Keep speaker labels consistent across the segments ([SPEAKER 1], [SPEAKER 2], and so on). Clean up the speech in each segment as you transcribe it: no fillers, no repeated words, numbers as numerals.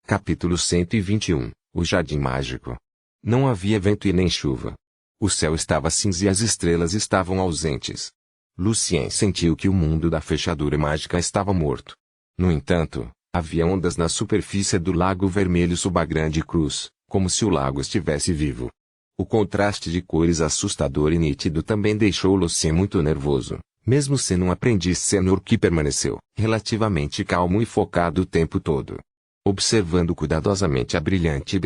[SPEAKER 1] Capítulo 121. O Jardim Mágico. Não havia vento e nem chuva. O céu estava cinza e as estrelas estavam ausentes. Lucien sentiu que o mundo da fechadura mágica estava morto. No entanto, havia ondas na superfície do lago vermelho sob a grande cruz, como se o lago estivesse vivo. O contraste de cores assustador e nítido também deixou Lucien muito nervoso, mesmo sendo um aprendiz sênior que permaneceu relativamente calmo e focado o tempo todo. Observando cuidadosamente a brilhante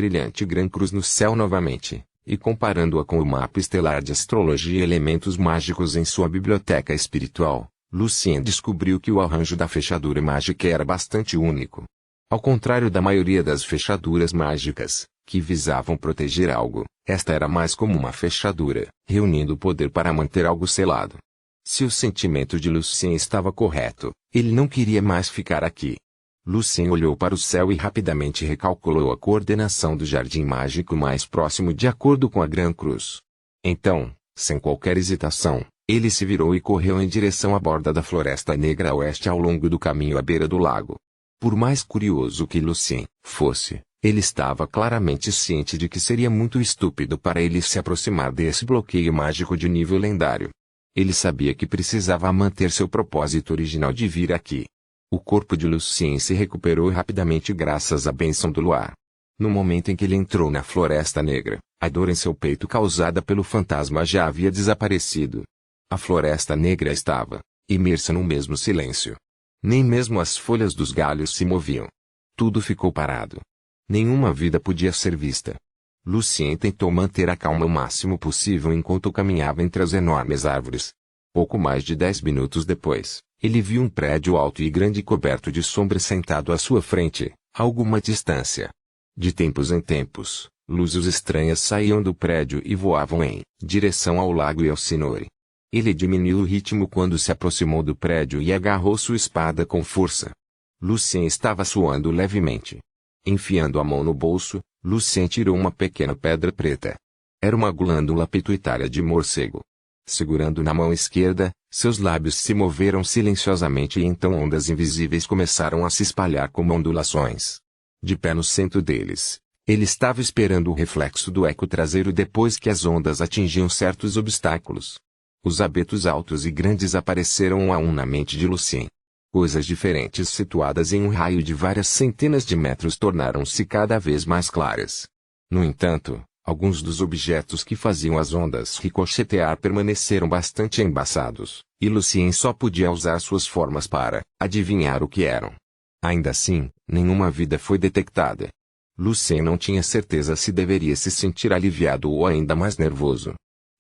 [SPEAKER 1] Gran Cruz no céu novamente, e comparando-a com o mapa estelar de astrologia e elementos mágicos em sua biblioteca espiritual, Lucien descobriu que o arranjo da fechadura mágica era bastante único. Ao contrário da maioria das fechaduras mágicas, que visavam proteger algo, esta era mais como uma fechadura, reunindo poder para manter algo selado. Se o sentimento de Lucien estava correto, ele não queria mais ficar aqui. Lucien olhou para o céu e rapidamente recalculou a coordenação do jardim mágico mais próximo de acordo com a Gran Cruz. Então, sem qualquer hesitação, ele se virou e correu em direção à borda da Floresta Negra a oeste ao longo do caminho à beira do lago. Por mais curioso que Lucien fosse, ele estava claramente ciente de que seria muito estúpido para ele se aproximar desse bloqueio mágico de nível lendário. Ele sabia que precisava manter seu propósito original de vir aqui. O corpo de Lucien se recuperou rapidamente graças à bênção do luar. No momento em que ele entrou na Floresta Negra, a dor em seu peito causada pelo fantasma já havia desaparecido. A Floresta Negra estava imersa no mesmo silêncio. Nem mesmo as folhas dos galhos se moviam. Tudo ficou parado. Nenhuma vida podia ser vista. Lucien tentou manter a calma o máximo possível enquanto caminhava entre as enormes árvores. Pouco mais de 10 minutos depois, ele viu um prédio alto e grande coberto de sombra sentado à sua frente, a alguma distância. De tempos em tempos, luzes estranhas saíam do prédio e voavam em direção ao lago e ao cenoura. Ele diminuiu o ritmo quando se aproximou do prédio e agarrou sua espada com força. Lucien estava suando levemente. Enfiando a mão no bolso, Lucien tirou uma pequena pedra preta. Era uma glândula pituitária de morcego. Segurando na mão esquerda, seus lábios se moveram silenciosamente e então ondas invisíveis começaram a se espalhar como ondulações. De pé no centro deles, ele estava esperando o reflexo do eco traseiro depois que as ondas atingiam certos obstáculos. Os abetos altos e grandes apareceram um a um na mente de Lucien. Coisas diferentes situadas em um raio de várias centenas de metros tornaram-se cada vez mais claras. No entanto, alguns dos objetos que faziam as ondas ricochetear permaneceram bastante embaçados, e Lucien só podia usar suas formas para adivinhar o que eram. Ainda assim, nenhuma vida foi detectada. Lucien não tinha certeza se deveria se sentir aliviado ou ainda mais nervoso.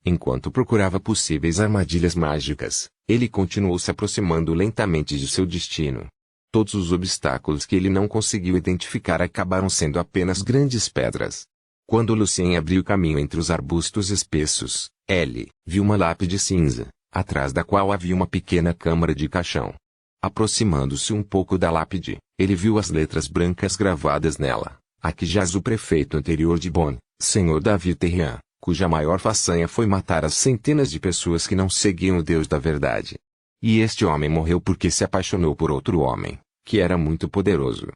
[SPEAKER 1] Enquanto procurava possíveis armadilhas mágicas, ele continuou se aproximando lentamente de seu destino. Todos os obstáculos que ele não conseguiu identificar acabaram sendo apenas grandes pedras. Quando Lucien abriu caminho entre os arbustos espessos, ele viu uma lápide cinza, atrás da qual havia uma pequena câmara de caixão. Aproximando-se um pouco da lápide, ele viu as letras brancas gravadas nela. Aqui jaz o prefeito anterior de Bonn, Senhor David Terrien, cuja maior façanha foi matar as centenas de pessoas que não seguiam o Deus da verdade. E este homem morreu porque se apaixonou por outro homem, que era muito poderoso.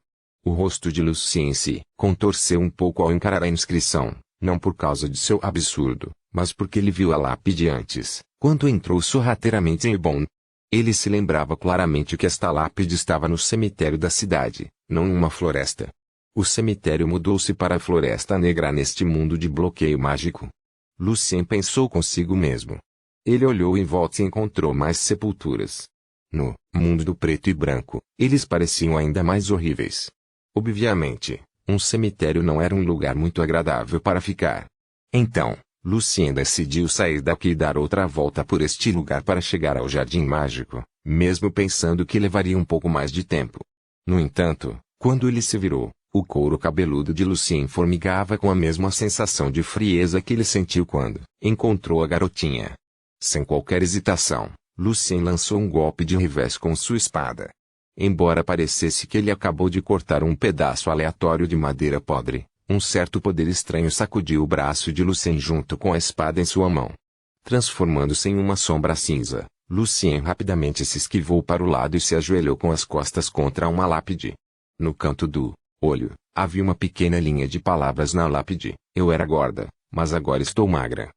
[SPEAKER 1] O rosto de Lucien se contorceu um pouco ao encarar a inscrição, não por causa de seu absurdo, mas porque ele viu a lápide antes, quando entrou sorrateiramente em Bonn. Ele se lembrava claramente que esta lápide estava no cemitério da cidade, não em uma floresta. O cemitério mudou-se para a Floresta Negra neste mundo de bloqueio mágico. Lucien pensou consigo mesmo. Ele olhou em volta e encontrou mais sepulturas. No mundo do preto e branco, eles pareciam ainda mais horríveis. Obviamente, um cemitério não era um lugar muito agradável para ficar. Então, Lucien decidiu sair daqui e dar outra volta por este lugar para chegar ao Jardim Mágico, mesmo pensando que levaria um pouco mais de tempo. No entanto, quando ele se virou, o couro cabeludo de Lucien formigava com a mesma sensação de frieza que ele sentiu quando encontrou a garotinha. Sem qualquer hesitação, Lucien lançou um golpe de revés com sua espada. Embora parecesse que ele acabou de cortar um pedaço aleatório de madeira podre, um certo poder estranho sacudiu o braço de Lucien junto com a espada em sua mão. Transformando-se em uma sombra cinza, Lucien rapidamente se esquivou para o lado e se ajoelhou com as costas contra uma lápide. No canto do olho, Havia uma pequena linha de palavras na lápide. Eu era gorda, mas agora estou magra.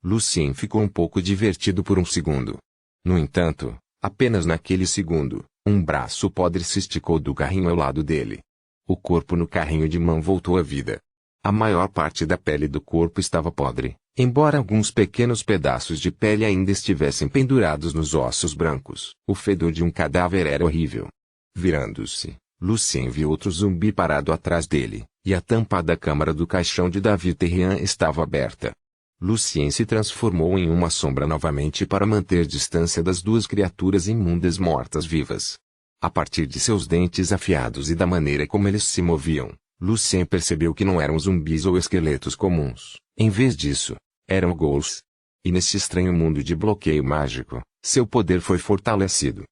[SPEAKER 1] Lucien ficou um pouco divertido por um segundo. No entanto, apenas naquele segundo, um braço podre se esticou do carrinho ao lado dele. O corpo no carrinho de mão voltou à vida. A maior parte da pele do corpo estava podre, embora alguns pequenos pedaços de pele ainda estivessem pendurados nos ossos brancos. O fedor de um cadáver era horrível. Virando-se, Lucien viu outro zumbi parado atrás dele, e a tampa da câmara do caixão de David Terrien estava aberta. Lucien se transformou em uma sombra novamente para manter distância das duas criaturas imundas mortas-vivas. A partir de seus dentes afiados e da maneira como eles se moviam, Lucien percebeu que não eram zumbis ou esqueletos comuns. Em vez disso, eram ghouls. E nesse estranho mundo de bloqueio mágico, seu poder foi fortalecido.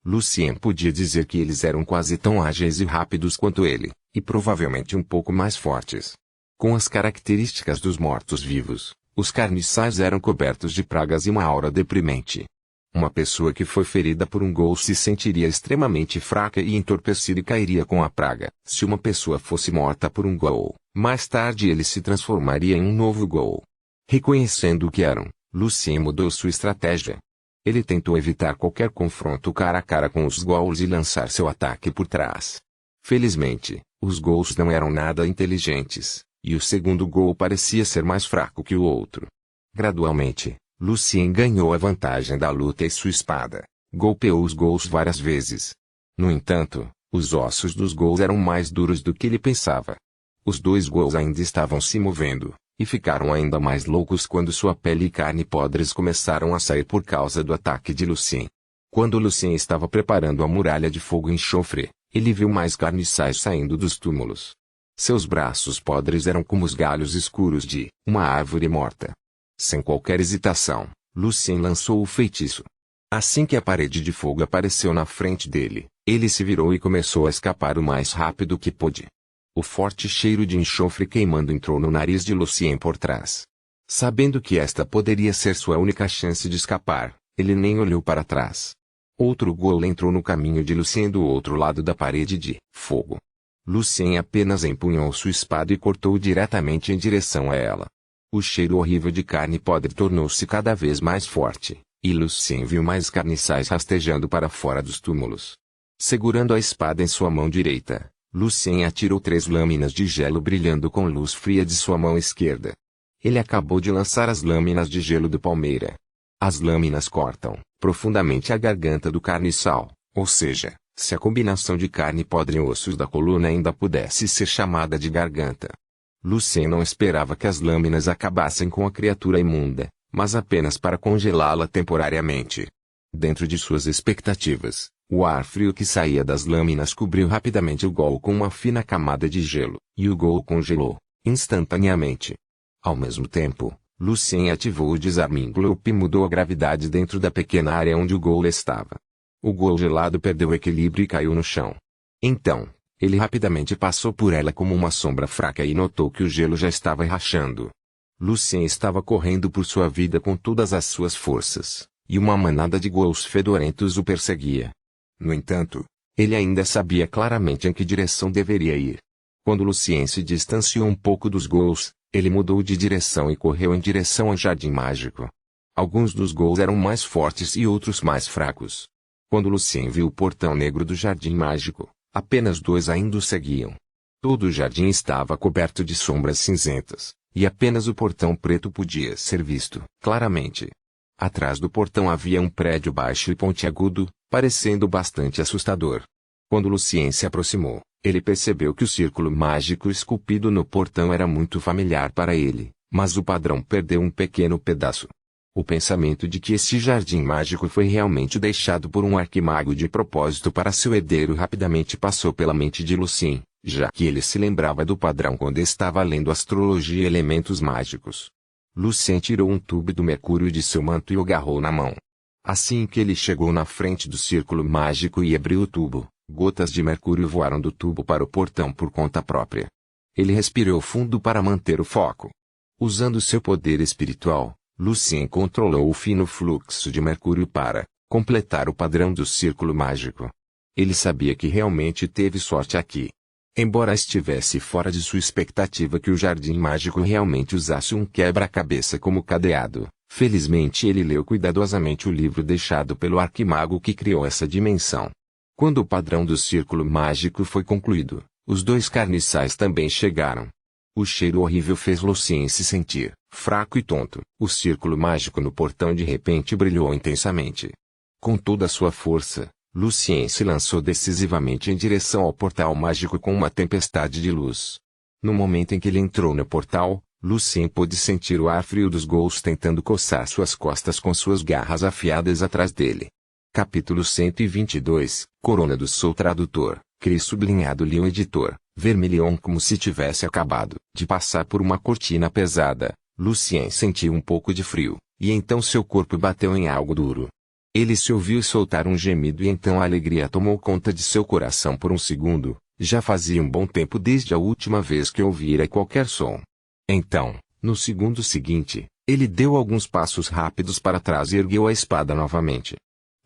[SPEAKER 1] Lucien podia dizer que eles eram quase tão ágeis e rápidos quanto ele, e provavelmente um pouco mais fortes. Com as características dos mortos-vivos, os carniçais eram cobertos de pragas e uma aura deprimente. Uma pessoa que foi ferida por um ghoul se sentiria extremamente fraca e entorpecida e cairia com a praga. Se uma pessoa fosse morta por um ghoul, mais tarde ele se transformaria em um novo ghoul. Reconhecendo o que eram, Lucien mudou sua estratégia. Ele tentou evitar qualquer confronto cara a cara com os ghouls e lançar seu ataque por trás. Felizmente, os ghouls não eram nada inteligentes, e o segundo ghoul parecia ser mais fraco que o outro. Gradualmente, Lucien ganhou a vantagem da luta e sua espada golpeou os ghouls várias vezes. No entanto, os ossos dos ghouls eram mais duros do que ele pensava. Os dois ghouls ainda estavam se movendo, e ficaram ainda mais loucos quando sua pele e carne podres começaram a sair por causa do ataque de Lucien. Quando Lucien estava preparando a muralha de fogo e enxofre, ele viu mais carniçais saindo dos túmulos. Seus braços podres eram como os galhos escuros de uma árvore morta. Sem qualquer hesitação, Lucien lançou o feitiço. Assim que a parede de fogo apareceu na frente dele, ele se virou e começou a escapar o mais rápido que pôde. O forte cheiro de enxofre queimando entrou no nariz de Lucien por trás. Sabendo que esta poderia ser sua única chance de escapar, ele nem olhou para trás. Outro ghoul entrou no caminho de Lucien do outro lado da parede de fogo. Lucien apenas empunhou sua espada e cortou diretamente em direção a ela. O cheiro horrível de carne podre tornou-se cada vez mais forte, e Lucien viu mais carniçais rastejando para fora dos túmulos. Segurando a espada em sua mão direita, Lucien atirou 3 lâminas de gelo brilhando com luz fria de sua mão esquerda. Ele acabou de lançar as lâminas de gelo do palmeira. As lâminas cortam profundamente a garganta do carniçal, ou seja, se a combinação de carne podre e ossos da coluna ainda pudesse ser chamada de garganta. Lucien não esperava que as lâminas acabassem com a criatura imunda, mas apenas para congelá-la temporariamente. Dentro de suas expectativas, o ar frio que saía das lâminas cobriu rapidamente o ghoul com uma fina camada de gelo, e o ghoul congelou, instantaneamente. Ao mesmo tempo, Lucien ativou o Disarming Gloop e mudou a gravidade dentro da pequena área onde o ghoul estava. O ghoul gelado perdeu o equilíbrio e caiu no chão. Então, ele rapidamente passou por ela como uma sombra fraca e notou que o gelo já estava rachando. Lucien estava correndo por sua vida com todas as suas forças, e uma manada de ghouls fedorentos o perseguia. No entanto, ele ainda sabia claramente em que direção deveria ir. Quando Lucien se distanciou um pouco dos ghouls, ele mudou de direção e correu em direção ao Jardim Mágico. Alguns dos ghouls eram mais fortes e outros mais fracos. Quando Lucien viu o portão negro do Jardim Mágico, apenas 2 ainda o seguiam. Todo o jardim estava coberto de sombras cinzentas, e apenas o portão preto podia ser visto claramente. Atrás do portão havia um prédio baixo e pontiagudo, parecendo bastante assustador. Quando Lucien se aproximou, ele percebeu que o círculo mágico esculpido no portão era muito familiar para ele, mas o padrão perdeu um pequeno pedaço. O pensamento de que esse jardim mágico foi realmente deixado por um arquimago de propósito para seu herdeiro rapidamente passou pela mente de Lucien, já que ele se lembrava do padrão quando estava lendo astrologia e elementos mágicos. Lucien tirou um tubo do mercúrio de seu manto e o agarrou na mão. Assim que ele chegou na frente do círculo mágico e abriu o tubo, gotas de mercúrio voaram do tubo para o portão por conta própria. Ele respirou fundo para manter o foco. Usando seu poder espiritual, Lucien controlou o fino fluxo de mercúrio para completar o padrão do círculo mágico. Ele sabia que realmente teve sorte aqui. Embora estivesse fora de sua expectativa que o Jardim Mágico realmente usasse um quebra-cabeça como cadeado, felizmente ele leu cuidadosamente o livro deixado pelo arquimago que criou essa dimensão. Quando o padrão do círculo mágico foi concluído, os dois carniçais também chegaram. O cheiro horrível fez Lucien se sentir fraco e tonto. O círculo mágico no portão de repente brilhou intensamente. Com toda a sua força, Lucien se lançou decisivamente em direção ao portal mágico com uma tempestade de luz. No momento em que ele entrou no portal, Lucien pôde sentir o ar frio dos ghouls tentando coçar suas costas com suas garras afiadas atrás dele. Capítulo 122, Corona do Sou Tradutor, Cris sublinhado Leon editor, Vermilion como se tivesse acabado de passar por uma cortina pesada. Lucien sentiu um pouco de frio, e então seu corpo bateu em algo duro. Ele se ouviu soltar um gemido e então a alegria tomou conta de seu coração por um segundo. Já fazia um bom tempo desde a última vez que ouvira qualquer som. Então, no segundo seguinte, ele deu alguns passos rápidos para trás e ergueu a espada novamente.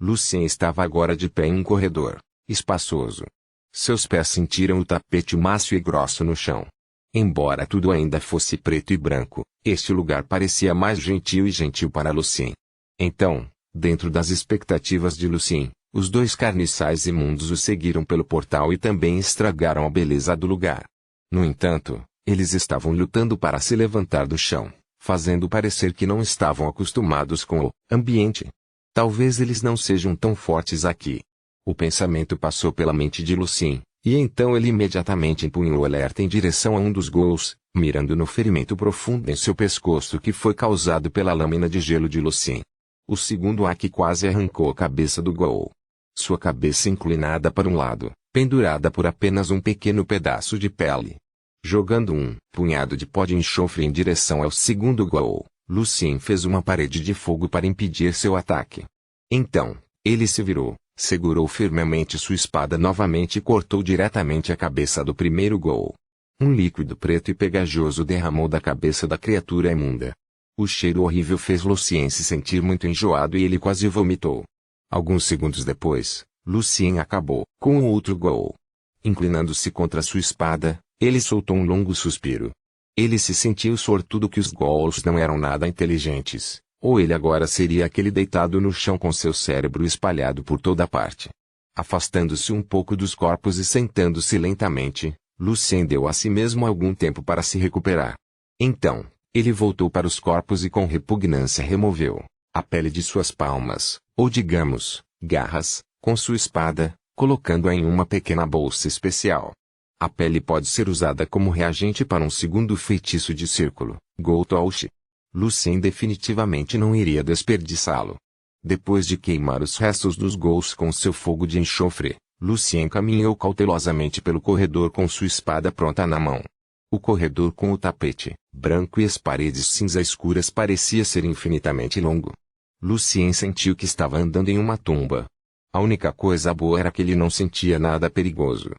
[SPEAKER 1] Lucien estava agora de pé em um corredor espaçoso. Seus pés sentiram o tapete macio e grosso no chão. Embora tudo ainda fosse preto e branco, este lugar parecia mais gentil e gentil para Lucien. Então, dentro das expectativas de Lucien, os dois carniçais imundos o seguiram pelo portal e também estragaram a beleza do lugar. No entanto, eles estavam lutando para se levantar do chão, fazendo parecer que não estavam acostumados com o ambiente. Talvez eles não sejam tão fortes aqui. O pensamento passou pela mente de Lucien, e então ele imediatamente empunhou o alerta em direção a um dos ghouls, mirando no ferimento profundo em seu pescoço que foi causado pela lâmina de gelo de Lucien. O segundo Aki quase arrancou a cabeça do ghoul. Sua cabeça inclinada para um lado, pendurada por apenas um pequeno pedaço de pele. Jogando um punhado de pó de enxofre em direção ao segundo ghoul, Lucien fez uma parede de fogo para impedir seu ataque. Então, ele se virou, segurou firmemente sua espada novamente e cortou diretamente a cabeça do primeiro ghoul. Um líquido preto e pegajoso derramou da cabeça da criatura imunda. O cheiro horrível fez Lucien se sentir muito enjoado e ele quase vomitou. Alguns segundos depois, Lucien acabou com o outro ghoul. Inclinando-se contra sua espada, ele soltou um longo suspiro. Ele se sentiu sortudo que os ghouls não eram nada inteligentes, ou ele agora seria aquele deitado no chão com seu cérebro espalhado por toda parte. Afastando-se um pouco dos corpos e sentando-se lentamente, Lucien deu a si mesmo algum tempo para se recuperar. Então, ele voltou para os corpos e com repugnância removeu a pele de suas palmas, ou digamos, garras, com sua espada, colocando-a em uma pequena bolsa especial. A pele pode ser usada como reagente para um segundo feitiço de círculo, Ghoul-Touch. Lucien definitivamente não iria desperdiçá-lo. Depois de queimar os restos dos ghouls com seu fogo de enxofre, Lucien caminhou cautelosamente pelo corredor com sua espada pronta na mão. O corredor com o tapete branco e as paredes cinza escuras parecia ser infinitamente longo. Lucien sentiu que estava andando em uma tumba. A única coisa boa era que ele não sentia nada perigoso.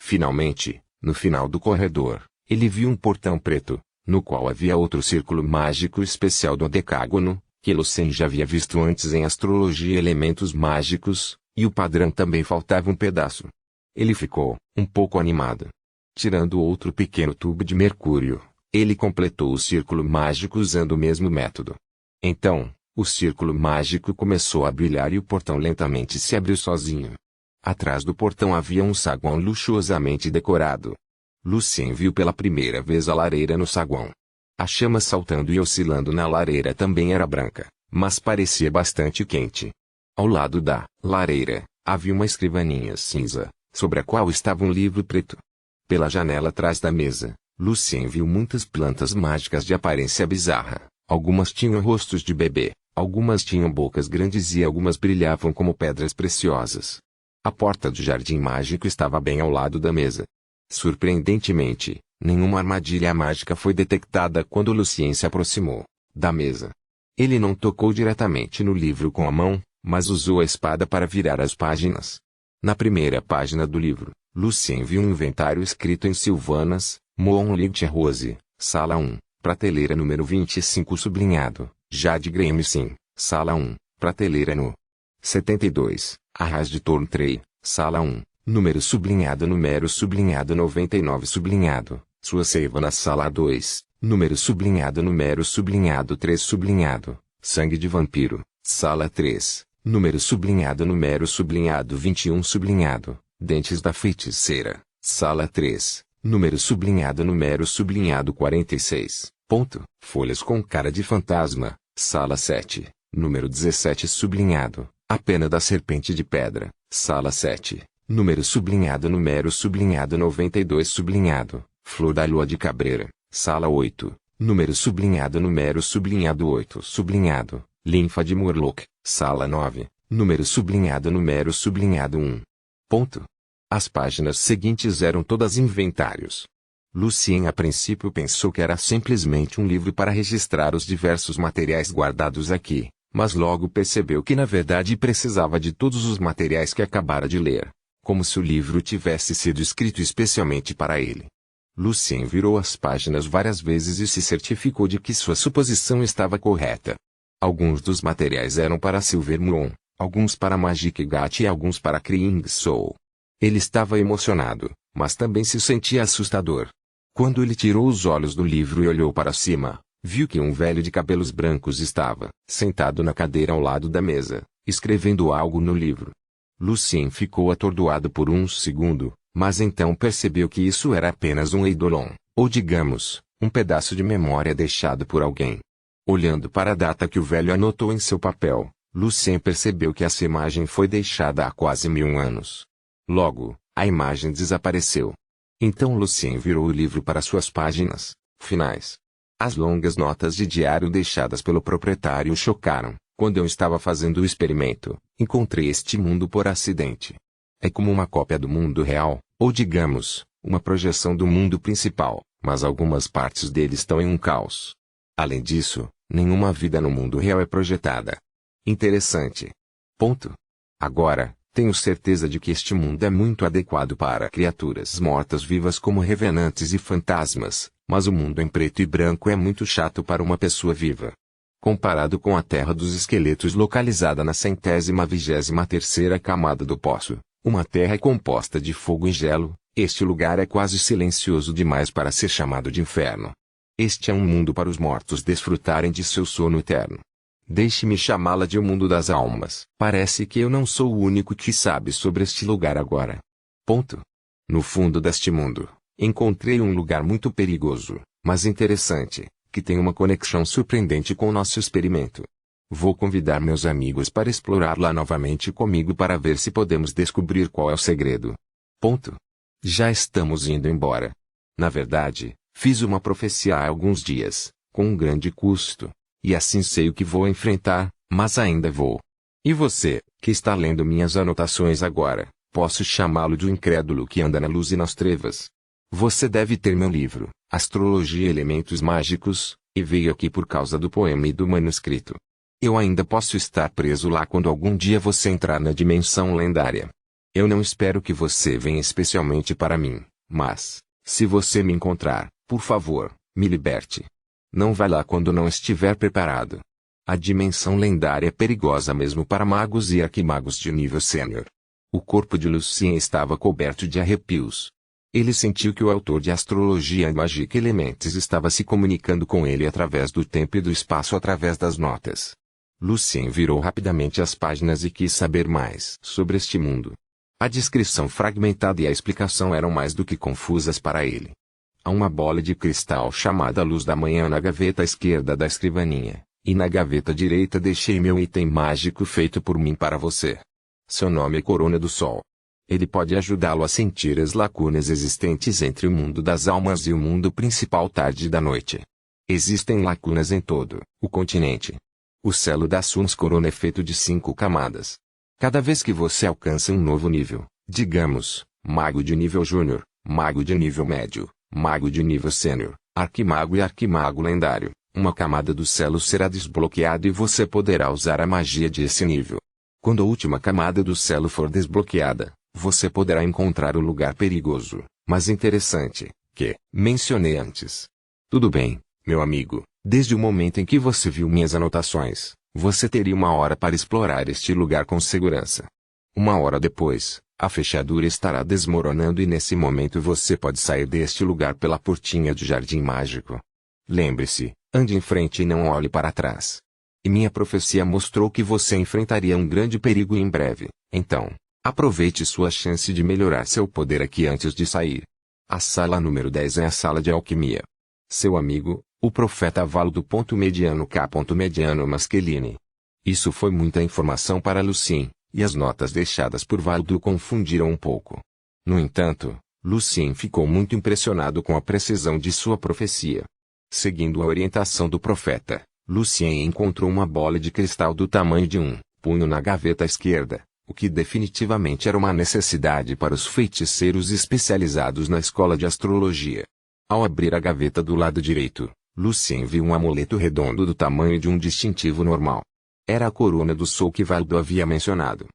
[SPEAKER 1] Finalmente, no final do corredor, ele viu um portão preto, no qual havia outro círculo mágico especial do decágono, que Lucien já havia visto antes em astrologia e elementos mágicos, e o padrão também faltava um pedaço. Ele ficou um pouco animado. Tirando outro pequeno tubo de mercúrio, ele completou o círculo mágico usando o mesmo método. Então, o círculo mágico começou a brilhar e o portão lentamente se abriu sozinho. Atrás do portão havia um saguão luxuosamente decorado. Lucien viu pela primeira vez a lareira no saguão. A chama saltando e oscilando na lareira também era branca, mas parecia bastante quente. Ao lado da lareira, havia uma escrivaninha cinza, sobre a qual estava um livro preto. Pela janela atrás da mesa, Lucien viu muitas plantas mágicas de aparência bizarra. Algumas tinham rostos de bebê, algumas tinham bocas grandes e algumas brilhavam como pedras preciosas. A porta do jardim mágico estava bem ao lado da mesa. Surpreendentemente, nenhuma armadilha mágica foi detectada quando Lucien se aproximou da mesa. Ele não tocou diretamente no livro com a mão, mas usou a espada para virar as páginas. Na primeira página do livro, Lucien viu um inventário escrito em Sylvanas, Moonlight Rose, Sala 1, prateleira número 25 sublinhado, Jade Graham Sim, Sala 1, prateleira no 72, Arras de Torntrey, Sala 1, número sublinhado 99 sublinhado, sua seiva na sala 2, número sublinhado 3 sublinhado, sangue de vampiro, sala 3, número sublinhado 21 sublinhado, dentes da feiticeira, sala 3, número sublinhado 46, ponto, folhas com cara de fantasma, sala 7, número 17 sublinhado, a pena da serpente de pedra, sala 7, número sublinhado 92 sublinhado, flor da lua de cabreira, sala 8, número sublinhado 8 sublinhado, linfa de Murloc, sala 9, número sublinhado 1. Ponto. As páginas seguintes eram todas inventários. Lucien a princípio pensou que era simplesmente um livro para registrar os diversos materiais guardados aqui, mas logo percebeu que na verdade precisava de todos os materiais que acabara de ler, como se o livro tivesse sido escrito especialmente para ele. Lucien virou as páginas várias vezes e se certificou de que sua suposição estava correta. Alguns dos materiais eram para Silvermoon, alguns para Magic Gat e alguns para Crying Soul. Ele estava emocionado, mas também se sentia assustador. Quando ele tirou os olhos do livro e olhou para cima, viu que um velho de cabelos brancos estava, sentado na cadeira ao lado da mesa, escrevendo algo no livro. Lucien ficou atordoado por um segundo, mas então percebeu que isso era apenas um eidolon, ou digamos, um pedaço de memória deixado por alguém. Olhando para a data que o velho anotou em seu papel, Lucien percebeu que essa imagem foi deixada há quase 1000 anos. Logo, a imagem desapareceu. Então Lucien virou o livro para suas páginas finais. As longas notas de diário deixadas pelo proprietário o chocaram. Quando eu estava fazendo o experimento, encontrei este mundo por acidente. É como uma cópia do mundo real, ou digamos, uma projeção do mundo principal, mas algumas partes dele estão em um caos. Além disso, nenhuma vida no mundo real é projetada. Interessante. Ponto. Agora, tenho certeza de que este mundo é muito adequado para criaturas mortas-vivas como revenantes e fantasmas, mas o mundo em preto e branco é muito chato para uma pessoa viva. Comparado com a Terra dos Esqueletos localizada na 123ª camada do Poço, uma terra composta de fogo e gelo, este lugar é quase silencioso demais para ser chamado de inferno. Este é um mundo para os mortos desfrutarem de seu sono eterno. Deixe-me chamá-la de o mundo das almas. Parece que eu não sou o único que sabe sobre este lugar agora. Ponto. No fundo deste mundo, encontrei um lugar muito perigoso, mas interessante, que tem uma conexão surpreendente com o nosso experimento. Vou convidar meus amigos para explorar lá novamente comigo para ver se podemos descobrir qual é o segredo. Ponto. Já estamos indo embora. Na verdade, fiz uma profecia há alguns dias, com um grande custo. E assim sei o que vou enfrentar, mas ainda vou. E você, que está lendo minhas anotações agora, posso chamá-lo de um incrédulo que anda na luz e nas trevas. Você deve ter meu livro, Astrologia e Elementos Mágicos, e veio aqui por causa do poema e do manuscrito. Eu ainda posso estar preso lá quando algum dia você entrar na dimensão lendária. Eu não espero que você venha especialmente para mim, mas, se você me encontrar, por favor, me liberte. Não vá lá quando não estiver preparado. A dimensão lendária é perigosa mesmo para magos e arquimagos de nível sênior. O corpo de Lucien estava coberto de arrepios. Ele sentiu que o autor de Astrologia e Magic Elements estava se comunicando com ele através do tempo e do espaço através das notas. Lucien virou rapidamente as páginas e quis saber mais sobre este mundo. A descrição fragmentada e a explicação eram mais do que confusas para ele. Há uma bola de cristal chamada Luz da Manhã na gaveta esquerda da escrivaninha, e na gaveta direita deixei meu item mágico feito por mim para você. Seu nome é Corona do Sol. Ele pode ajudá-lo a sentir as lacunas existentes entre o mundo das almas e o mundo principal tarde da noite. Existem lacunas em todo o continente. O selo da Suns Corona é feito de 5 camadas. Cada vez que você alcança um novo nível, digamos, mago de nível júnior, mago de nível médio, mago de nível sênior, arquimago e arquimago lendário, uma camada do selo será desbloqueada e você poderá usar a magia desse nível. Quando a última camada do selo for desbloqueada, você poderá encontrar o lugar perigoso, mas interessante, que mencionei antes. Tudo bem, meu amigo, desde o momento em que você viu minhas anotações, você teria 1 hora para explorar este lugar com segurança. Uma hora depois, a fechadura estará desmoronando e nesse momento você pode sair deste lugar pela portinha do Jardim Mágico. Lembre-se, ande em frente e não olhe para trás. E minha profecia mostrou que você enfrentaria um grande perigo em breve, então, aproveite sua chance de melhorar seu poder aqui antes de sair. A sala número 10 é a sala de alquimia. Seu amigo, o profeta Valdo. Mediano K. Mediano Maschilini. Isso foi muita informação para Lucien, e as notas deixadas por Valdo o confundiram um pouco. No entanto, Lucien ficou muito impressionado com a precisão de sua profecia. Seguindo a orientação do profeta, Lucien encontrou uma bola de cristal do tamanho de um punho na gaveta esquerda, o que definitivamente era uma necessidade para os feiticeiros especializados na escola de astrologia. Ao abrir a gaveta do lado direito, Lucien viu um amuleto redondo do tamanho de um distintivo normal. Era a corona do sol que Valdo havia mencionado.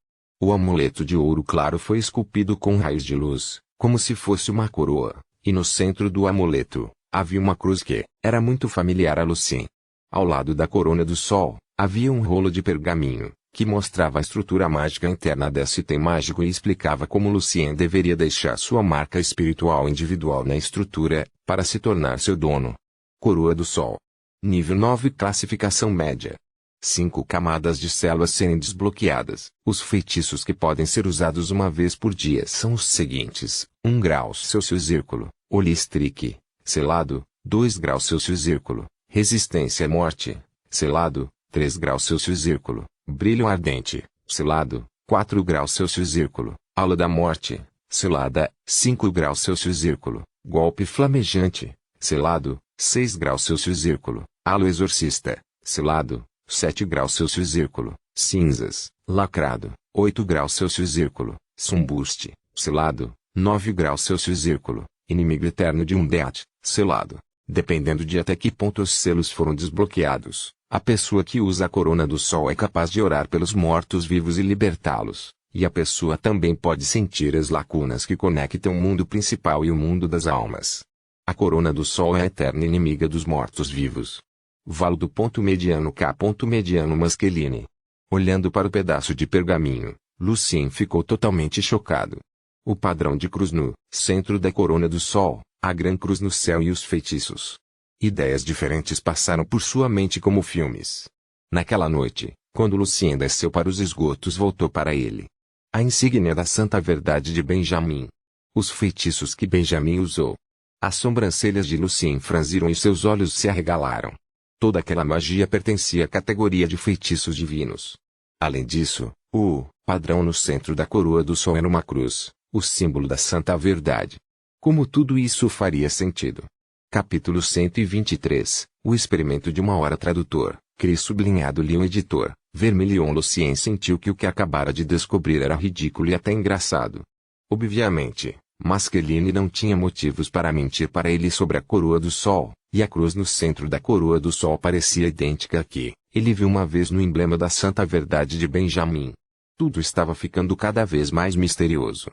[SPEAKER 1] O amuleto de ouro claro foi esculpido com raios de luz, como se fosse uma coroa, e no centro do amuleto, havia uma cruz que era muito familiar a Lucien. Ao lado da corona do sol, havia um rolo de pergaminho, que mostrava a estrutura mágica interna desse item mágico e explicava como Lucien deveria deixar sua marca espiritual individual na estrutura, para se tornar seu dono. Coroa do Sol. Nível 9. Classificação média. 5 camadas de células serem desbloqueadas. Os feitiços que podem ser usados uma vez por dia são os seguintes: 1 grau Celsius Círculo, Olistrique, selado, 2 graus Celsius Círculo, Resistência à Morte, selado, 3 graus Celsius Círculo, Brilho Ardente, selado, 4 graus Celsius Círculo, Aula da Morte, selada, 5 graus Celsius Círculo, Golpe Flamejante, selado, 6 graus Celsius Círculo, Halo Exorcista, selado, 7 graus Celsius Círculo, Cinzas, lacrado, 8 graus Celsius Círculo, Sumbuste, selado, 9 graus Celsius Círculo, Inimigo Eterno de Undead, selado. Dependendo de até que ponto os selos foram desbloqueados, a pessoa que usa a corona do sol é capaz de orar pelos mortos-vivos e libertá-los, e a pessoa também pode sentir as lacunas que conectam o mundo principal e o mundo das almas. A corona do sol é a eterna inimiga dos mortos-vivos. Valdo. Mediano K. Mediano Maschilini. Olhando para o pedaço de pergaminho, Lucien ficou totalmente chocado. O padrão de cruz no centro da corona do sol, a Gran Cruz no céu e os feitiços. Ideias diferentes passaram por sua mente como filmes. Naquela noite, quando Lucien desceu para os esgotos, voltou para ele a insígnia da Santa Verdade de Benjamin. Os feitiços que Benjamin usou. As sobrancelhas de Lucien franziram e seus olhos se arregalaram. Toda aquela magia pertencia à categoria de feitiços divinos. Além disso, o padrão no centro da coroa do sol era uma cruz, o símbolo da Santa Verdade. Como tudo isso faria sentido? Capítulo 123. O experimento de uma hora. Tradutor, Cris sublinhado Leon editor, Vermilion. Lucien sentiu que o que acabara de descobrir era ridículo e até engraçado. Obviamente, Maschilini não tinha motivos para mentir para ele sobre a coroa do sol, e a cruz no centro da coroa do sol parecia idêntica à que ele viu uma vez no emblema da Santa Verdade de Benjamin. Tudo estava ficando cada vez mais misterioso.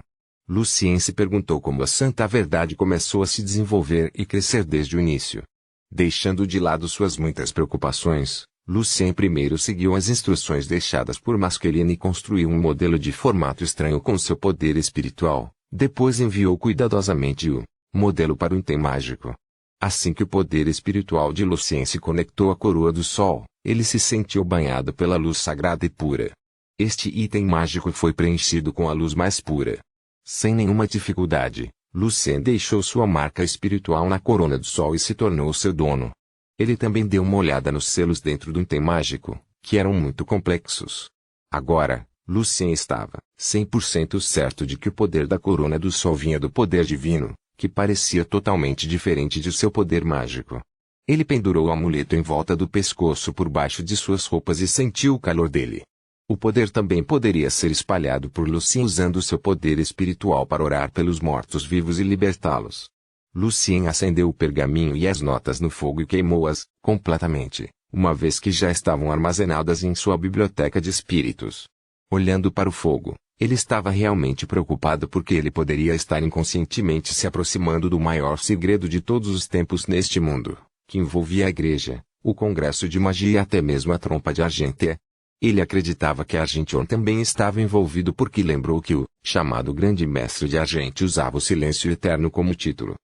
[SPEAKER 1] Lucien se perguntou como a Santa Verdade começou a se desenvolver e crescer desde o início. Deixando de lado suas muitas preocupações, Lucien primeiro seguiu as instruções deixadas por Maschilini e construiu um modelo de formato estranho com seu poder espiritual. Depois enviou cuidadosamente o modelo para o item mágico. Assim que o poder espiritual de Lucien se conectou à coroa do sol, ele se sentiu banhado pela luz sagrada e pura. Este item mágico foi preenchido com a luz mais pura. Sem nenhuma dificuldade, Lucien deixou sua marca espiritual na corona do sol e se tornou seu dono. Ele também deu uma olhada nos selos dentro do item mágico, que eram muito complexos. Agora, Lucien estava 100% certo de que o poder da corona do sol vinha do poder divino, que parecia totalmente diferente de seu poder mágico. Ele pendurou o amuleto em volta do pescoço por baixo de suas roupas e sentiu o calor dele. O poder também poderia ser espalhado por Lucien usando seu poder espiritual para orar pelos mortos-vivos e libertá-los. Lucien acendeu o pergaminho e as notas no fogo e queimou-as completamente, uma vez que já estavam armazenadas em sua biblioteca de espíritos. Olhando para o fogo, ele estava realmente preocupado porque ele poderia estar inconscientemente se aproximando do maior segredo de todos os tempos neste mundo, que envolvia a igreja, o congresso de magia e até mesmo a trompa de Argenté. Ele acreditava que Argention também estava envolvido porque lembrou que o chamado Grande Mestre de Argente usava o silêncio eterno como título.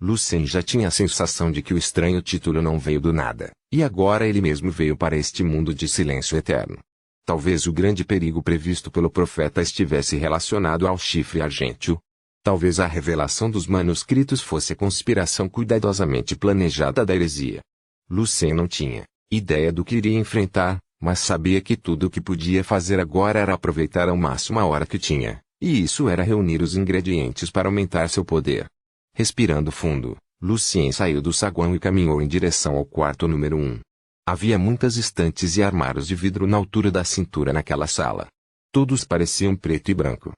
[SPEAKER 1] Lucien já tinha a sensação de que o estranho título não veio do nada, e agora ele mesmo veio para este mundo de silêncio eterno. Talvez o grande perigo previsto pelo profeta estivesse relacionado ao chifre argênteo. Talvez a revelação dos manuscritos fosse a conspiração cuidadosamente planejada da heresia. Lucien não tinha ideia do que iria enfrentar, mas sabia que tudo o que podia fazer agora era aproveitar ao máximo a hora que tinha, e isso era reunir os ingredientes para aumentar seu poder. Respirando fundo, Lucien saiu do saguão e caminhou em direção ao quarto número 1. Havia muitas estantes e armários de vidro na altura da cintura naquela sala. Todos pareciam preto e branco.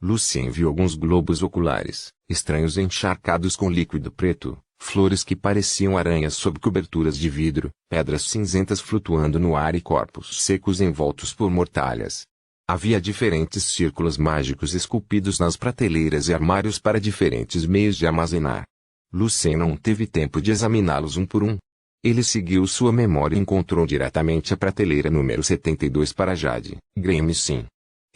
[SPEAKER 1] Lucien viu alguns globos oculares, estranhos encharcados com líquido preto, flores que pareciam aranhas sob coberturas de vidro, pedras cinzentas flutuando no ar e corpos secos envoltos por mortalhas. Havia diferentes círculos mágicos esculpidos nas prateleiras e armários para diferentes meios de armazenar. Lucien não teve tempo de examiná-los um por um. Ele seguiu sua memória e encontrou diretamente a prateleira número 72 para Jade, Graham sim.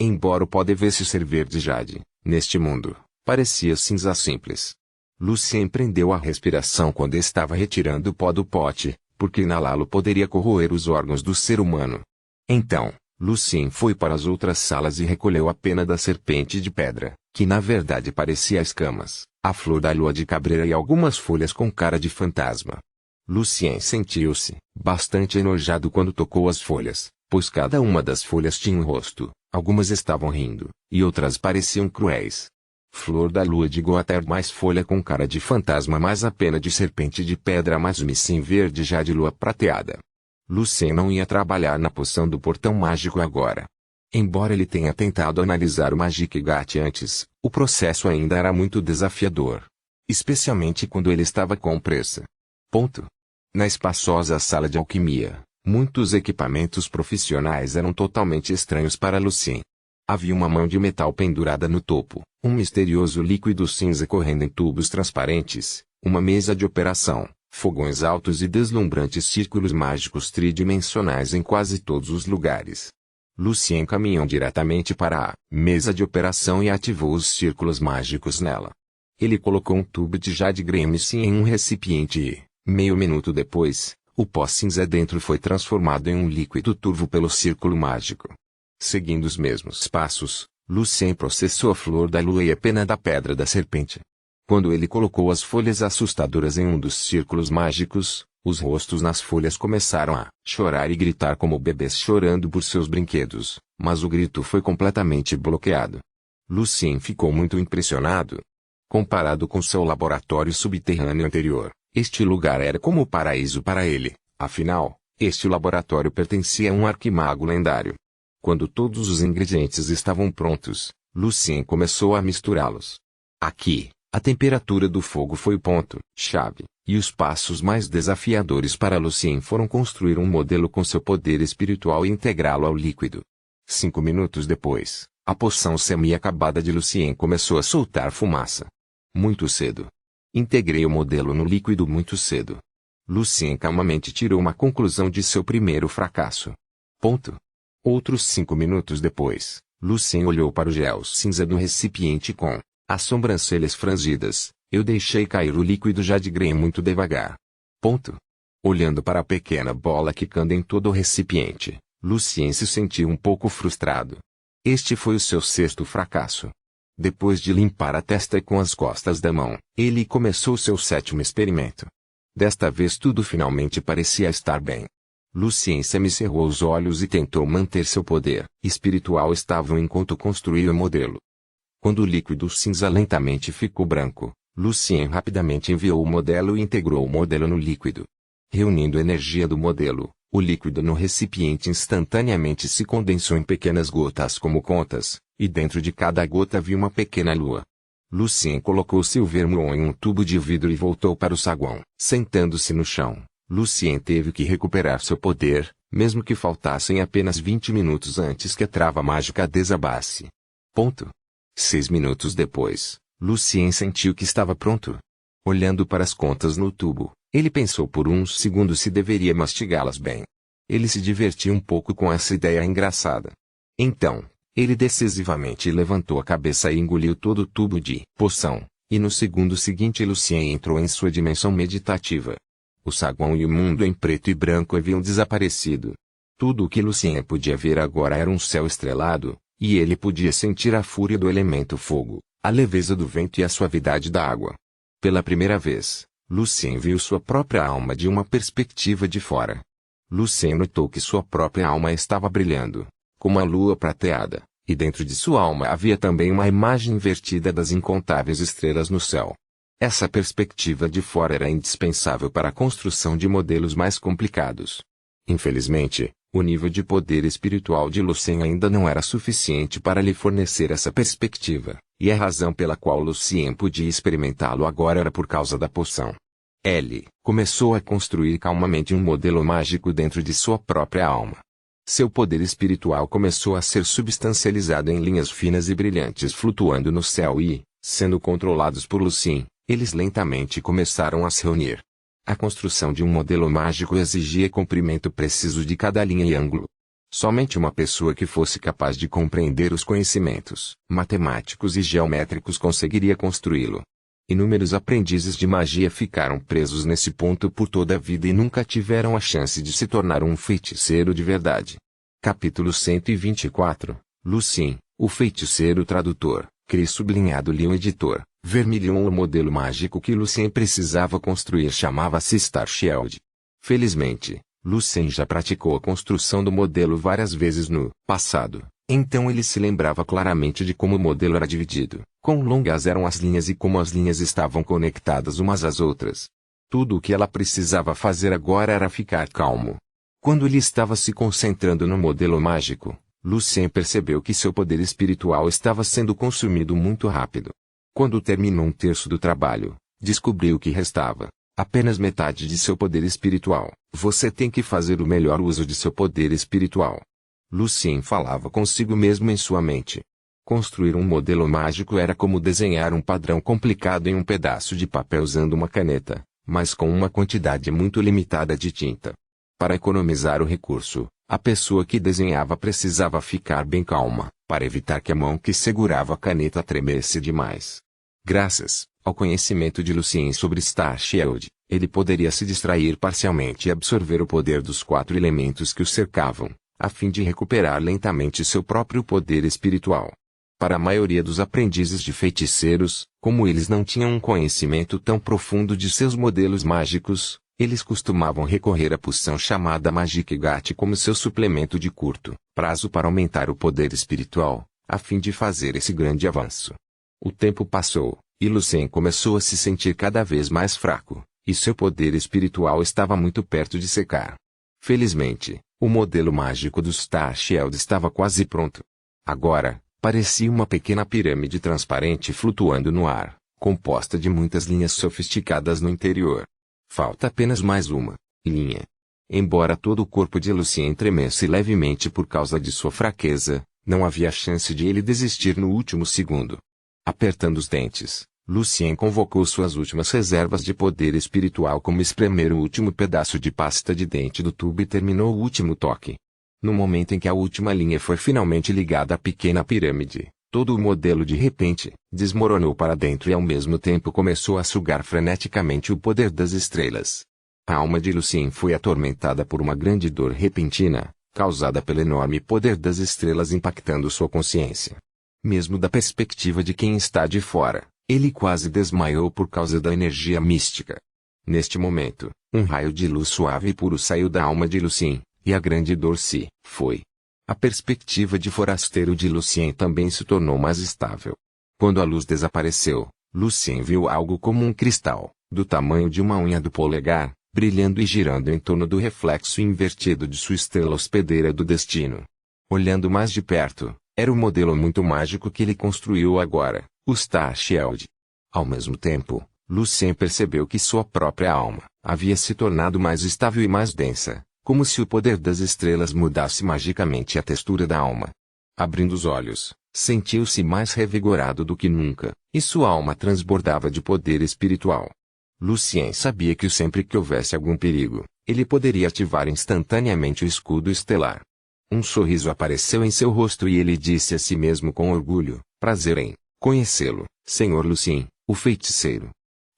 [SPEAKER 1] Embora o pó devesse ser verde Jade, neste mundo, parecia cinza simples. Lucien prendeu a respiração quando estava retirando o pó do pote, porque inalá-lo poderia corroer os órgãos do ser humano. Então, Lucien foi para as outras salas e recolheu a pena da serpente de pedra, que na verdade parecia escamas, a flor da lua de cabreira e algumas folhas com cara de fantasma. Lucien sentiu-se bastante enojado quando tocou as folhas, pois cada uma das folhas tinha um rosto, algumas estavam rindo, e outras pareciam cruéis. Flor da lua de Goater mais folha com cara de fantasma mais a pena de serpente de pedra mais micim verde já de lua prateada. Lucien não ia trabalhar na poção do portão mágico agora. Embora ele tenha tentado analisar o Magic Gat antes, o processo ainda era muito desafiador. Especialmente quando ele estava com pressa. Na espaçosa sala de alquimia, muitos equipamentos profissionais eram totalmente estranhos para Lucien. Havia uma mão de metal pendurada no topo, um misterioso líquido cinza correndo em tubos transparentes, uma mesa de operação, fogões altos e deslumbrantes círculos mágicos tridimensionais em quase todos os lugares. Lucien caminhou diretamente para a mesa de operação e ativou os círculos mágicos nela. Ele colocou um tubo de Jade Graham em um recipiente e, meio minuto depois, o pó cinza dentro foi transformado em um líquido turvo pelo círculo mágico. Seguindo os mesmos passos, Lucien processou a flor da lua e a pena da pedra da serpente. Quando ele colocou as folhas assustadoras em um dos círculos mágicos, os rostos nas folhas começaram a chorar e gritar como bebês chorando por seus brinquedos, mas o grito foi completamente bloqueado. Lucien ficou muito impressionado. Comparado com seu laboratório subterrâneo anterior, este lugar era como o paraíso para ele, afinal, este laboratório pertencia a um arquimago lendário. Quando todos os ingredientes estavam prontos, Lucien começou a misturá-los. Aqui, a temperatura do fogo foi o ponto-chave, e os passos mais desafiadores para Lucien foram construir um modelo com seu poder espiritual e integrá-lo ao líquido. 5 minutos depois, a poção semi-acabada de Lucien começou a soltar fumaça. Muito cedo. Integrei o modelo no líquido muito cedo. Lucien calmamente tirou uma conclusão de seu primeiro fracasso. Outros 5 minutos depois, Lucien olhou para o gel cinza do recipiente com as sobrancelhas franzidas. Eu deixei cair o líquido Jade Graham muito devagar. Olhando para a pequena bola quicando em todo o recipiente, Lucien se sentiu um pouco frustrado. Este foi o seu 6º fracasso. Depois de limpar a testa com as costas da mão, ele começou seu 7º experimento. Desta vez tudo finalmente parecia estar bem. Lucien semicerrou os olhos e tentou manter seu poder espiritual estável enquanto construía o modelo. Quando o líquido cinza lentamente ficou branco, Lucien rapidamente enviou o modelo e integrou o modelo no líquido. Reunindo a energia do modelo, o líquido no recipiente instantaneamente se condensou em pequenas gotas como contas, e dentro de cada gota havia uma pequena lua. Lucien colocou seu vermouth em um tubo de vidro e voltou para o saguão. Sentando-se no chão, Lucien teve que recuperar seu poder, mesmo que faltassem apenas 20 minutos antes que a trava mágica desabasse. 6 minutos depois, Lucien sentiu que estava pronto. Olhando para as contas no tubo, ele pensou por uns segundos se deveria mastigá-las bem. Ele se divertia um pouco com essa ideia engraçada. Então, ele decisivamente levantou a cabeça e engoliu todo o tubo de poção, e no segundo seguinte Lucien entrou em sua dimensão meditativa. O saguão e o mundo em preto e branco haviam desaparecido. Tudo o que Lucien podia ver agora era um céu estrelado, e ele podia sentir a fúria do elemento fogo, a leveza do vento e a suavidade da água. Pela primeira vez, Lucien viu sua própria alma de uma perspectiva de fora. Lucien notou que sua própria alma estava brilhando, como a lua prateada, e dentro de sua alma havia também uma imagem invertida das incontáveis estrelas no céu. Essa perspectiva de fora era indispensável para a construção de modelos mais complicados. Infelizmente, o nível de poder espiritual de Lucien ainda não era suficiente para lhe fornecer essa perspectiva, e a razão pela qual Lucien podia experimentá-lo agora era por causa da poção. Ele começou a construir calmamente um modelo mágico dentro de sua própria alma. Seu poder espiritual começou a ser substancializado em linhas finas e brilhantes flutuando no céu e, sendo controlados por Lucien, eles lentamente começaram a se reunir. A construção de um modelo mágico exigia comprimento preciso de cada linha e ângulo. Somente uma pessoa que fosse capaz de compreender os conhecimentos matemáticos e geométricos conseguiria construí-lo. Inúmeros aprendizes de magia ficaram presos nesse ponto por toda a vida e nunca tiveram a chance de se tornar um feiticeiro de verdade. Capítulo 124, Lucien, o feiticeiro tradutor, Cris sublinhado Leon editor, Vermilion. O modelo mágico que Lucien precisava construir chamava-se Star Shield. Felizmente, Lucien já praticou a construção do modelo várias vezes no passado. Então ele se lembrava claramente de como o modelo era dividido, quão longas eram as linhas e como as linhas estavam conectadas umas às outras. Tudo o que ela precisava fazer agora era ficar calmo. Quando ele estava se concentrando no modelo mágico, Lucien percebeu que seu poder espiritual estava sendo consumido muito rápido. Quando terminou um terço do trabalho, descobriu que restava apenas metade de seu poder espiritual. Você tem que fazer o melhor uso de seu poder espiritual. Lucien falava consigo mesmo em sua mente. Construir um modelo mágico era como desenhar um padrão complicado em um pedaço de papel usando uma caneta, mas com uma quantidade muito limitada de tinta. Para economizar o recurso, a pessoa que desenhava precisava ficar bem calma, para evitar que a mão que segurava a caneta tremesse demais. Graças ao conhecimento de Lucien sobre Star Shield, ele poderia se distrair parcialmente e absorver o poder dos 4 elementos que o cercavam, a fim de recuperar lentamente seu próprio poder espiritual. Para a maioria dos aprendizes de feiticeiros, como eles não tinham um conhecimento tão profundo de seus modelos mágicos, eles costumavam recorrer à poção chamada Magic Gat como seu suplemento de curto prazo para aumentar o poder espiritual, a fim de fazer esse grande avanço. O tempo passou, e Lucien começou a se sentir cada vez mais fraco, e seu poder espiritual estava muito perto de secar. Felizmente, o modelo mágico do Star Shield estava quase pronto. Agora, parecia uma pequena pirâmide transparente flutuando no ar, composta de muitas linhas sofisticadas no interior. Falta apenas mais uma linha. Embora todo o corpo de Lucien tremesse levemente por causa de sua fraqueza, não havia chance de ele desistir no último segundo. Apertando os dentes, Lucien convocou suas últimas reservas de poder espiritual como espremer o último pedaço de pasta de dente do tubo e terminou o último toque. No momento em que a última linha foi finalmente ligada à pequena pirâmide, todo o modelo de repente desmoronou para dentro e ao mesmo tempo começou a sugar freneticamente o poder das estrelas. A alma de Lucien foi atormentada por uma grande dor repentina, causada pelo enorme poder das estrelas impactando sua consciência. Mesmo da perspectiva de quem está de fora, ele quase desmaiou por causa da energia mística. Neste momento, um raio de luz suave e puro saiu da alma de Lucien, e a grande dor se foi. A perspectiva de forasteiro de Lucien também se tornou mais estável. Quando a luz desapareceu, Lucien viu algo como um cristal, do tamanho de uma unha do polegar, brilhando e girando em torno do reflexo invertido de sua estrela hospedeira do destino. Olhando mais de perto, era o modelo muito mágico que ele construiu agora, o Star Shield. Ao mesmo tempo, Lucien percebeu que sua própria alma havia se tornado mais estável e mais densa, como se o poder das estrelas mudasse magicamente a textura da alma. Abrindo os olhos, sentiu-se mais revigorado do que nunca, e sua alma transbordava de poder espiritual. Lucien sabia que sempre que houvesse algum perigo, Ele poderia ativar instantaneamente o escudo estelar. Um sorriso apareceu em seu rosto e ele disse a si mesmo com orgulho: prazer em conhecê-lo, Sr. Lucien, o feiticeiro.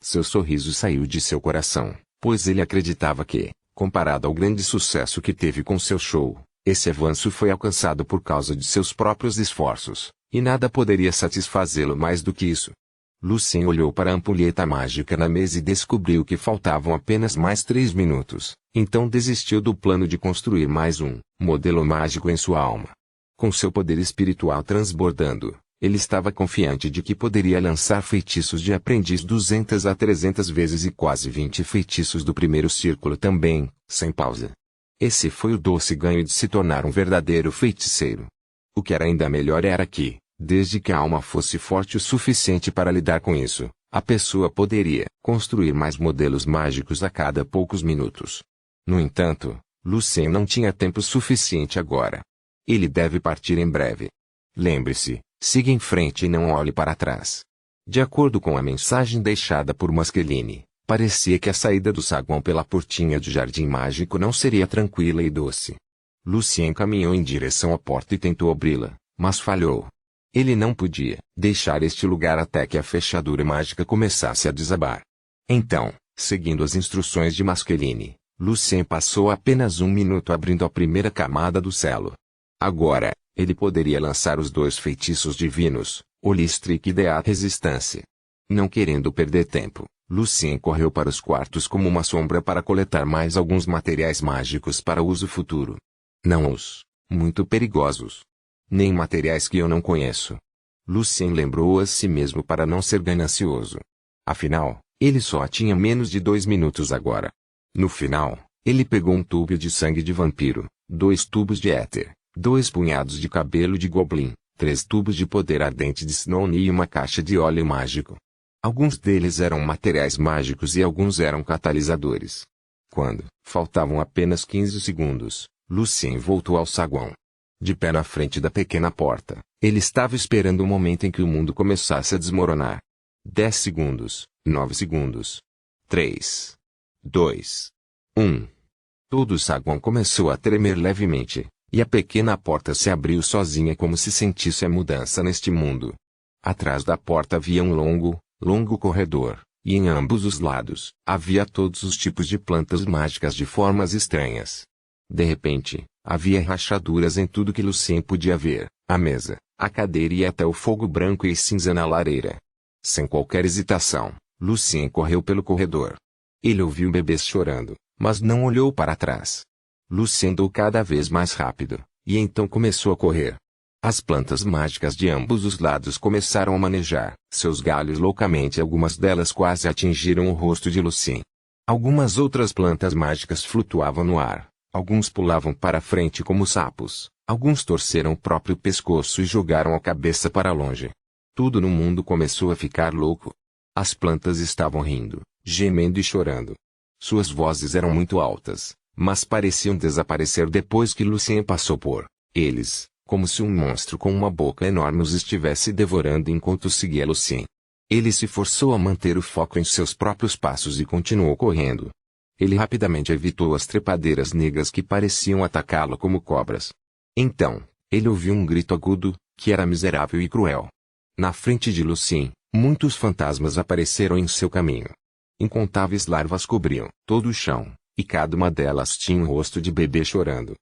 [SPEAKER 1] Seu sorriso saiu de seu coração, pois ele acreditava que, comparado ao grande sucesso que teve com seu show, esse avanço foi alcançado por causa de seus próprios esforços, e nada poderia satisfazê-lo mais do que isso. Lucien olhou para a ampulheta mágica na mesa e descobriu que faltavam apenas mais 3 minutos, então desistiu do plano de construir mais um modelo mágico em sua alma. Com seu poder espiritual transbordando, ele estava confiante de que poderia lançar feitiços de aprendiz 200 a 300 vezes e quase 20 feitiços do primeiro círculo também, sem pausa. Esse foi o doce ganho de se tornar um verdadeiro feiticeiro. O que era ainda melhor era que, desde que a alma fosse forte o suficiente para lidar com isso, a pessoa poderia construir mais modelos mágicos a cada poucos minutos. No entanto, Lucien não tinha tempo suficiente agora. Ele deve partir em breve. Lembre-se, siga em frente e não olhe para trás. De acordo com a mensagem deixada por Mascheline, parecia que a saída do saguão pela portinha do jardim mágico não seria tranquila e doce. Lucien caminhou em direção à porta e tentou abri-la, mas falhou. Ele não podia deixar este lugar até que a fechadura mágica começasse a desabar. Então, seguindo as instruções de Mascheline, Lucien passou apenas 1 minuto abrindo a primeira camada do selo. Agora, ele poderia lançar os 2 feitiços divinos, Holistick e Death Resistance. Não querendo perder tempo, Lucien correu para os quartos como uma sombra para coletar mais alguns materiais mágicos para uso futuro. Não os muito perigosos. Nem materiais que eu não conheço. Lucien lembrou a si mesmo para não ser ganancioso. Afinal, ele só tinha menos de 2 minutos agora. No final, ele pegou um tubo de sangue de vampiro, 2 tubos de éter, 2 punhados de cabelo de goblin, 3 tubos de poder ardente de Snow e uma caixa de óleo mágico. Alguns deles eram materiais mágicos e alguns eram catalisadores. Quando faltavam apenas 15 segundos, Lucien voltou ao saguão. De pé na frente da pequena porta, ele estava esperando o momento em que o mundo começasse a desmoronar. 10 segundos, 9 segundos. 3, 2, 1. Todo o saguão começou a tremer levemente, e a pequena porta se abriu sozinha como se sentisse a mudança neste mundo. Atrás da porta havia um longo corredor, e em ambos os lados, havia todos os tipos de plantas mágicas de formas estranhas. De repente, havia rachaduras em tudo que Lucien podia ver, a mesa, a cadeira e até o fogo branco e cinza na lareira. Sem qualquer hesitação, Lucien correu pelo corredor. Ele ouviu bebês chorando, mas não olhou para trás. Lucien andou cada vez mais rápido, e então começou a correr. As plantas mágicas de ambos os lados começaram a manejar seus galhos loucamente e algumas delas quase atingiram o rosto de Lucien. Algumas outras plantas mágicas flutuavam no ar, alguns pulavam para frente como sapos, alguns torceram o próprio pescoço e jogaram a cabeça para longe. Tudo no mundo começou a ficar louco. As plantas estavam rindo, gemendo e chorando. Suas vozes eram muito altas, mas pareciam desaparecer depois que Lucien passou por eles, como se um monstro com uma boca enorme os estivesse devorando enquanto seguia Lucien. Ele se forçou a manter o foco em seus próprios passos e continuou correndo. Ele rapidamente evitou as trepadeiras negras que pareciam atacá-lo como cobras. Então, ele ouviu um grito agudo, que era miserável e cruel. Na frente de Lucien, muitos fantasmas apareceram em seu caminho. Incontáveis larvas cobriam todo o chão, e cada uma delas tinha um rosto de bebê chorando.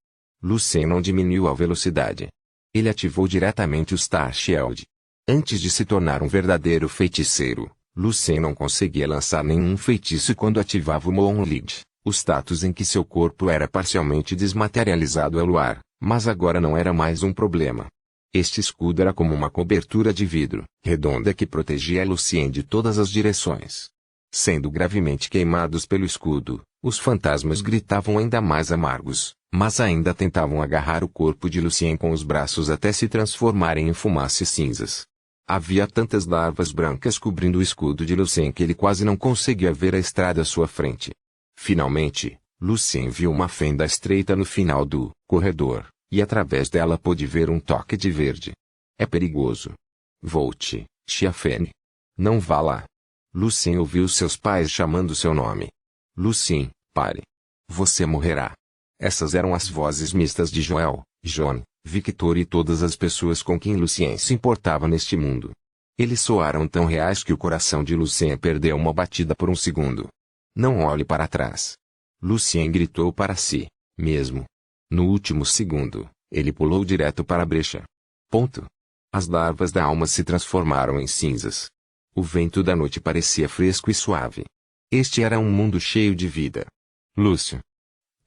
[SPEAKER 1] Lucien não diminuiu a velocidade. Ele ativou diretamente o Star Shield. Antes de se tornar um verdadeiro feiticeiro, Lucien não conseguia lançar nenhum feitiço quando ativava o Moonlight, o status em que seu corpo era parcialmente desmaterializado ao ar, mas agora não era mais um problema. Este escudo era como uma cobertura de vidro, redonda que protegia Lucien de todas as direções. Sendo gravemente queimados pelo escudo, os fantasmas gritavam ainda mais amargos, mas ainda tentavam agarrar o corpo de Lucien com os braços até se transformarem em fumaça e cinzas. Havia tantas larvas brancas cobrindo o escudo de Lucien que ele quase não conseguia ver a estrada à sua frente. Finalmente, Lucien viu uma fenda estreita no final do corredor, e através dela pôde ver um toque de verde. É perigoso. Volte, Chiafene. Não vá lá. Lucien ouviu seus pais chamando seu nome. Lucien, pare. Você morrerá. Essas eram as vozes mistas de Joel, John, Victor e todas as pessoas com quem Lucien se importava neste mundo. Eles soaram tão reais que o coração de Lucien perdeu uma batida por um segundo. Não olhe para trás. Lucien gritou para si mesmo. No último segundo, ele pulou direto para a brecha. Ponto. As larvas da alma se transformaram em cinzas. O vento da noite parecia fresco e suave. Este era um mundo cheio de vida. Lúcio.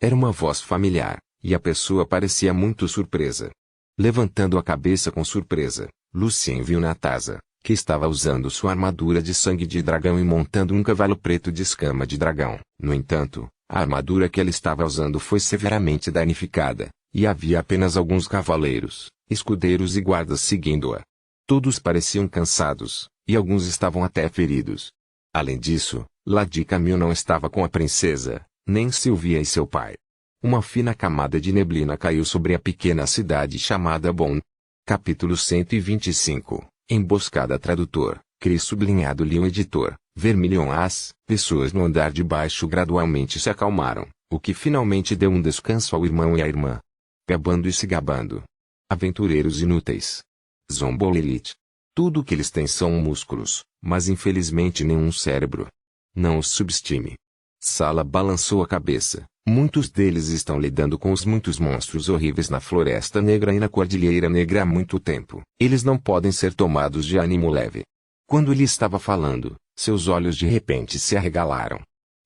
[SPEAKER 1] Era uma voz familiar, e a pessoa parecia muito surpresa. Levantando a cabeça com surpresa, Lucien viu Natasa, que estava usando sua armadura de sangue de dragão e montando um cavalo preto de escama de dragão. No entanto, a armadura que ela estava usando foi severamente danificada, e havia apenas alguns cavaleiros, escudeiros e guardas seguindo-a. Todos pareciam cansados, e alguns estavam até feridos. Além disso, Lady Camille não estava com a princesa, nem Sylvia e seu pai. Uma fina camada de neblina caiu sobre a pequena cidade chamada Bonn. Capítulo 125. Emboscada. Tradutor, Cris sublinhado Leon editor, Vermilion As. Pessoas no andar de baixo gradualmente se acalmaram, o que finalmente deu um descanso ao irmão e à irmã. Gabando e se gabando. Aventureiros inúteis. Zombolelite. Tudo o que eles têm são músculos, mas infelizmente nenhum cérebro. Não os subestime. Sala balançou a cabeça. Muitos deles estão lidando com os muitos monstros horríveis na Floresta Negra e na Cordilheira Negra há muito tempo. Eles não podem ser tomados de ânimo leve. Quando ele estava falando, seus olhos de repente se arregalaram.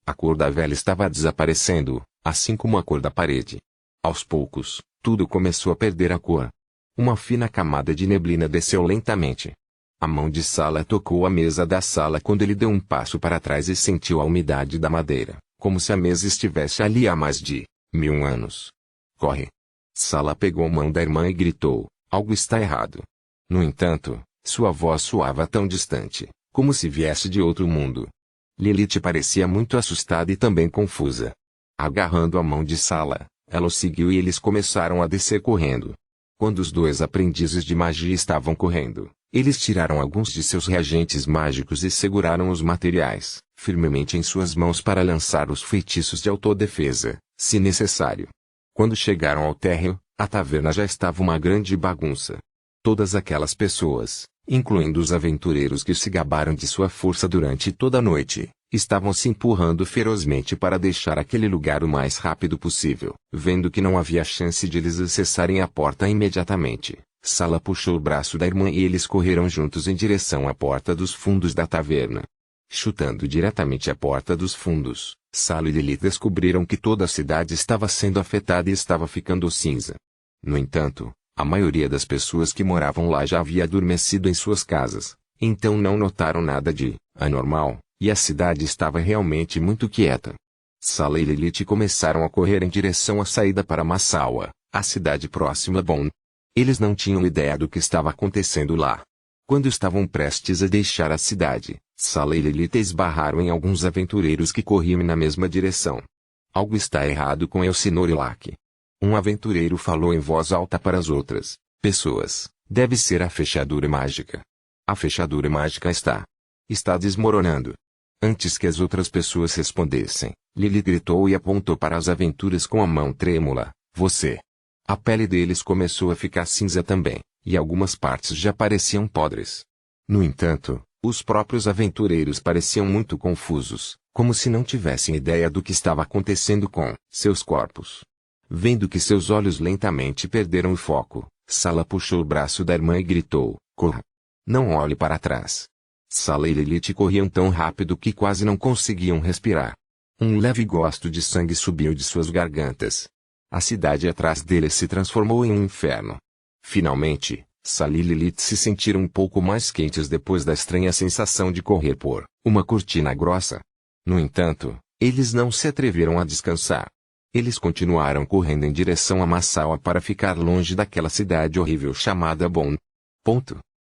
[SPEAKER 1] A cor da vela estava desaparecendo, assim como a cor da parede. Aos poucos, tudo começou a perder a cor. Uma fina camada de neblina desceu lentamente. A mão de Sala tocou a mesa da sala quando ele deu um passo para trás e sentiu a umidade da madeira, como se a mesa estivesse ali há mais de 1000 anos. Corre! Sala pegou a mão da irmã e gritou, algo está errado. No entanto, sua voz soava tão distante, como se viesse de outro mundo. Lilith parecia muito assustada e também confusa. Agarrando a mão de Sala, ela o seguiu e eles começaram a descer correndo. Quando os dois aprendizes de magia estavam correndo, eles tiraram alguns de seus reagentes mágicos e seguraram os materiais firmemente em suas mãos para lançar os feitiços de autodefesa, se necessário. Quando chegaram ao térreo, a taverna já estava uma grande bagunça. Todas aquelas pessoas, incluindo os aventureiros que se gabaram de sua força durante toda a noite, estavam se empurrando ferozmente para deixar aquele lugar o mais rápido possível. Vendo que não havia chance de eles acessarem a porta imediatamente, Sala puxou o braço da irmã e eles correram juntos em direção à porta dos fundos da taverna. Chutando diretamente a porta dos fundos, Sala e Lilith descobriram que toda a cidade estava sendo afetada e estava ficando cinza. No entanto, a maioria das pessoas que moravam lá já havia adormecido em suas casas, então não notaram nada de anormal, e a cidade estava realmente muito quieta. Sala e Lilith começaram a correr em direção à saída para Massawa, a cidade próxima a Bonn. Eles não tinham ideia do que estava acontecendo lá. Quando estavam prestes a deixar a cidade, Sala e Lilith esbarraram em alguns aventureiros que corriam na mesma direção. Algo está errado com Elsinore e Locke. Um aventureiro falou em voz alta para as outras pessoas. Deve ser a fechadura mágica. A fechadura mágica está desmoronando. Antes que as outras pessoas respondessem, Lilith gritou e apontou para as aventuras com a mão trêmula. Você. A pele deles começou a ficar cinza também, e algumas partes já pareciam podres. No entanto, os próprios aventureiros pareciam muito confusos, como se não tivessem ideia do que estava acontecendo com seus corpos. Vendo que seus olhos lentamente perderam o foco, Sala puxou o braço da irmã e gritou, corra! Não olhe para trás. Sala e Lilith corriam tão rápido que quase não conseguiam respirar. Um leve gosto de sangue subiu de suas gargantas. A cidade atrás deles se transformou em um inferno. Finalmente, Sala e Lilith se sentiram um pouco mais quentes depois da estranha sensação de correr por uma cortina grossa. No entanto, eles não se atreveram a descansar. Eles continuaram correndo em direção a Massawa para ficar longe daquela cidade horrível chamada Bonn.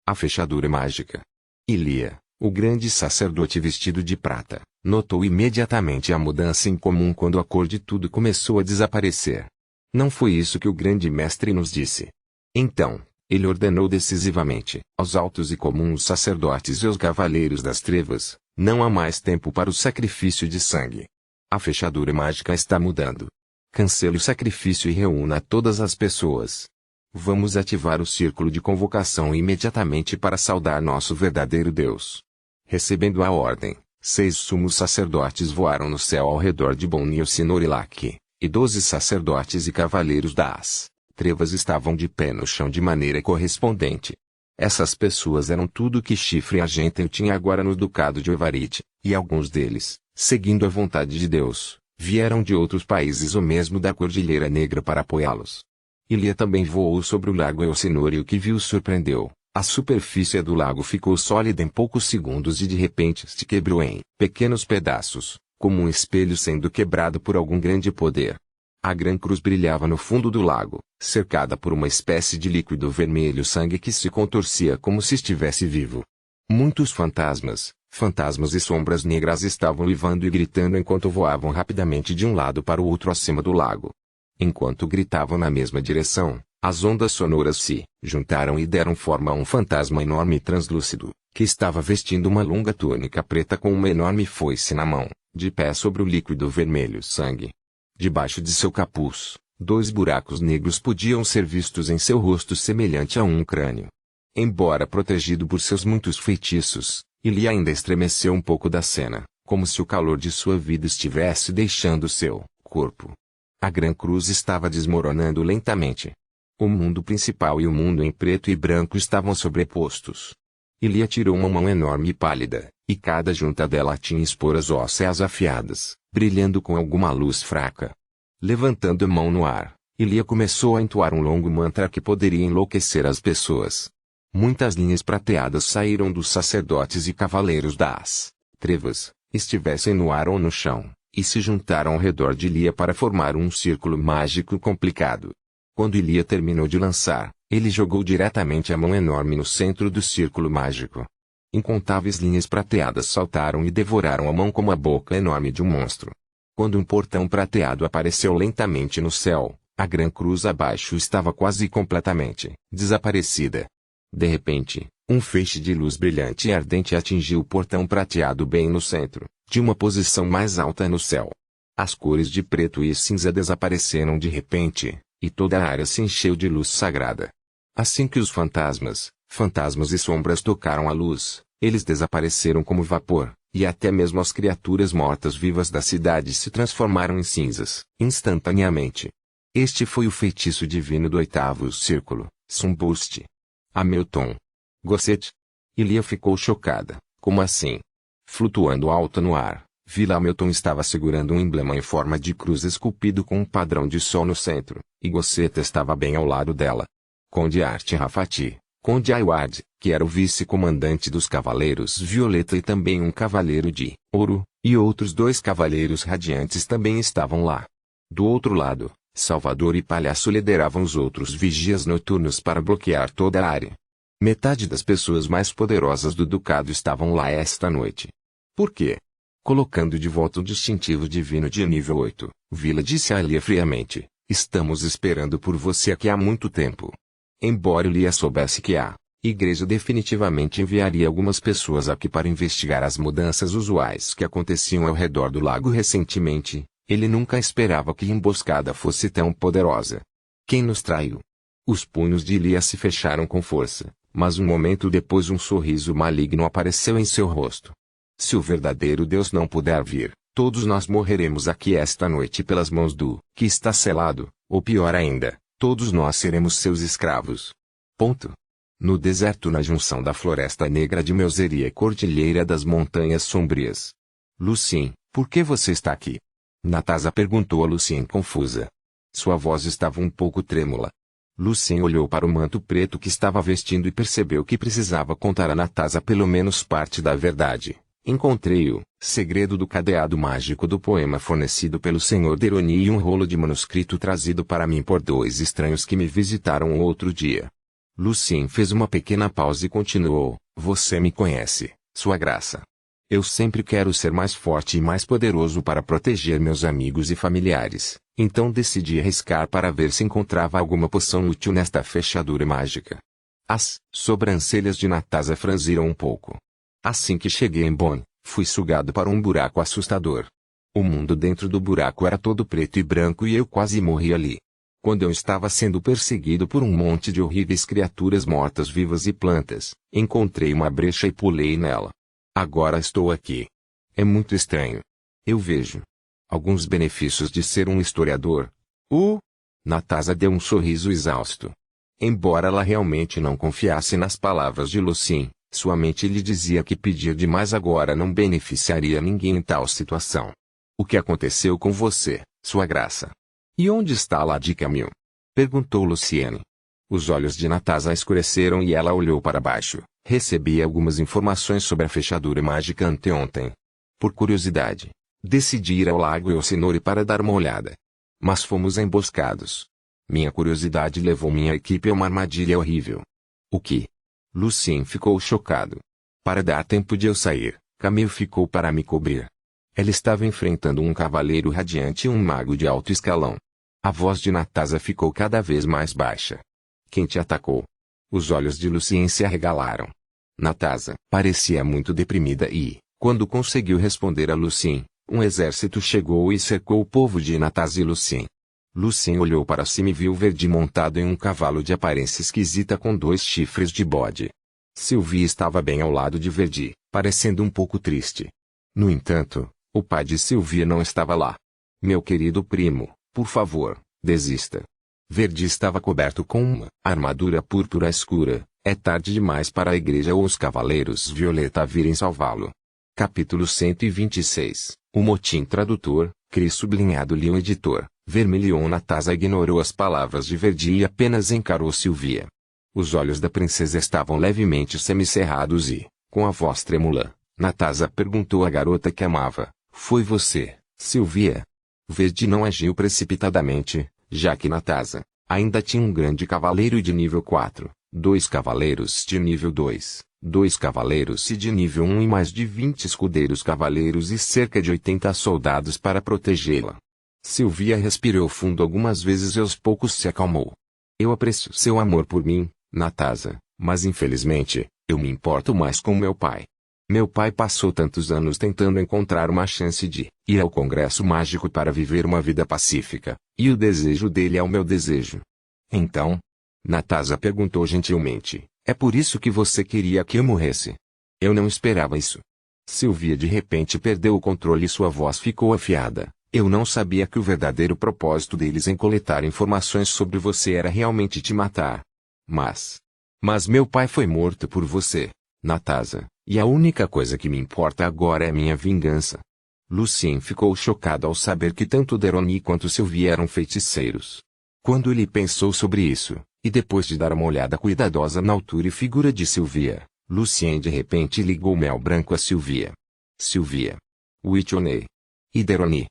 [SPEAKER 1] A fechadura mágica. Ilia, o grande sacerdote vestido de prata, notou imediatamente a mudança incomum quando a cor de tudo começou a desaparecer. Não foi isso que o grande mestre nos disse. Então, ele ordenou decisivamente aos altos e comuns sacerdotes e aos cavaleiros das trevas, não há mais tempo para o sacrifício de sangue. A fechadura mágica está mudando. Cancele o sacrifício e reúna todas as pessoas. Vamos ativar o círculo de convocação imediatamente para saudar nosso verdadeiro Deus. Recebendo a ordem, 6 sumos sacerdotes voaram no céu ao redor de Boni e Sinorilac, e 12 sacerdotes e cavaleiros das trevas estavam de pé no chão de maneira correspondente. Essas pessoas eram tudo que Chifre Argenteu tinha agora no ducado de Ovarit, e alguns deles, seguindo a vontade de Deus, vieram de outros países ou mesmo da Cordilheira Negra para apoiá-los. Ilia também voou sobre o lago Elsinore e o que viu surpreendeu. A superfície do lago ficou sólida em poucos segundos e de repente se quebrou em pequenos pedaços, como um espelho sendo quebrado por algum grande poder. A Gran Cruz brilhava no fundo do lago, cercada por uma espécie de líquido vermelho sangue que se contorcia como se estivesse vivo. Muitos fantasmas e sombras negras estavam uivando e gritando enquanto voavam rapidamente de um lado para o outro acima do lago. Enquanto gritavam na mesma direção, as ondas sonoras se juntaram e deram forma a um fantasma enorme e translúcido, que estava vestindo uma longa túnica preta com uma enorme foice na mão, de pé sobre o líquido vermelho sangue. Debaixo de seu capuz, 2 buracos negros podiam ser vistos em seu rosto semelhante a um crânio. Embora protegido por seus muitos feitiços, ele ainda estremeceu um pouco da cena, como se o calor de sua vida estivesse deixando seu corpo. A Gran Cruz estava desmoronando lentamente. O mundo principal e o mundo em preto e branco estavam sobrepostos. Ilia tirou uma mão enorme e pálida, e cada junta dela tinha esporas ósseas afiadas, brilhando com alguma luz fraca. Levantando a mão no ar, Ilia começou a entoar um longo mantra que poderia enlouquecer as pessoas. Muitas linhas prateadas saíram dos sacerdotes e cavaleiros das trevas, estivessem no ar ou no chão, e se juntaram ao redor de Ilia para formar um círculo mágico complicado. Quando Ilia terminou de lançar, ele jogou diretamente a mão enorme no centro do círculo mágico. Incontáveis linhas prateadas saltaram e devoraram a mão como a boca enorme de um monstro. Quando um portão prateado apareceu lentamente no céu, a Gran Cruz abaixo estava quase completamente desaparecida. De repente, um feixe de luz brilhante e ardente atingiu o portão prateado bem no centro, de uma posição mais alta no céu. As cores de preto e cinza desapareceram de repente, e toda a área se encheu de luz sagrada. Assim que os fantasmas e sombras tocaram a luz, eles desapareceram como vapor, e até mesmo as criaturas mortas-vivas da cidade se transformaram em cinzas, instantaneamente. Este foi o feitiço divino do 8º círculo, Sunburst. Hamilton. Gosset. Ilia ficou chocada. Como assim? Flutuando alto no ar, Vila Hamilton estava segurando um emblema em forma de cruz esculpido com um padrão de sol no centro, e Gosset estava bem ao lado dela. Conde Art Rafati, Conde Ayward, que era o vice-comandante dos Cavaleiros Violeta e também um cavaleiro de ouro, e outros 2 cavaleiros radiantes também estavam lá. Do outro lado, Salvador e Palhaço lideravam os outros vigias noturnos para bloquear toda a área. Metade das pessoas mais poderosas do ducado estavam lá esta noite. Por quê? Colocando de volta o distintivo divino de nível 8, Vila disse a Ilia friamente, estamos esperando por você aqui há muito tempo. Embora Ilia soubesse que a igreja definitivamente enviaria algumas pessoas aqui para investigar as mudanças usuais que aconteciam ao redor do lago recentemente, ele nunca esperava que a emboscada fosse tão poderosa. Quem nos traiu? Os punhos de Ilia se fecharam com força, mas um momento depois um sorriso maligno apareceu em seu rosto. Se o verdadeiro Deus não puder vir, todos nós morreremos aqui esta noite pelas mãos do que está selado, ou pior ainda, todos nós seremos seus escravos. Ponto. No deserto na junção da Floresta Negra de Meuseria e Cordilheira das Montanhas Sombrias. Lucien, por que você está aqui? Natasa perguntou a Lucien confusa. Sua voz estava um pouco trêmula. Lucien olhou para o manto preto que estava vestindo e percebeu que precisava contar a Natasa pelo menos parte da verdade. Encontrei o segredo do cadeado mágico do poema fornecido pelo Sr. Deroni e um rolo de manuscrito trazido para mim por 2 estranhos que me visitaram outro dia. Lucien fez uma pequena pausa e continuou, você me conhece, Sua Graça. Eu sempre quero ser mais forte e mais poderoso para proteger meus amigos e familiares, então decidi arriscar para ver se encontrava alguma poção útil nesta fechadura mágica. As sobrancelhas de Natasa franziram um pouco. Assim que cheguei em Bonn, fui sugado para um buraco assustador. O mundo dentro do buraco era todo preto e branco e eu quase morri ali. Quando eu estava sendo perseguido por um monte de horríveis criaturas mortas-vivas e plantas, encontrei uma brecha e pulei nela. Agora estou aqui. É muito estranho. Eu vejo alguns benefícios de ser um historiador. Natasha deu um sorriso exausto. Embora ela realmente não confiasse nas palavras de Lucien, sua mente lhe dizia que pedir demais agora não beneficiaria ninguém em tal situação. O que aconteceu com você, sua graça? E onde está Lady Camille? Perguntou Lucienne. Os olhos de Natasha escureceram e ela olhou para baixo. Recebi algumas informações sobre a fechadura mágica anteontem. Por curiosidade, decidi ir ao lago Elsinore para dar uma olhada. Mas fomos emboscados. Minha curiosidade levou minha equipe a uma armadilha horrível. O que? Lucien ficou chocado. Para dar tempo de eu sair, Camille ficou para me cobrir. Ela estava enfrentando um cavaleiro radiante e um mago de alto escalão. A voz de Natasha ficou cada vez mais baixa. Quem te atacou? Os olhos de Lucien se arregalaram. Natasha parecia muito deprimida e, quando conseguiu responder a Lucien, um exército chegou e cercou o povo de Natasha e Lucien. Lucien olhou para cima e viu Verdi montado em um cavalo de aparência esquisita com 2 chifres de bode. Sylvie estava bem ao lado de Verdi, parecendo um pouco triste. No entanto, o pai de Sylvie não estava lá. Meu querido primo, por favor, desista. Verdi estava coberto com uma armadura púrpura escura. É tarde demais para a igreja ou os cavaleiros violeta virem salvá-lo. Capítulo 126. O motim tradutor, Cris sublinhado Leon editor, Vermilion. Natasha ignorou as palavras de Verdi e apenas encarou Sylvia. Os olhos da princesa estavam levemente semicerrados e, com a voz trêmula, Natasha perguntou à garota que amava: foi você, Sylvia? Verdi não agiu precipitadamente, já que Natasha ainda tinha um grande cavaleiro de nível 4. 2 cavaleiros de nível 2, 2 cavaleiros de nível 1 e mais de 20 escudeiros cavaleiros e cerca de 80 soldados para protegê-la. Sylvia respirou fundo algumas vezes e aos poucos se acalmou. Eu aprecio seu amor por mim, Natasha, mas infelizmente, eu me importo mais com meu pai. Meu pai passou tantos anos tentando encontrar uma chance de ir ao Congresso Mágico para viver uma vida pacífica, e o desejo dele é o meu desejo. Então? Natasha perguntou gentilmente, é por isso que você queria que eu morresse? Eu não esperava isso. Sylvia de repente perdeu o controle e sua voz ficou afiada. Eu não sabia que o verdadeiro propósito deles em coletar informações sobre você era realmente te matar. Mas meu pai foi morto por você, Natasha, e a única coisa que me importa agora é minha vingança. Lucien ficou chocado ao saber que tanto Deroni quanto Sylvia eram feiticeiros. Quando ele pensou sobre isso, e depois de dar uma olhada cuidadosa na altura e figura de Sylvia, Lucien de repente ligou o mel branco a Sylvia. Sylvia. Witchonei. E Deroni.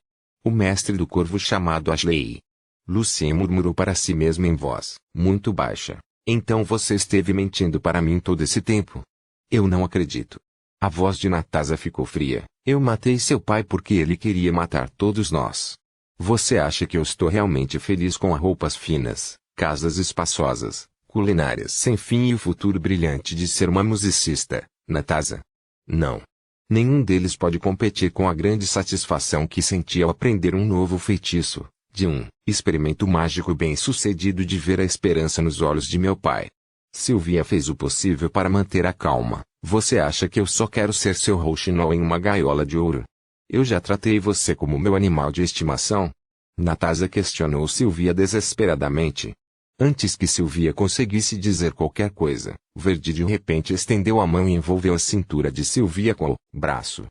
[SPEAKER 1] O mestre do corvo chamado Ashley. Lucien murmurou para si mesmo em voz muito baixa. Então você esteve mentindo para mim todo esse tempo? Eu não acredito. A voz de Natasha ficou fria. Eu matei seu pai porque ele queria matar todos nós. Você acha que eu estou realmente feliz com roupas finas, casas espaçosas, culinárias sem fim e o futuro brilhante de ser uma musicista, Natasha? Não. Nenhum deles pode competir com a grande satisfação que senti ao aprender um novo feitiço, de um experimento mágico bem-sucedido de ver a esperança nos olhos de meu pai. Sylvia fez o possível para manter a calma. Você acha que eu só quero ser seu rouxinol em uma gaiola de ouro? Eu já tratei você como meu animal de estimação? Natasha questionou Sylvia desesperadamente. Antes que Sylvia conseguisse dizer qualquer coisa, Verdi de repente estendeu a mão e envolveu a cintura de Sylvia com o braço.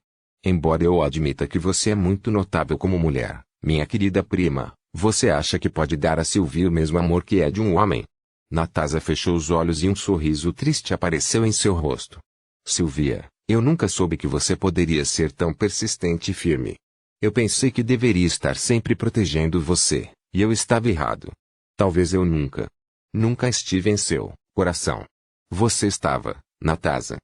[SPEAKER 1] Embora eu admita que você é muito notável como mulher, minha querida prima, você acha que pode dar a Sylvia o mesmo amor que é de um homem? Natasha fechou os olhos e um sorriso triste apareceu em seu rosto. Sylvia, eu nunca soube que você poderia ser tão persistente e firme. Eu pensei que deveria estar sempre protegendo você, e eu estava errado. Talvez eu nunca estive em seu coração. Você estava, Natasha.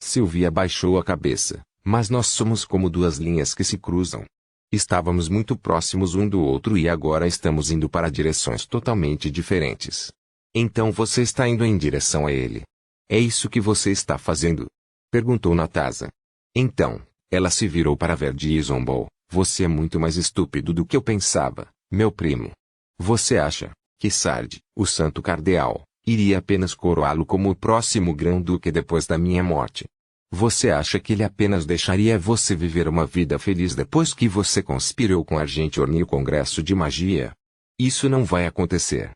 [SPEAKER 1] Sylvia baixou a cabeça, mas nós somos como duas linhas que se cruzam. Estávamos muito próximos um do outro e agora estamos indo para direções totalmente diferentes. Então você está indo em direção a ele. É isso que você está fazendo? Perguntou Natasha. Então, ela se virou para Verdi e zombou. Você é muito mais estúpido do que eu pensava, meu primo. Você acha que Sard, o santo cardeal, iria apenas coroá-lo como o próximo grão-duque depois da minha morte? Você acha que ele apenas deixaria você viver uma vida feliz depois que você conspirou com Argentior no Congresso de Magia? Isso não vai acontecer.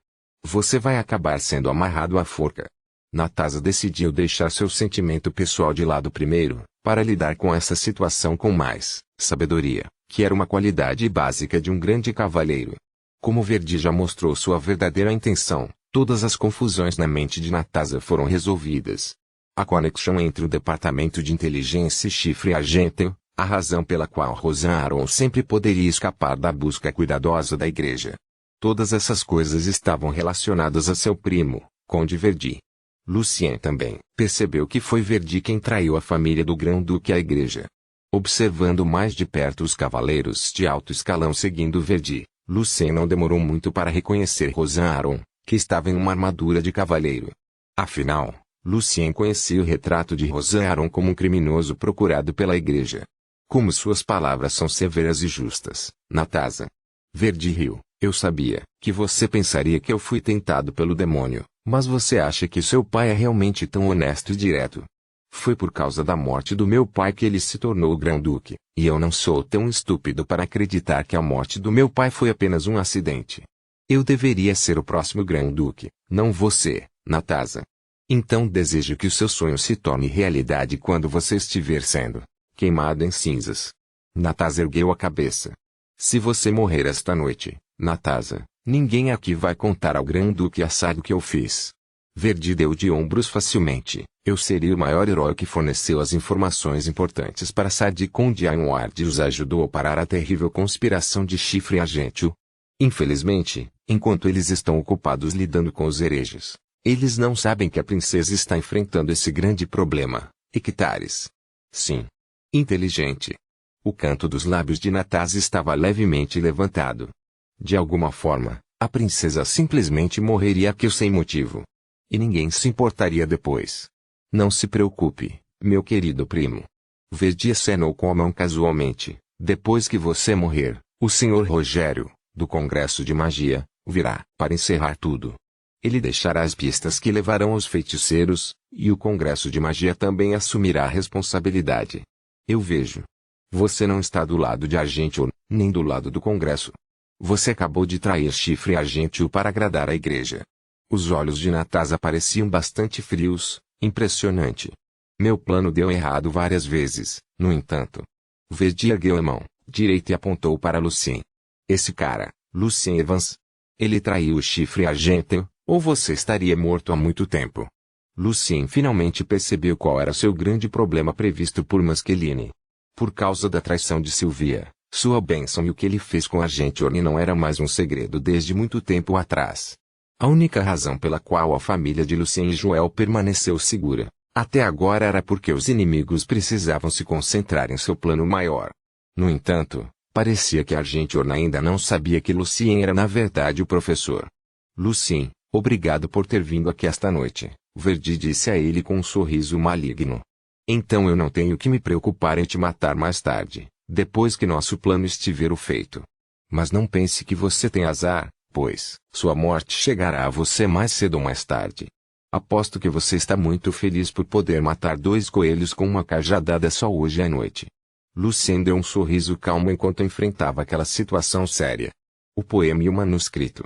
[SPEAKER 1] Você vai acabar sendo amarrado à forca. Natasa decidiu deixar seu sentimento pessoal de lado primeiro, para lidar com essa situação com mais sabedoria, que era uma qualidade básica de um grande cavaleiro. Como Verdi já mostrou sua verdadeira intenção, todas as confusões na mente de Natasa foram resolvidas. A conexão entre o Departamento de Inteligência e Chifre Argenteo, a razão pela qual Rosan Aron sempre poderia escapar da busca cuidadosa da igreja. Todas essas coisas estavam relacionadas a seu primo, Conde Verdi. Lucien também percebeu que foi Verdi quem traiu a família do Grão-Duque à igreja. Observando mais de perto os cavaleiros de alto escalão seguindo Verdi, Lucien não demorou muito para reconhecer Rosan Aron, que estava em uma armadura de cavaleiro. Afinal, Lucien conhecia o retrato de Rosan Aron como um criminoso procurado pela igreja. Como suas palavras são severas e justas, Natasa. Verdi riu. Eu sabia que você pensaria que eu fui tentado pelo demônio, mas você acha que seu pai é realmente tão honesto e direto? Foi por causa da morte do meu pai que ele se tornou o Grão-Duque, e eu não sou tão estúpido para acreditar que a morte do meu pai foi apenas um acidente. Eu deveria ser o próximo Grão-Duque, não você, Natasa. Então desejo que o seu sonho se torne realidade quando você estiver sendo queimado em cinzas. Natasa ergueu a cabeça. Se você morrer esta noite, Natasa, ninguém aqui vai contar ao Grão-Duque Assad o que eu fiz. Verdi deu de ombros facilmente. Eu seria o maior herói que forneceu as informações importantes para Sadi Conde Ainward e os ajudou a parar a terrível conspiração de Chifre Argenteo. Infelizmente, enquanto eles estão ocupados lidando com os hereges, eles não sabem que a princesa está enfrentando esse grande problema, Ictares. Sim. Inteligente. O canto dos lábios de Natasa estava levemente levantado. De alguma forma, a princesa simplesmente morreria aqui sem motivo. E ninguém se importaria depois. Não se preocupe, meu querido primo. Verdi acenou com a mão casualmente. Depois que você morrer, o Sr. Rogério, do Congresso de Magia, virá para encerrar tudo. Ele deixará as pistas que levarão aos feiticeiros, e o Congresso de Magia também assumirá a responsabilidade. Eu vejo. Você não está do lado de Argenteo, nem do lado do Congresso. Você acabou de trair Chifre Argenteo para agradar a igreja. Os olhos de Natasa pareciam bastante frios. Impressionante. Meu plano deu errado várias vezes, no entanto. Verdi ergueu a mão direita e apontou para Lucien. Esse cara, Lucien Evans. Ele traiu o Chifre Argenteo, ou você estaria morto há muito tempo. Lucien finalmente percebeu qual era seu grande problema previsto por Mascheline. Por causa da traição de Sylvia, sua bênção e o que ele fez com Argenteo não era mais um segredo desde muito tempo atrás. A única razão pela qual a família de Lucien e Joel permaneceu segura, até agora era porque os inimigos precisavam se concentrar em seu plano maior. No entanto, parecia que Argenteo ainda não sabia que Lucien era na verdade o professor. Lucien, obrigado por ter vindo aqui esta noite, Verdi disse a ele com um sorriso maligno. Então eu não tenho que me preocupar em te matar mais tarde, depois que nosso plano estiver feito. Mas não pense que você tem azar, pois sua morte chegará a você mais cedo ou mais tarde. Aposto que você está muito feliz por poder matar 2 coelhos com uma cajadada só hoje à noite. Lucien deu um sorriso calmo enquanto enfrentava aquela situação séria. O poema e o manuscrito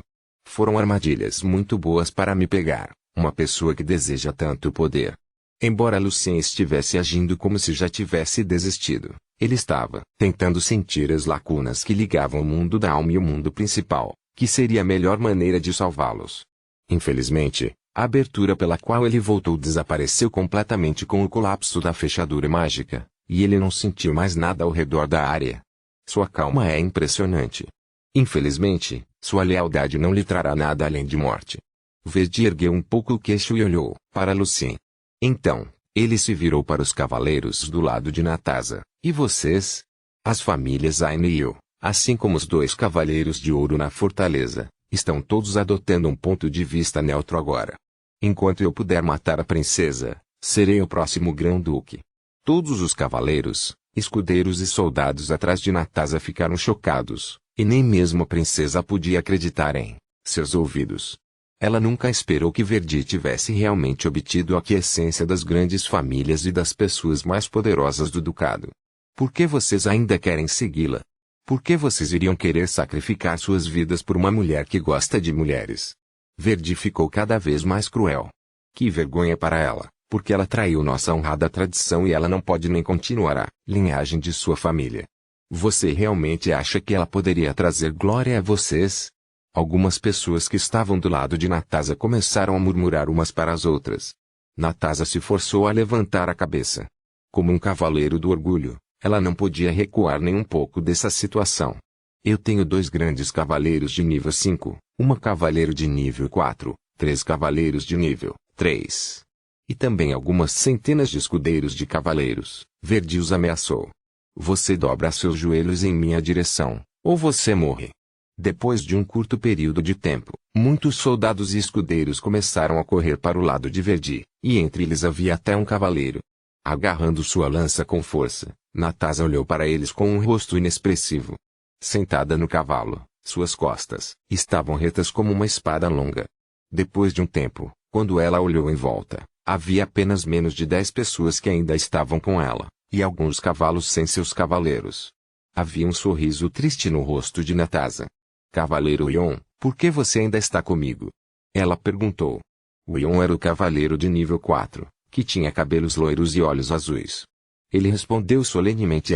[SPEAKER 1] foram armadilhas muito boas para me pegar, uma pessoa que deseja tanto poder. Embora Lucien estivesse agindo como se já tivesse desistido, ele estava tentando sentir as lacunas que ligavam o mundo da alma e o mundo principal, que seria a melhor maneira de salvá-los. Infelizmente, a abertura pela qual ele voltou desapareceu completamente com o colapso da fechadura mágica, e ele não sentiu mais nada ao redor da área. Sua calma é impressionante. Infelizmente, sua lealdade não lhe trará nada além de morte. Verdi ergueu um pouco o queixo e olhou para Lucien. Então, ele se virou para os cavaleiros do lado de Natasa. E vocês? As famílias Aine e eu, assim como os 2 cavaleiros de ouro na fortaleza, estão todos adotando um ponto de vista neutro agora. Enquanto eu puder matar a princesa, serei o próximo Grão-Duque. Todos os cavaleiros, Escudeiros e soldados atrás de Natasa ficaram chocados, e nem mesmo a princesa podia acreditar em seus ouvidos. Ela nunca esperou que Verdi tivesse realmente obtido a quiescência das grandes famílias e das pessoas mais poderosas do ducado. Por que vocês ainda querem segui-la? Por que vocês iriam querer sacrificar suas vidas por uma mulher que gosta de mulheres? Verdi ficou cada vez mais cruel. Que vergonha para ela, porque ela traiu nossa honrada tradição e ela não pode nem continuar a linhagem de sua família. Você realmente acha que ela poderia trazer glória a vocês? Algumas pessoas que estavam do lado de Natasa começaram a murmurar umas para as outras. Natasa se forçou a levantar a cabeça. Como um cavaleiro do orgulho, ela não podia recuar nem um pouco dessa situação. Eu tenho 2 grandes cavaleiros de nível 5, cavaleiro de nível 4, 3 cavaleiros de nível 3. E também algumas centenas de escudeiros de cavaleiros. Verdi os ameaçou. Você dobra seus joelhos em minha direção, ou você morre. Depois de um curto período de tempo, muitos soldados e escudeiros começaram a correr para o lado de Verdi, e entre eles havia até um cavaleiro. Agarrando sua lança com força, Natasa olhou para eles com um rosto inexpressivo. Sentada no cavalo, suas costas estavam retas como uma espada longa. Depois de um tempo, quando ela olhou em volta, havia apenas menos de 10 pessoas que ainda estavam com ela, e alguns cavalos sem seus cavaleiros. Havia um sorriso triste no rosto de Natasa. Cavaleiro Ion, por que você ainda está comigo? Ela perguntou. O Ion era o cavaleiro de nível 4, que tinha cabelos loiros e olhos azuis. Ele respondeu solenemente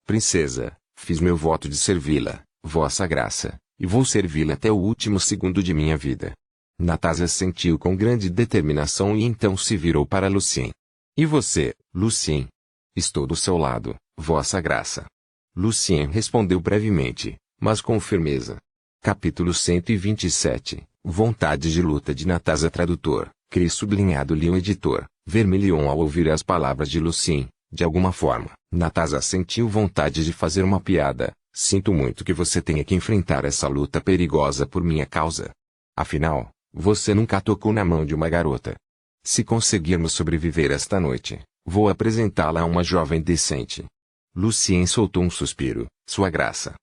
[SPEAKER 1] princesa, fiz meu voto de servi-la, vossa graça, e vou servi-la até o último segundo de minha vida. Natasa sentiu com grande determinação e então se virou para Lucien. E você, Lucien? Estou do seu lado, vossa graça. Lucien respondeu brevemente, mas com firmeza. Capítulo 127, Vontade de luta de Natasa. Tradutor, Cris sublinhado Lyon. Editor, Vermilion. Ao ouvir as palavras de Lucien, de alguma forma, Natasa sentiu vontade de fazer uma piada. Sinto muito que você tenha que enfrentar essa luta perigosa por minha causa. Afinal, você nunca tocou na mão de uma garota. Se conseguirmos sobreviver esta noite, vou apresentá-la a uma jovem decente. Lucien soltou um suspiro, sua graça.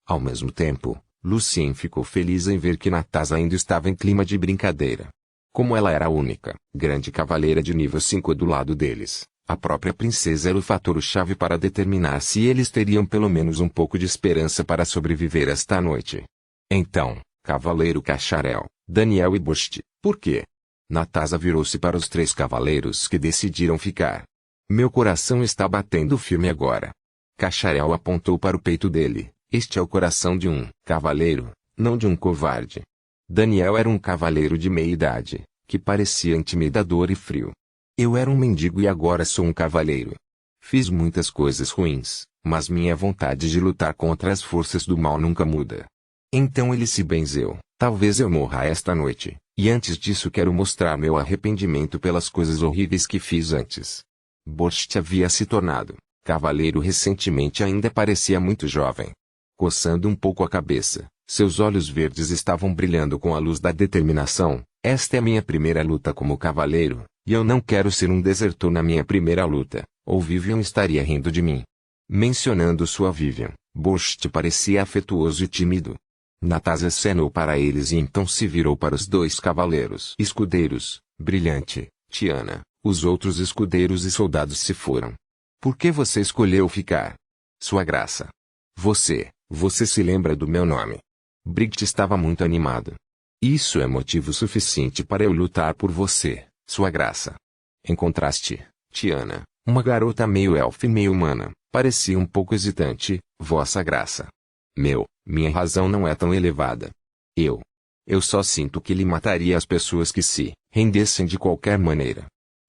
[SPEAKER 1] Ao mesmo tempo, Lucien ficou feliz em ver que Natasa ainda estava em clima de brincadeira. Como ela era a única grande cavaleira de nível 5 do lado deles, a própria princesa era o fator-chave para determinar se eles teriam pelo menos um pouco de esperança para sobreviver esta noite. Então, Cavaleiro Cacharel, Daniel e Bost, por quê? Natasa virou-se para os 3 cavaleiros que decidiram ficar. Meu coração está batendo firme agora. Cacharel apontou para o peito dele. Este é o coração de um cavaleiro, não de um covarde. Daniel era um cavaleiro de meia-idade, que parecia intimidador e frio. Eu era um mendigo e agora sou um cavaleiro. Fiz muitas coisas ruins, mas minha vontade de lutar contra as forças do mal nunca muda. Então ele se benzeu, talvez eu morra esta noite, e antes disso quero mostrar meu arrependimento pelas coisas horríveis que fiz antes. Bost havia se tornado cavaleiro recentemente e ainda parecia muito jovem. Coçando um pouco a cabeça, seus olhos verdes estavam brilhando com a luz da determinação. Esta é minha primeira luta como cavaleiro, e eu não quero ser um desertor na minha primeira luta, ou Vivian estaria rindo de mim. Mencionando sua Vivian, Bost parecia afetuoso e tímido. Natasa acenou para eles e então se virou para os 2 cavaleiros escudeiros, Brilhante, Tiana. Os outros escudeiros e soldados se foram. Por que você escolheu ficar? Sua graça. Você se lembra do meu nome? Brigt estava muito animado. Isso é motivo suficiente para eu lutar por você, sua graça. Em contraste, Tiana, uma garota meio elfa e meio humana, parecia um pouco hesitante, vossa graça. Minha razão não é tão elevada. Eu só sinto que ele mataria as pessoas que se rendessem de qualquer maneira.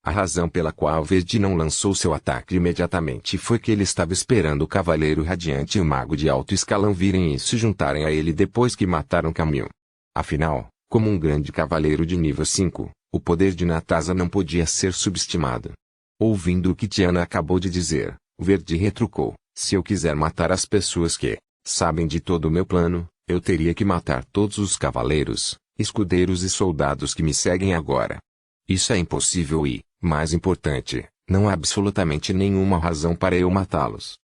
[SPEAKER 1] A razão pela qual Verdi não lançou seu ataque imediatamente foi que ele estava esperando o Cavaleiro Radiante e o Mago de Alto Escalão virem e se juntarem a ele depois que mataram Camille. Afinal, como um grande cavaleiro de nível 5, o poder de Natasa não podia ser subestimado. Ouvindo o que Tiana acabou de dizer, Verdi retrucou, se eu quiser matar as pessoas que sabem de todo o meu plano, eu teria que matar todos os cavaleiros, escudeiros e soldados que me seguem agora. Isso é impossível e, mais importante, não há absolutamente nenhuma razão para eu matá-los.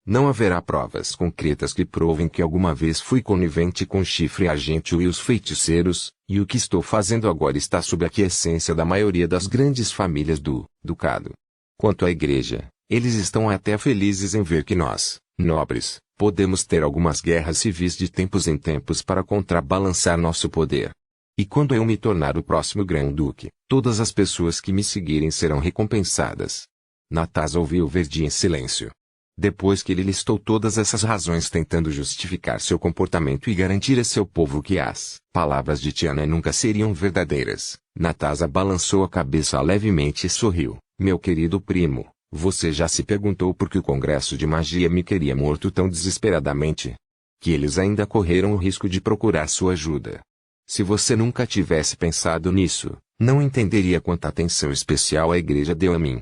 [SPEAKER 1] Não haverá provas concretas que provem que alguma vez fui conivente com Chifre Argento e os feiticeiros, e o que estou fazendo agora está sob a aquiescência da maioria das grandes famílias do Ducado. Quanto à Igreja, eles estão até felizes em ver que nós, nobres, podemos ter algumas guerras civis de tempos em tempos para contrabalançar nosso poder. E quando eu me tornar o próximo Grão-Duque, todas as pessoas que me seguirem serão recompensadas. Natasa ouviu Verdi em silêncio. Depois que ele listou todas essas razões tentando justificar seu comportamento e garantir a seu povo que as palavras de Tiana nunca seriam verdadeiras, Natasa balançou a cabeça levemente e sorriu. Meu querido primo, você já se perguntou por que o Congresso de Magia me queria morto tão desesperadamente? Que eles ainda correram o risco de procurar sua ajuda. Se você nunca tivesse pensado nisso, não entenderia quanta atenção especial a Igreja deu a mim.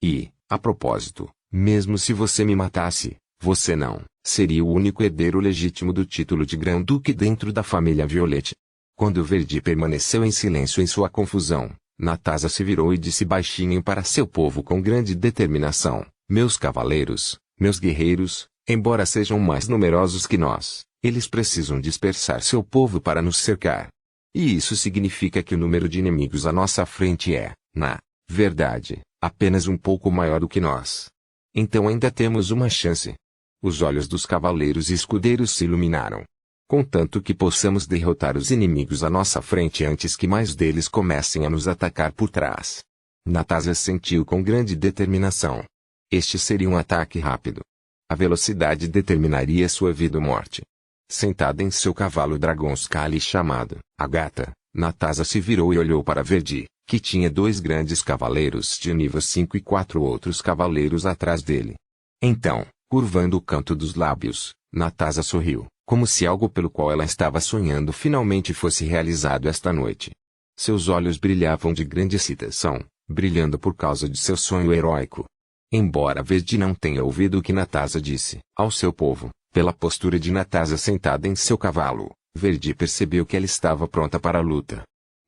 [SPEAKER 1] E, a propósito, mesmo se você me matasse, você não seria o único herdeiro legítimo do título de Grão-Duque dentro da família Violette. Quando Verdi permaneceu em silêncio em sua confusão, Natasa se virou e disse baixinho para seu povo com grande determinação: meus cavaleiros, meus guerreiros, embora sejam mais numerosos que nós, eles precisam dispersar seu povo para nos cercar. E isso significa que o número de inimigos à nossa frente é, na verdade, apenas um pouco maior do que nós. Então ainda temos uma chance. Os olhos dos cavaleiros e escudeiros se iluminaram. Contanto que possamos derrotar os inimigos à nossa frente antes que mais deles comecem a nos atacar por trás. Natasa sentiu com grande determinação. Este seria um ataque rápido. A velocidade determinaria sua vida ou morte. Sentada em seu cavalo Dragonskali chamado Agatha, Natasa se virou e olhou para Verdi, que tinha 2 grandes cavaleiros de nível 5 e 4 outros cavaleiros atrás dele. Então, curvando o canto dos lábios, Natasa sorriu, como se algo pelo qual ela estava sonhando finalmente fosse realizado esta noite. Seus olhos brilhavam de grande excitação, brilhando por causa de seu sonho heróico. Embora Verdi não tenha ouvido o que Natasa disse ao seu povo, pela postura de Natasa sentada em seu cavalo, Verdi percebeu que ela estava pronta para a luta.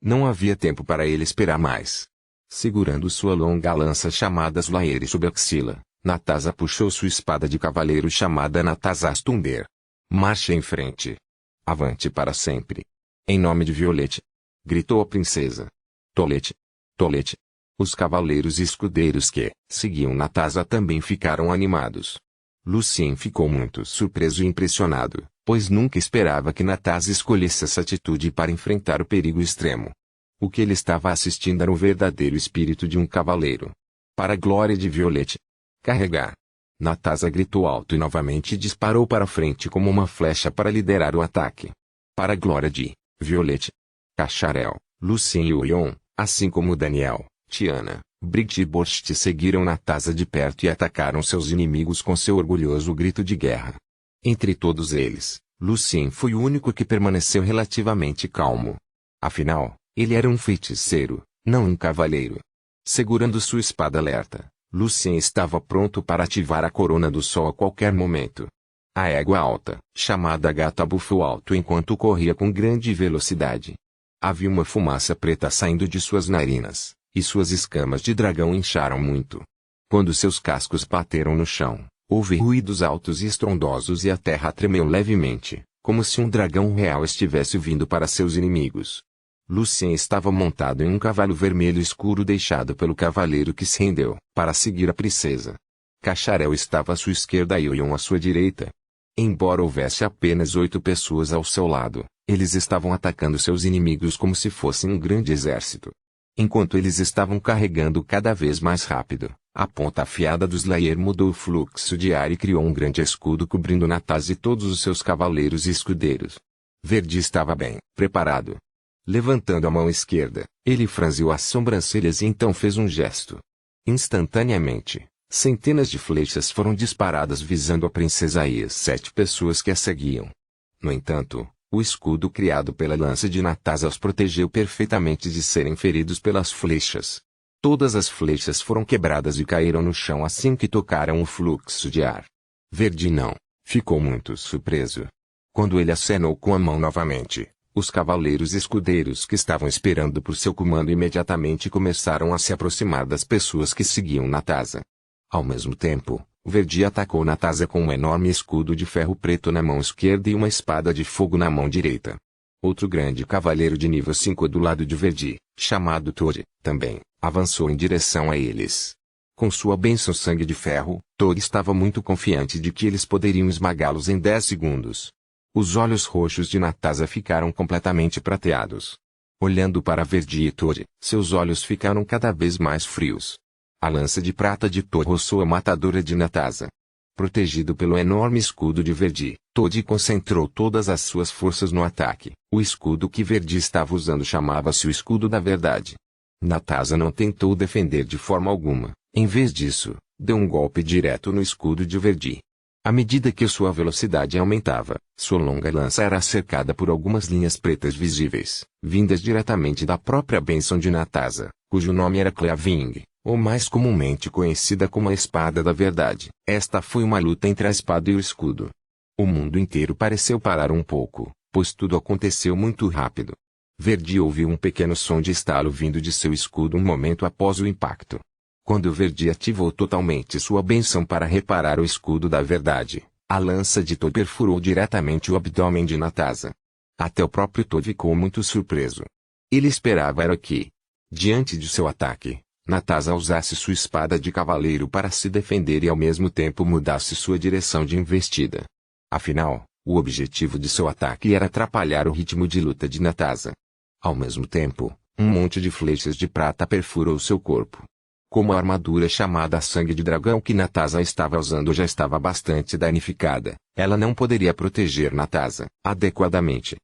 [SPEAKER 1] Não havia tempo para ele esperar mais. Segurando sua longa lança chamada Slayer sob a axila, Natasa puxou sua espada de cavaleiro chamada Natasa Stunder. Marche em frente. Avante para sempre. Em nome de Violette. Gritou a princesa. Tolete. Tolete. Os cavaleiros e escudeiros que seguiam Natasa também ficaram animados. Lucien ficou muito surpreso e impressionado, pois nunca esperava que Natasa escolhesse essa atitude para enfrentar o perigo extremo. O que ele estava assistindo era o verdadeiro espírito de um cavaleiro. Para a glória de Violette. Carregar. Natasa gritou alto e novamente disparou para frente como uma flecha para liderar o ataque. Para a glória de Violette. Cacharel, Lucien e Oion, assim como Daniel, Tiana, Brigitte e Borst seguiram Natasa de perto e atacaram seus inimigos com seu orgulhoso grito de guerra. Entre todos eles, Lucien foi o único que permaneceu relativamente calmo. Afinal, ele era um feiticeiro, não um cavaleiro. Segurando sua espada alerta, Lucien estava pronto para ativar a corona do sol a qualquer momento. A égua alta, chamada Gata, bufou alto enquanto corria com grande velocidade. Havia uma fumaça preta saindo de suas narinas, e suas escamas de dragão incharam muito. Quando seus cascos bateram no chão, houve ruídos altos e estrondosos e a terra tremeu levemente, como se um dragão real estivesse vindo para seus inimigos. Lucien estava montado em um cavalo vermelho escuro deixado pelo cavaleiro que se rendeu, para seguir a princesa. Cacharel estava à sua esquerda e Oion à sua direita. Embora houvesse apenas 8 pessoas ao seu lado, eles estavam atacando seus inimigos como se fossem um grande exército. Enquanto eles estavam carregando cada vez mais rápido, a ponta afiada do Slayer mudou o fluxo de ar e criou um grande escudo cobrindo Natasa e todos os seus cavaleiros e escudeiros. Verdi estava bem preparado. Levantando a mão esquerda, ele franziu as sobrancelhas e então fez um gesto. Instantaneamente, centenas de flechas foram disparadas visando a princesa e as 7 pessoas que a seguiam. No entanto, o escudo criado pela lança de Natasa os protegeu perfeitamente de serem feridos pelas flechas. Todas as flechas foram quebradas e caíram no chão assim que tocaram o fluxo de ar. Verdi não ficou muito surpreso. Quando ele acenou com a mão novamente, os cavaleiros escudeiros que estavam esperando por seu comando imediatamente começaram a se aproximar das pessoas que seguiam Natasa. Ao mesmo tempo, Verdi atacou Nataza com um enorme escudo de ferro preto na mão esquerda e uma espada de fogo na mão direita. Outro grande cavaleiro de nível 5 do lado de Verdi, chamado Thor, também, avançou em direção a eles. Com sua bênção sangue de ferro, Thor estava muito confiante de que eles poderiam esmagá-los em 10 segundos. Os olhos roxos de Nataza ficaram completamente prateados. Olhando para Verdi e Thor, seus olhos ficaram cada vez mais frios. A lança de prata de Thor roçou a matadora de Nataza. Protegido pelo enorme escudo de Verdi, Thor concentrou todas as suas forças no ataque. O escudo que Verdi estava usando chamava-se o escudo da verdade. Nataza não tentou defender de forma alguma. Em vez disso, deu um golpe direto no escudo de Verdi. À medida que sua velocidade aumentava, sua longa lança era cercada por algumas linhas pretas visíveis, vindas diretamente da própria bênção de Nataza, cujo nome era Cleaving, ou mais comumente conhecida como a Espada da Verdade. Esta foi uma luta entre a espada e o escudo. O mundo inteiro pareceu parar um pouco, pois tudo aconteceu muito rápido. Verdi ouviu um pequeno som de estalo vindo de seu escudo um momento após o impacto. Quando Verdi ativou totalmente sua bênção para reparar o escudo da verdade, a lança de Thor perfurou diretamente o abdômen de Nataza. Até o próprio Thor ficou muito surpreso. Ele esperava era que, diante de seu ataque, Nataza usasse sua espada de cavaleiro para se defender e ao mesmo tempo mudasse sua direção de investida. Afinal, o objetivo de seu ataque era atrapalhar o ritmo de luta de Nataza. Ao mesmo tempo, um monte de flechas de prata perfurou seu corpo. Como a armadura chamada Sangue de Dragão que Nataza estava usando já estava bastante danificada, ela não poderia proteger Nataza adequadamente.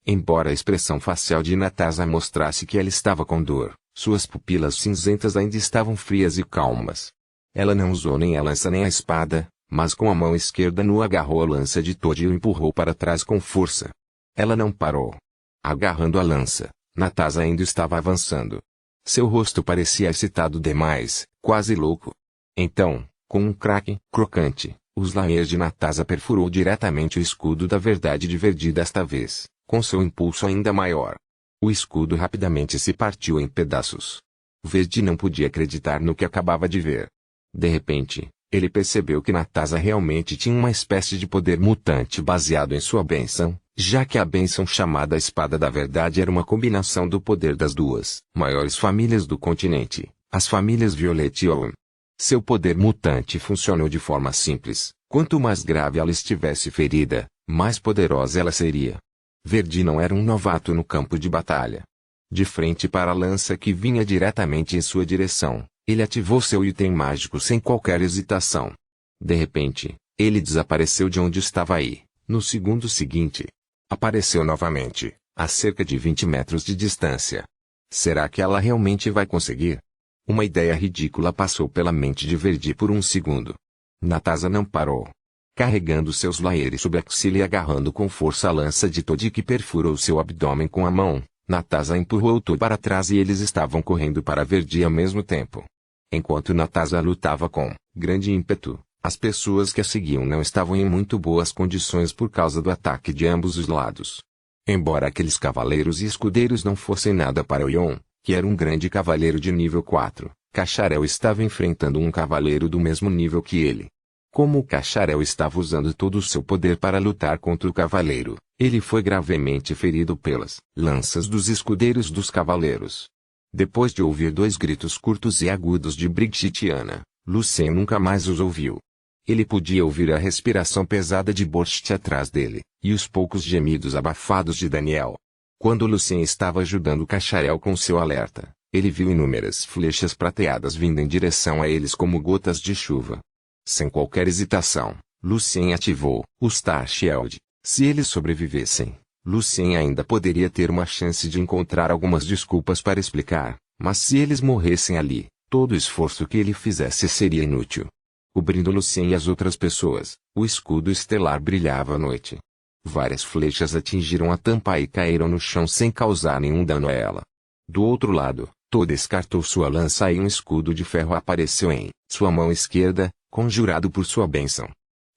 [SPEAKER 1] Embora a expressão facial de Nataza mostrasse que ela estava com dor, suas pupilas cinzentas ainda estavam frias e calmas. Ela não usou nem a lança nem a espada, mas com a mão esquerda nua agarrou a lança de Thor e o empurrou para trás com força. Ela não parou. Agarrando a lança, Nataza ainda estava avançando. Seu rosto parecia excitado demais, quase louco. Então, com um craque crocante, o slayer de Nataza perfurou diretamente o escudo da verdade de Verdi desta vez, com seu impulso ainda maior. O escudo rapidamente se partiu em pedaços. Verdi não podia acreditar no que acabava de ver. De repente, ele percebeu que Nataza realmente tinha uma espécie de poder mutante baseado em sua bênção, já que a bênção chamada Espada da Verdade era uma combinação do poder das duas maiores famílias do continente, as famílias Violet e Owen. Seu poder mutante funcionou de forma simples: quanto mais grave ela estivesse ferida, mais poderosa ela seria. Verdi não era um novato no campo de batalha. De frente para a lança que vinha diretamente em sua direção, ele ativou seu item mágico sem qualquer hesitação. De repente, ele desapareceu de onde estava aí. No segundo seguinte, apareceu novamente, a cerca de 20 metros de distância. Será que ela realmente vai conseguir? Uma ideia ridícula passou pela mente de Verdi por um segundo. Nataza não parou. Carregando seus laeres sob a axila e agarrando com força a lança de Thor que perfurou seu abdômen com a mão, Nataza empurrou Thor para trás e eles estavam correndo para Verdi ao mesmo tempo. Enquanto Nataza lutava com grande ímpeto, as pessoas que a seguiam não estavam em muito boas condições por causa do ataque de ambos os lados. Embora aqueles cavaleiros e escudeiros não fossem nada para Oion, que era um grande cavaleiro de nível 4, Cacharel estava enfrentando um cavaleiro do mesmo nível que ele. Como o Cacharel estava usando todo o seu poder para lutar contra o cavaleiro, ele foi gravemente ferido pelas lanças dos escudeiros dos cavaleiros. Depois de ouvir 2 gritos curtos e agudos de Brigittiana, Lucien nunca mais os ouviu. Ele podia ouvir a respiração pesada de Borst atrás dele, e os poucos gemidos abafados de Daniel. Quando Lucien estava ajudando Cacharel com seu alerta, ele viu inúmeras flechas prateadas vindo em direção a eles como gotas de chuva. Sem qualquer hesitação, Lucien ativou o Star Shield. Se eles sobrevivessem, Lucien ainda poderia ter uma chance de encontrar algumas desculpas para explicar, mas se eles morressem ali, todo o esforço que ele fizesse seria inútil. Cobrindo Lucien e as outras pessoas, o escudo estelar brilhava à noite. Várias flechas atingiram a tampa e caíram no chão sem causar nenhum dano a ela. Do outro lado, Thor descartou sua lança e um escudo de ferro apareceu em sua mão esquerda, conjurado por sua bênção.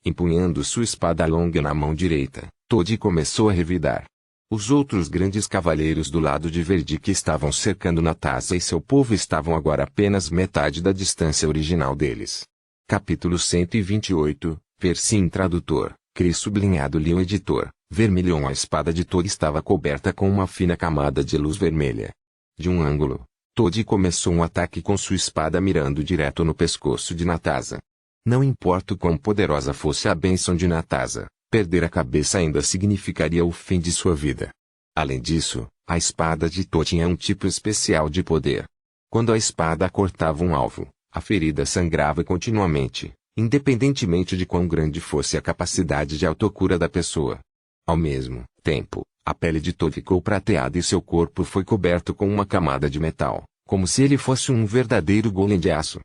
[SPEAKER 1] Empunhando sua espada longa na mão direita, Thor começou a revidar. Os outros grandes cavaleiros do lado de Verdi que estavam cercando Nataza e seu povo estavam agora apenas metade da distância original deles. Capítulo 128, Persim tradutor, Cris sublinhado Lion editor, Vermilion. A espada de Todd estava coberta com uma fina camada de luz vermelha. De um ângulo, Todd começou um ataque com sua espada mirando direto no pescoço de Natasha. Não importa o quão poderosa fosse a bênção de Natasha, perder a cabeça ainda significaria o fim de sua vida. Além disso, a espada de Todd tinha um tipo especial de poder. Quando a espada cortava um alvo, a ferida sangrava continuamente, independentemente de quão grande fosse a capacidade de autocura da pessoa. Ao mesmo tempo, a pele de Todd ficou prateada e seu corpo foi coberto com uma camada de metal, como se ele fosse um verdadeiro golem de aço.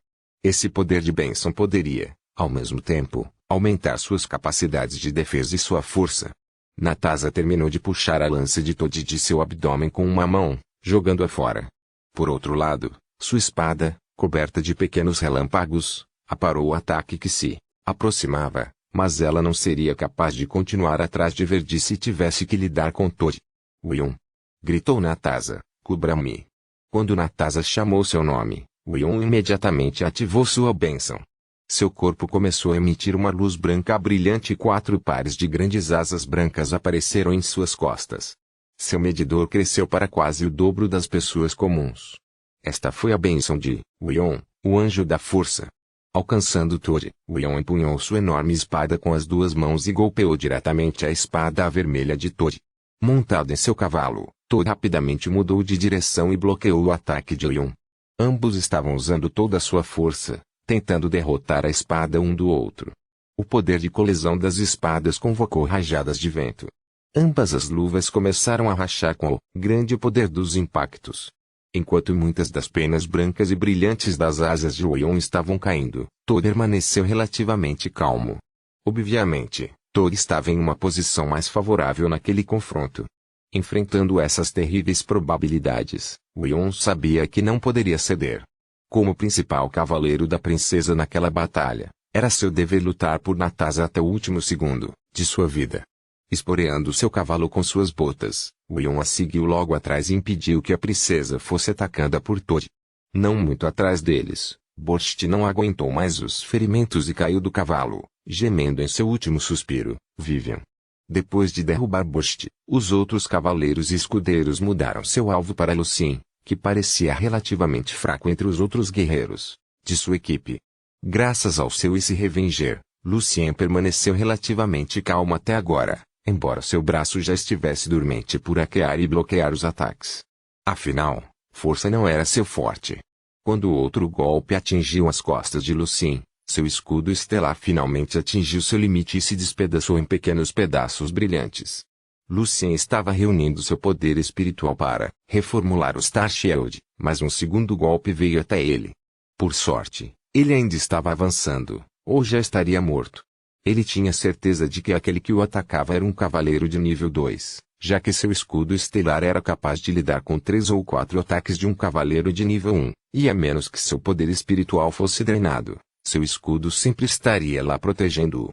[SPEAKER 1] Esse poder de bênção poderia, ao mesmo tempo, aumentar suas capacidades de defesa e sua força. Natasha terminou de puxar a lança de Todd de seu abdômen com uma mão, jogando-a fora. Por outro lado, sua espada, coberta de pequenos relâmpagos, aparou o ataque que se aproximava, mas ela não seria capaz de continuar atrás de Verdi se tivesse que lidar com Todd. Wion! Gritou Natasha, cubra-me. Quando Natasha chamou seu nome, Wion imediatamente ativou sua bênção. Seu corpo começou a emitir uma luz branca brilhante e 4 pares de grandes asas brancas apareceram em suas costas. Seu medidor cresceu para quase o dobro das pessoas comuns. Esta foi a bênção de Wion, o anjo da força. Alcançando Todd, Wion empunhou sua enorme espada com as 2 mãos e golpeou diretamente a espada vermelha de Todd. Montado em seu cavalo, Todd rapidamente mudou de direção e bloqueou o ataque de Wion. Ambos estavam usando toda a sua força, tentando derrotar a espada um do outro. O poder de colisão das espadas convocou rajadas de vento. Ambas as luvas começaram a rachar com o grande poder dos impactos. Enquanto muitas das penas brancas e brilhantes das asas de Wion estavam caindo, Todd permaneceu relativamente calmo. Obviamente, Todd estava em uma posição mais favorável naquele confronto. Enfrentando essas terríveis probabilidades, Wion sabia que não poderia ceder. Como principal cavaleiro da princesa naquela batalha, era seu dever lutar por Natasha até o último segundo de sua vida. Esporeando seu cavalo com suas botas, Wion a seguiu logo atrás e impediu que a princesa fosse atacada por Todd. Não muito atrás deles, Borscht não aguentou mais os ferimentos e caiu do cavalo, gemendo em seu último suspiro, Vivian. Depois de derrubar Borscht, os outros cavaleiros e escudeiros mudaram seu alvo para Lucien, que parecia relativamente fraco entre os outros guerreiros de sua equipe. Graças ao seu se revenger, Lucien permaneceu relativamente calmo até agora, embora seu braço já estivesse dormente por hackear e bloquear os ataques. Afinal, força não era seu forte. Quando o outro golpe atingiu as costas de Lucien, seu escudo estelar finalmente atingiu seu limite e se despedaçou em pequenos pedaços brilhantes. Lucien estava reunindo seu poder espiritual para reformular o Star Shield, mas um segundo golpe veio até ele. Por sorte, ele ainda estava avançando, ou já estaria morto. Ele tinha certeza de que aquele que o atacava era um cavaleiro de nível 2, já que seu escudo estelar era capaz de lidar com 3 ou 4 ataques de um cavaleiro de nível 1, e a menos que seu poder espiritual fosse drenado, seu escudo sempre estaria lá protegendo-o.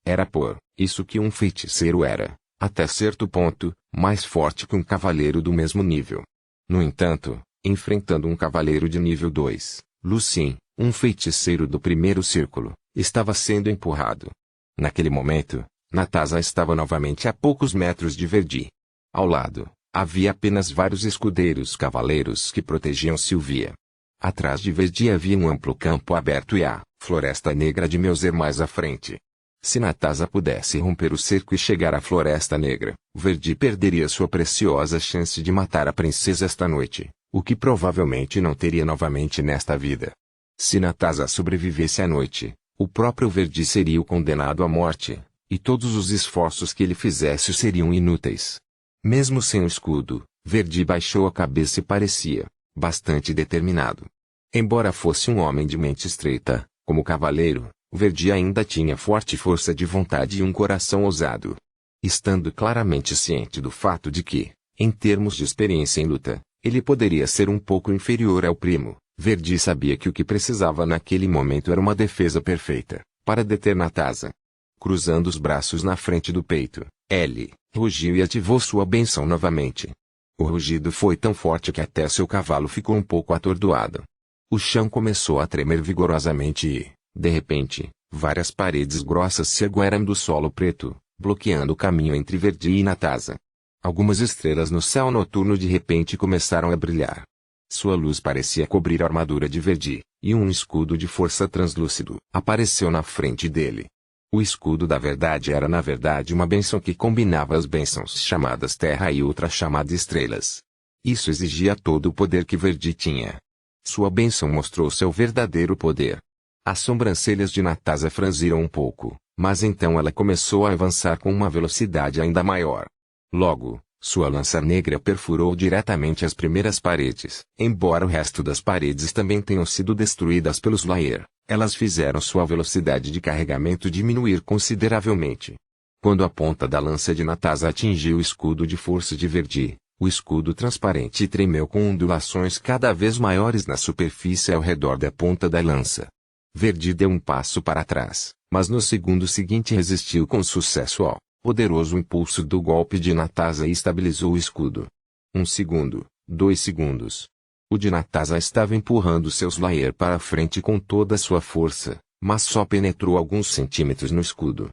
[SPEAKER 1] Era por isso que um feiticeiro era, até certo ponto, mais forte que um cavaleiro do mesmo nível. No entanto, enfrentando um cavaleiro de nível 2, Lucien, um feiticeiro do primeiro círculo, estava sendo empurrado. Naquele momento, Natasha estava novamente a poucos metros de Verdi. Ao lado, havia apenas vários escudeiros cavaleiros que protegiam Sylvia. Atrás de Verdi havia um amplo campo aberto e a Floresta Negra de Melzer mais à frente. Se Natasha pudesse romper o cerco e chegar à Floresta Negra, Verdi perderia sua preciosa chance de matar a princesa esta noite, o que provavelmente não teria novamente nesta vida. Se Natasha sobrevivesse à noite, o próprio Verdi seria o condenado à morte, e todos os esforços que ele fizesse seriam inúteis. Mesmo sem o escudo, Verdi baixou a cabeça e parecia bastante determinado. Embora fosse um homem de mente estreita, como cavaleiro, Verdi ainda tinha forte força de vontade e um coração ousado. Estando claramente ciente do fato de que, em termos de experiência em luta, ele poderia ser um pouco inferior ao primo, Verdi sabia que o que precisava naquele momento era uma defesa perfeita, para deter Natasha. Cruzando os braços na frente do peito, ele rugiu e ativou sua bênção novamente. O rugido foi tão forte que até seu cavalo ficou um pouco atordoado. O chão começou a tremer vigorosamente e, De repente, várias paredes grossas se ergueram do solo preto, bloqueando o caminho entre Verdi e Nataza. Algumas estrelas no céu noturno de repente começaram a brilhar. Sua luz parecia cobrir a armadura de Verdi, e um escudo de força translúcido apareceu na frente dele. O escudo da verdade era na verdade uma bênção que combinava as bênçãos chamadas terra e outra chamada estrelas. Isso exigia todo o poder que Verdi tinha. Sua bênção mostrou seu verdadeiro poder. As sobrancelhas de Nataza franziram um pouco, mas então ela começou a avançar com uma velocidade ainda maior. Logo, sua lança negra perfurou diretamente as primeiras paredes. Embora o resto das paredes também tenham sido destruídas pelos Slayer, elas fizeram sua velocidade de carregamento diminuir consideravelmente. Quando a ponta da lança de Nataza atingiu o escudo de força de Verdi, o escudo transparente tremeu com ondulações cada vez maiores na superfície ao redor da ponta da lança. Verdi deu um passo para trás, mas no segundo seguinte resistiu com sucesso ao poderoso impulso do golpe de Nataza e estabilizou o escudo. 1 segundo, 2 segundos. O de Nataza estava empurrando seu Slayer para a frente com toda a sua força, mas só penetrou alguns centímetros no escudo.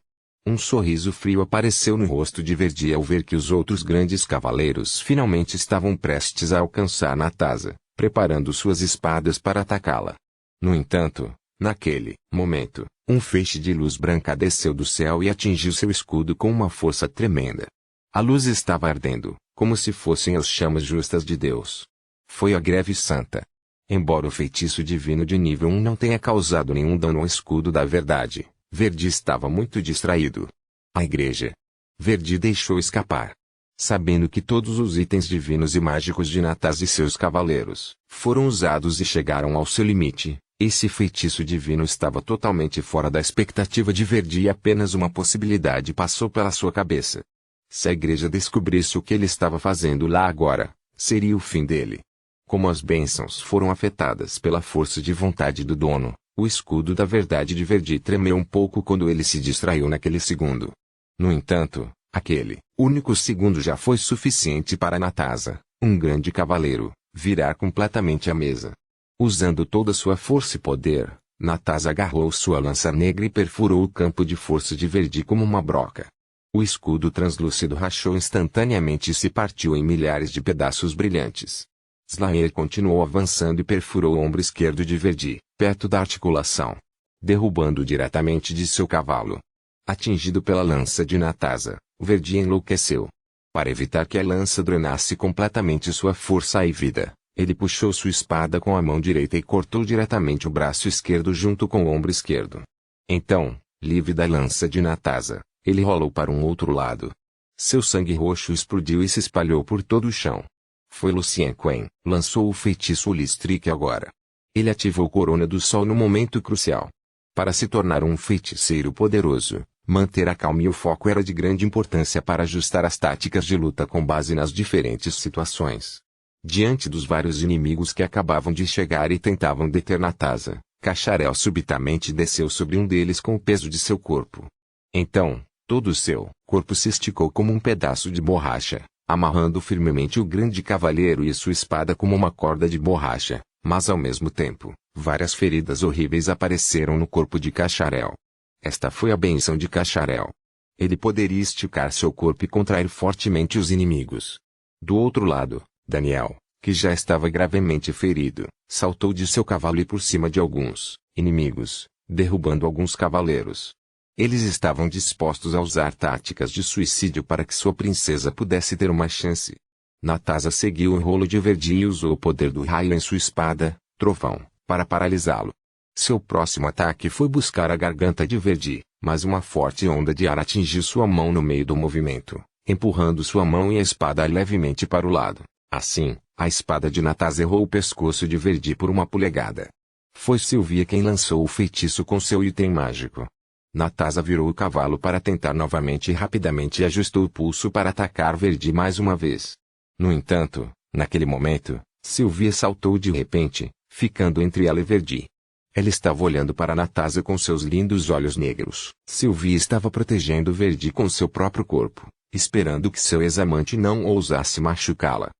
[SPEAKER 1] Um sorriso frio apareceu no rosto de Verdi ao ver que os outros grandes cavaleiros finalmente estavam prestes a alcançar Nataza, preparando suas espadas para atacá-la. No entanto, naquele momento, um feixe de luz branca desceu do céu e atingiu seu escudo com uma força tremenda. A luz estava ardendo, como se fossem as chamas justas de Deus. Foi a greve santa. Embora o feitiço divino de nível 1 não tenha causado nenhum dano ao escudo da verdade, Verdi estava muito distraído. A igreja. Verdi deixou escapar. Sabendo que todos os itens divinos e mágicos de Nataza e seus cavaleiros foram usados e chegaram ao seu limite, esse feitiço divino estava totalmente fora da expectativa de Verdi e apenas uma possibilidade passou pela sua cabeça. Se a igreja descobrisse o que ele estava fazendo lá agora, seria o fim dele. Como as bênçãos foram afetadas pela força de vontade do dono, o escudo da verdade de Verdi tremeu um pouco quando ele se distraiu naquele segundo. No entanto, aquele único segundo já foi suficiente para Nataza, um grande cavaleiro, virar completamente a mesa. Usando toda sua força e poder, Nataza agarrou sua lança negra e perfurou o campo de força de Verdi como uma broca. O escudo translúcido rachou instantaneamente e se partiu em milhares de pedaços brilhantes. Slayer continuou avançando e perfurou o ombro esquerdo de Verdi, perto da articulação, derrubando diretamente de seu cavalo. Atingido pela lança de Nataza, Verdi enlouqueceu. Para evitar que a lança drenasse completamente sua força e vida, ele puxou sua espada com a mão direita e cortou diretamente o braço esquerdo junto com o ombro esquerdo. Então, livre da lança de Nataza, ele rolou para um outro lado. Seu sangue roxo explodiu e se espalhou por todo o chão. Foi Lucien Quen, lançou o feitiço Listrique agora. Ele ativou Corona do Sol no momento crucial. Para se tornar um feiticeiro poderoso, manter a calma e o foco era de grande importância para ajustar as táticas de luta com base nas diferentes situações. Diante dos vários inimigos que acabavam de chegar e tentavam deter Nataza, Cacharel subitamente desceu sobre um deles com o peso de seu corpo. Então, todo o seu corpo se esticou como um pedaço de borracha, amarrando firmemente o grande cavaleiro e sua espada como uma corda de borracha, mas ao mesmo tempo, várias feridas horríveis apareceram no corpo de Cacharel. Esta foi a bênção de Cacharel. Ele poderia esticar seu corpo e contrair fortemente os inimigos. Do outro lado, Daniel, que já estava gravemente ferido, saltou de seu cavalo e por cima de alguns inimigos, derrubando alguns cavaleiros. Eles estavam dispostos a usar táticas de suicídio para que sua princesa pudesse ter uma chance. Nataza seguiu o rolo de Verdi e usou o poder do raio em sua espada, Trovão, para paralisá-lo. Seu próximo ataque foi buscar a garganta de Verdi, mas uma forte onda de ar atingiu sua mão no meio do movimento, empurrando sua mão e a espada levemente para o lado. Assim, a espada de Nataza errou o pescoço de Verdi por uma polegada. Foi Sylvia quem lançou o feitiço com seu item mágico. Nataza virou o cavalo para tentar novamente e rapidamente ajustou o pulso para atacar Verdi mais uma vez. No entanto, naquele momento, Sylvia saltou de repente, ficando entre ela e Verdi. Ela estava olhando para Nataza com seus lindos olhos negros. Sylvia estava protegendo Verdi com seu próprio corpo, esperando que seu ex-amante não ousasse machucá-la.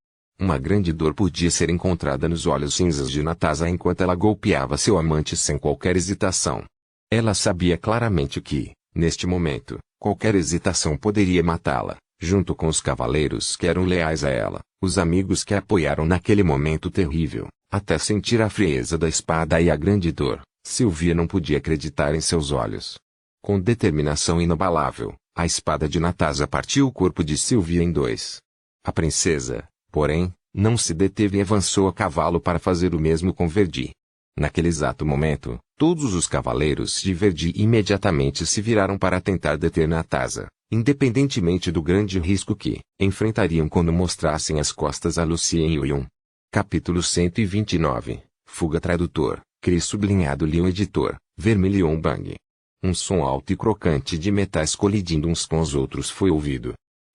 [SPEAKER 1] Uma grande dor podia ser encontrada nos olhos cinzas de Nataza enquanto ela golpeava seu amante sem qualquer hesitação. Ela sabia claramente que, neste momento, qualquer hesitação poderia matá-la, junto com os cavaleiros que eram leais a ela, os amigos que a apoiaram naquele momento terrível, até sentir a frieza da espada e a grande dor. Sylvia não podia acreditar em seus olhos. Com determinação inabalável, a espada de Natasa partiu o corpo de Sylvia em dois. A princesa, porém, não se deteve e avançou a cavalo para fazer o mesmo com Verdi. Naquele exato momento, todos os cavaleiros de Verdi imediatamente se viraram para tentar deter Natasa, independentemente do grande risco que enfrentariam quando mostrassem as costas a Lucien e Yun. Capítulo 129. Fuga. Tradutor, Cris sublinhado Lyon. Editor, Vermilion Bang. Um som alto e crocante de metais colidindo uns com os outros foi ouvido.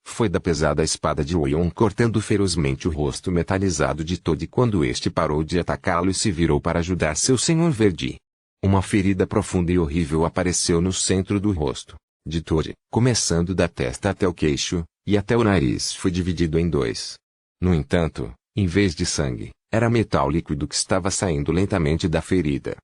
[SPEAKER 1] Foi da pesada espada de Oyon cortando ferozmente o rosto metalizado de Todd quando este parou de atacá-lo e se virou para ajudar seu senhor Verdi. Uma ferida profunda e horrível apareceu no centro do rosto de Todd, começando da testa até o queixo, e até o nariz foi dividido em dois. No entanto, em vez de sangue, era metal líquido que estava saindo lentamente da ferida.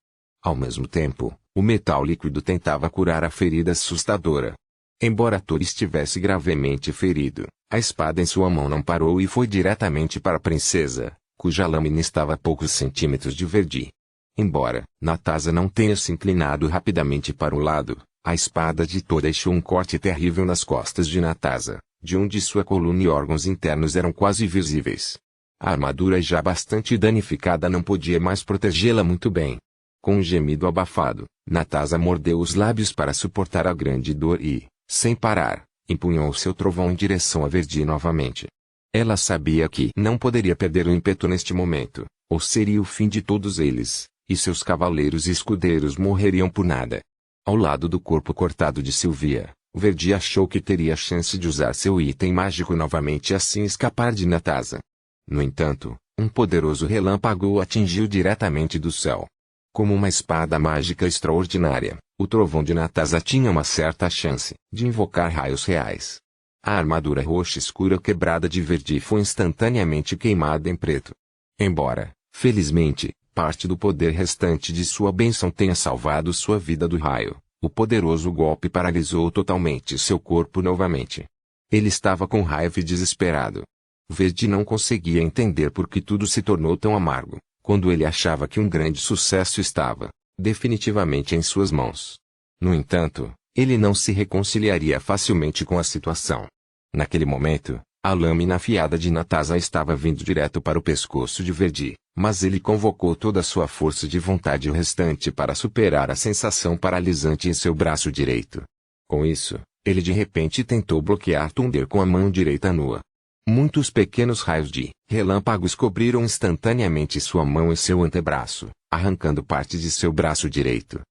[SPEAKER 1] Ao mesmo tempo, o metal líquido tentava curar a ferida assustadora. Embora Todd estivesse gravemente ferido, a espada em sua mão não parou e foi diretamente para a princesa, cuja lâmina estava a poucos centímetros de Verdi. Embora Natasa não tenha se inclinado rapidamente para o lado, a espada de Todd deixou um corte terrível nas costas de Natasa, de onde sua coluna e órgãos internos eram quase visíveis. A armadura já bastante danificada não podia mais protegê-la muito bem. Com um gemido abafado, Natasa mordeu os lábios para suportar a grande dor e, sem parar, empunhou seu trovão em direção a Verdi novamente. Ela sabia que não poderia perder o ímpeto neste momento, ou seria o fim de todos eles, e seus cavaleiros e escudeiros morreriam por nada. Ao lado do corpo cortado de Sylvia, Verdi achou que teria a chance de usar seu item mágico novamente e assim escapar de Natasa. No entanto, um poderoso relâmpago o atingiu diretamente do céu. Como uma espada mágica extraordinária, o trovão de Natasa tinha uma certa chance de invocar raios reais. A armadura roxa escura quebrada de Verdi foi instantaneamente queimada em preto. Embora, felizmente, parte do poder restante de sua bênção tenha salvado sua vida do raio, o poderoso golpe paralisou totalmente seu corpo novamente. Ele estava com raiva e desesperado. Verdi não conseguia entender por que tudo se tornou tão amargo, quando ele achava que um grande sucesso estava, definitivamente em suas mãos. No entanto, ele não se reconciliaria facilmente com a situação. Naquele momento, a lâmina afiada de Natasa estava vindo direto para o pescoço de Verdi, mas ele convocou toda a sua força de vontade restante para superar a sensação paralisante em seu braço direito. Com isso, ele de repente tentou bloquear Thunder com a mão direita nua. Muitos pequenos raios de relâmpagos cobriram instantaneamente sua mão e seu antebraço, arrancando parte de seu braço direito.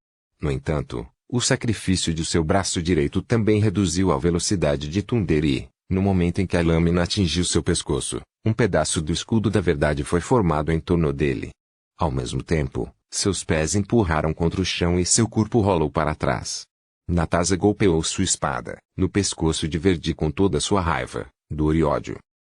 [SPEAKER 1] No entanto, o sacrifício de seu braço direito também reduziu a velocidade de Thunder e, no momento em que a lâmina atingiu seu pescoço, um pedaço do escudo da verdade foi formado em torno dele. Ao mesmo tempo, seus pés empurraram contra o chão e seu corpo rolou para trás. Natasa golpeou sua espada no pescoço de Verdi com toda sua raiva, dor e ódio.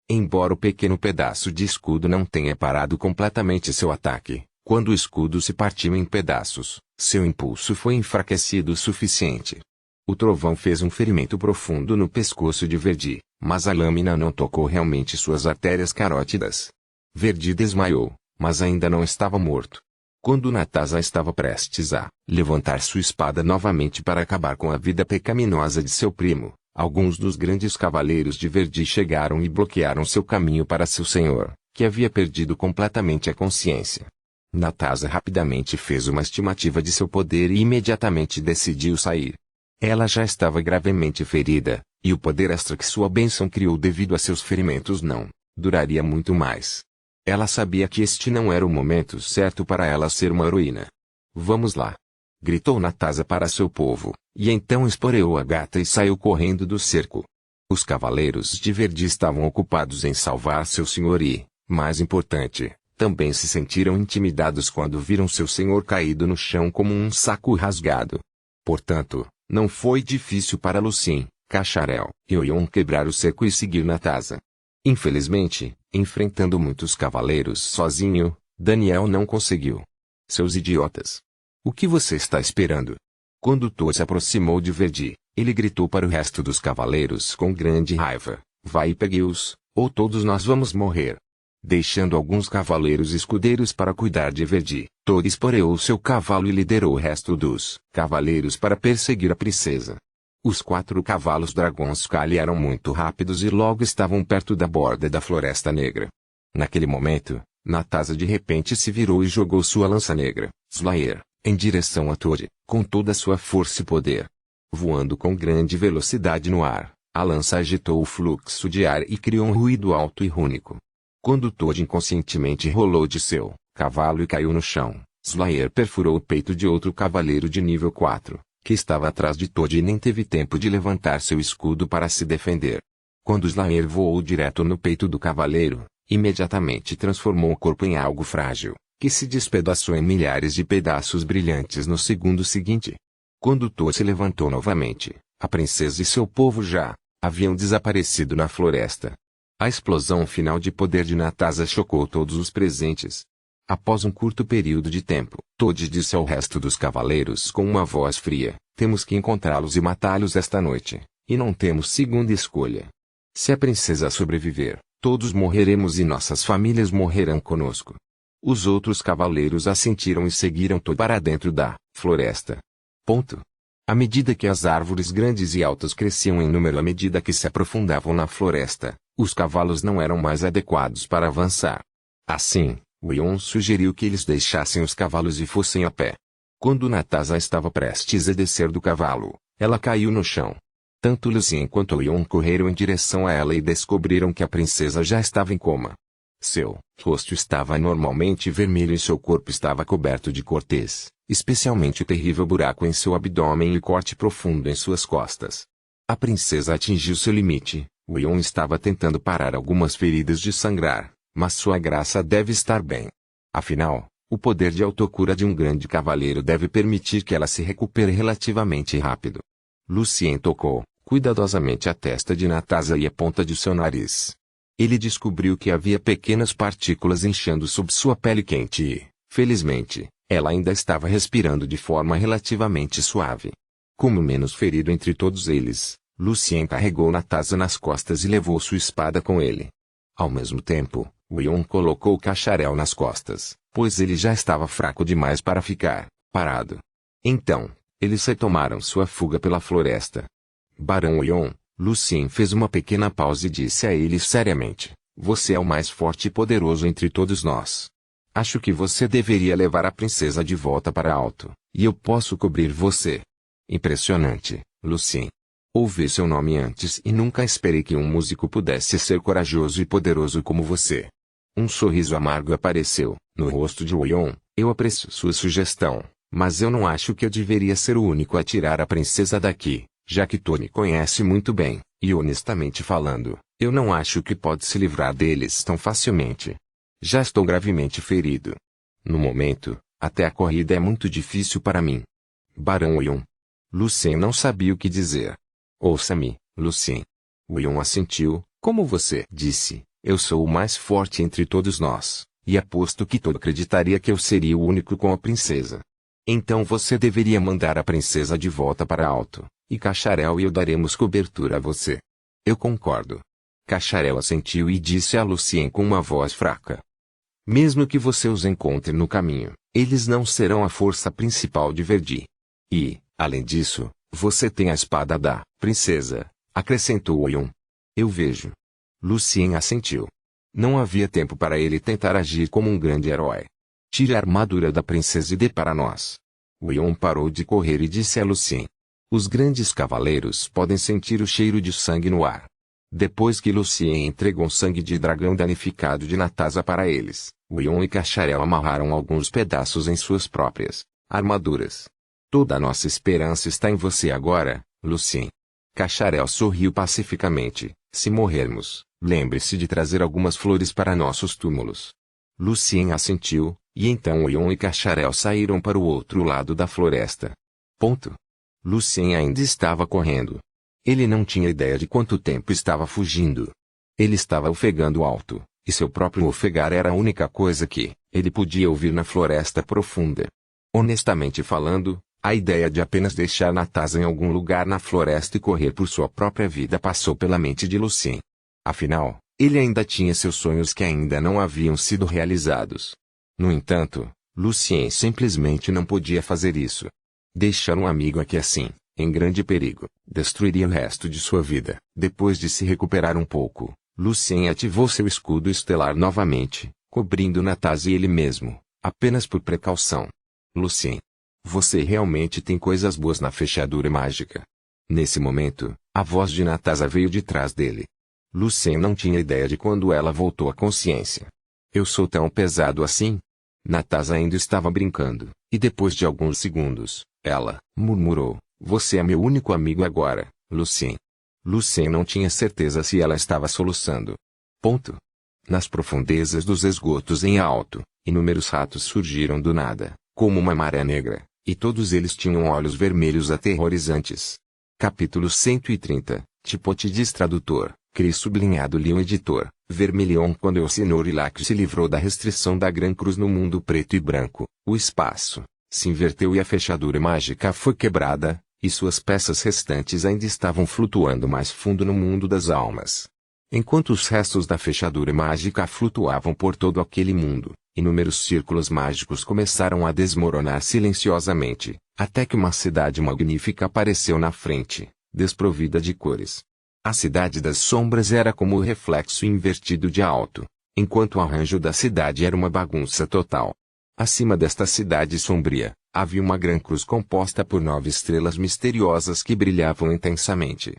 [SPEAKER 1] Embora o pequeno pedaço de escudo não tenha parado completamente seu ataque, quando o escudo se partiu em pedaços, seu impulso foi enfraquecido o suficiente. O trovão fez um ferimento profundo no pescoço de Verdi, mas a lâmina não tocou realmente suas artérias carótidas. Verdi desmaiou, mas ainda não estava morto. Quando Natasa estava prestes a levantar sua espada novamente para acabar com a vida pecaminosa de seu primo, alguns dos grandes cavaleiros de Verdi chegaram e bloquearam seu caminho para seu senhor, que havia perdido completamente a consciência. Natasa rapidamente fez uma estimativa de seu poder e imediatamente decidiu sair. Ela já estava gravemente ferida, e o poder extra que sua bênção criou devido a seus ferimentos não duraria muito mais. Ela sabia que este não era o momento certo para ela ser uma heroína. "Vamos lá!" gritou Natasa para seu povo, e então esporeou a gata e saiu correndo do cerco. Os cavaleiros de Verdi estavam ocupados em salvar seu senhor e, mais importante, também se sentiram intimidados quando viram seu senhor caído no chão como um saco rasgado. Portanto, não foi difícil para Lucien, Cacharel e Oyon quebrar o cerco e seguir Natasa. Infelizmente, enfrentando muitos cavaleiros sozinho, Daniel não conseguiu. "Seus idiotas! O que você está esperando?" Quando Toad se aproximou de Verdi, ele gritou para o resto dos cavaleiros com grande raiva: vai e pegue-os, ou todos nós vamos morrer. Deixando alguns cavaleiros escudeiros para cuidar de Verdi, Toad esporeou seu cavalo e liderou o resto dos cavaleiros para perseguir a princesa. Os 4 cavalos dragões Sky eram muito rápidos e logo estavam perto da borda da Floresta Negra. Naquele momento, Nataza de repente se virou e jogou sua lança negra, Slayer, em direção a Toad, com toda a sua força e poder. Voando com grande velocidade no ar, a lança agitou o fluxo de ar e criou um ruído alto e único. Quando Toad inconscientemente rolou de seu cavalo e caiu no chão, Slayer perfurou o peito de outro cavaleiro de nível 4, que estava atrás de Toad e nem teve tempo de levantar seu escudo para se defender. Quando Slayer voou direto no peito do cavaleiro, imediatamente transformou o corpo em algo frágil, que se despedaçou em milhares de pedaços brilhantes no segundo seguinte. Quando Toad se levantou novamente, a princesa e seu povo já haviam desaparecido na floresta. A explosão final de poder de Nataza chocou todos os presentes. Após um curto período de tempo, Toad disse ao resto dos cavaleiros com uma voz fria: temos que encontrá-los e matá-los esta noite, e não temos segunda escolha. Se a princesa sobreviver, todos morreremos e nossas famílias morrerão conosco. Os outros cavaleiros assentiram e seguiram Toad para dentro da floresta. À medida que as árvores grandes e altas cresciam em número à medida que se aprofundavam na floresta, os cavalos não eram mais adequados para avançar. Assim, Wion sugeriu que eles deixassem os cavalos e fossem a pé. Quando Nataza estava prestes a descer do cavalo, ela caiu no chão. Tanto Lucien quanto Wion correram em direção a ela e descobriram que a princesa já estava em coma. Seu rosto estava normalmente vermelho e seu corpo estava coberto de cortes, especialmente o terrível buraco em seu abdômen e o corte profundo em suas costas. A princesa atingiu seu limite. Wion estava tentando parar algumas feridas de sangrar, mas sua graça deve estar bem. Afinal, o poder de autocura de um grande cavaleiro deve permitir que ela se recupere relativamente rápido. Lucien tocou cuidadosamente a testa de Nataza e a ponta de seu nariz. Ele descobriu que havia pequenas partículas inchando sob sua pele quente e, felizmente, ela ainda estava respirando de forma relativamente suave. Como o menos ferido entre todos eles, Lucien carregou Nataza nas costas e levou sua espada com ele. Ao mesmo tempo, Wion colocou o Cacharel nas costas, pois ele já estava fraco demais para ficar parado. Então, eles retomaram sua fuga pela floresta. Barão Wion, Lucien fez uma pequena pausa e disse a ele seriamente: você é o mais forte e poderoso entre todos nós. Acho que você deveria levar a princesa de volta para Alto, e eu posso cobrir você. Impressionante, Lucien. Ouvi seu nome antes e nunca esperei que um músico pudesse ser corajoso e poderoso como você. Um sorriso amargo apareceu no rosto de Wion. Eu aprecio sua sugestão, mas eu não acho que eu deveria ser o único a tirar a princesa daqui, já que Tony conhece muito bem, e honestamente falando, eu não acho que pode se livrar deles tão facilmente. Já estou gravemente ferido. No momento, até a corrida é muito difícil para mim. Barão Wion. Lucien não sabia o que dizer. Ouça-me, Lucien. Wion assentiu. Como você disse, eu sou o mais forte entre todos nós, e aposto que todo acreditaria que eu seria o único com a princesa. Então você deveria mandar a princesa de volta para Alto, e Cacharel e eu daremos cobertura a você. Eu concordo. Cacharel assentiu e disse a Lucien com uma voz fraca: mesmo que você os encontre no caminho, eles não serão a força principal de Verdi. E, além disso, você tem a espada da princesa, acrescentou Wion. Eu vejo. Lucien assentiu. Não havia tempo para ele tentar agir como um grande herói. Tire a armadura da princesa e dê para nós. Wion parou de correr e disse a Lucien: os grandes cavaleiros podem sentir o cheiro de sangue no ar. Depois que Lucien entregou sangue de dragão danificado de Nataza para eles, Wion e Cacharel amarraram alguns pedaços em suas próprias armaduras. Toda a nossa esperança está em você agora, Lucien. Cacharel sorriu pacificamente. Se morrermos, lembre-se de trazer algumas flores para nossos túmulos. Lucien assentiu, e então Wion e Cacharel saíram para o outro lado da floresta. Lucien ainda estava correndo. Ele não tinha ideia de quanto tempo estava fugindo. Ele estava ofegando alto, e seu próprio ofegar era a única coisa que ele podia ouvir na floresta profunda. Honestamente falando, A ideia de apenas deixar Natasha em algum lugar na floresta e correr por sua própria vida passou pela mente de Lucien. Afinal, ele ainda tinha seus sonhos que ainda não haviam sido realizados. No entanto, Lucien simplesmente não podia fazer isso. Deixar um amigo aqui assim, em grande perigo, destruiria o resto de sua vida. Depois de se recuperar um pouco, Lucien ativou seu escudo estelar novamente, cobrindo Natasha e ele mesmo, apenas por precaução. Lucien, você realmente tem coisas boas na fechadura mágica. Nesse momento, a voz de Natasha veio de trás dele. Lucien não tinha ideia de quando ela voltou à consciência. Eu sou tão pesado assim? Natasha ainda estava brincando, e depois de alguns segundos, ela murmurou, você é meu único amigo agora, Lucien. Lucien não tinha certeza se ela estava soluçando. Ponto. Nas profundezas dos esgotos em alto, inúmeros ratos surgiram do nada, como uma maré negra, e todos eles tinham olhos vermelhos aterrorizantes. Capítulo 130, Tipote diz tradutor, Cris sublinhado Leon editor, Vermilion. Quando Elsinore Lac se livrou da restrição da Gran Cruz no mundo preto e branco, o espaço se inverteu e a fechadura mágica foi quebrada, e suas peças restantes ainda estavam flutuando mais fundo no mundo das almas. Enquanto os restos da fechadura mágica flutuavam por todo aquele mundo, inúmeros círculos mágicos começaram a desmoronar silenciosamente, até que uma cidade magnífica apareceu na frente, desprovida de cores. A cidade das sombras era como o reflexo invertido de alto, enquanto o arranjo da cidade era uma bagunça total. Acima desta cidade sombria, havia uma grande cruz composta por 9 estrelas misteriosas que brilhavam intensamente.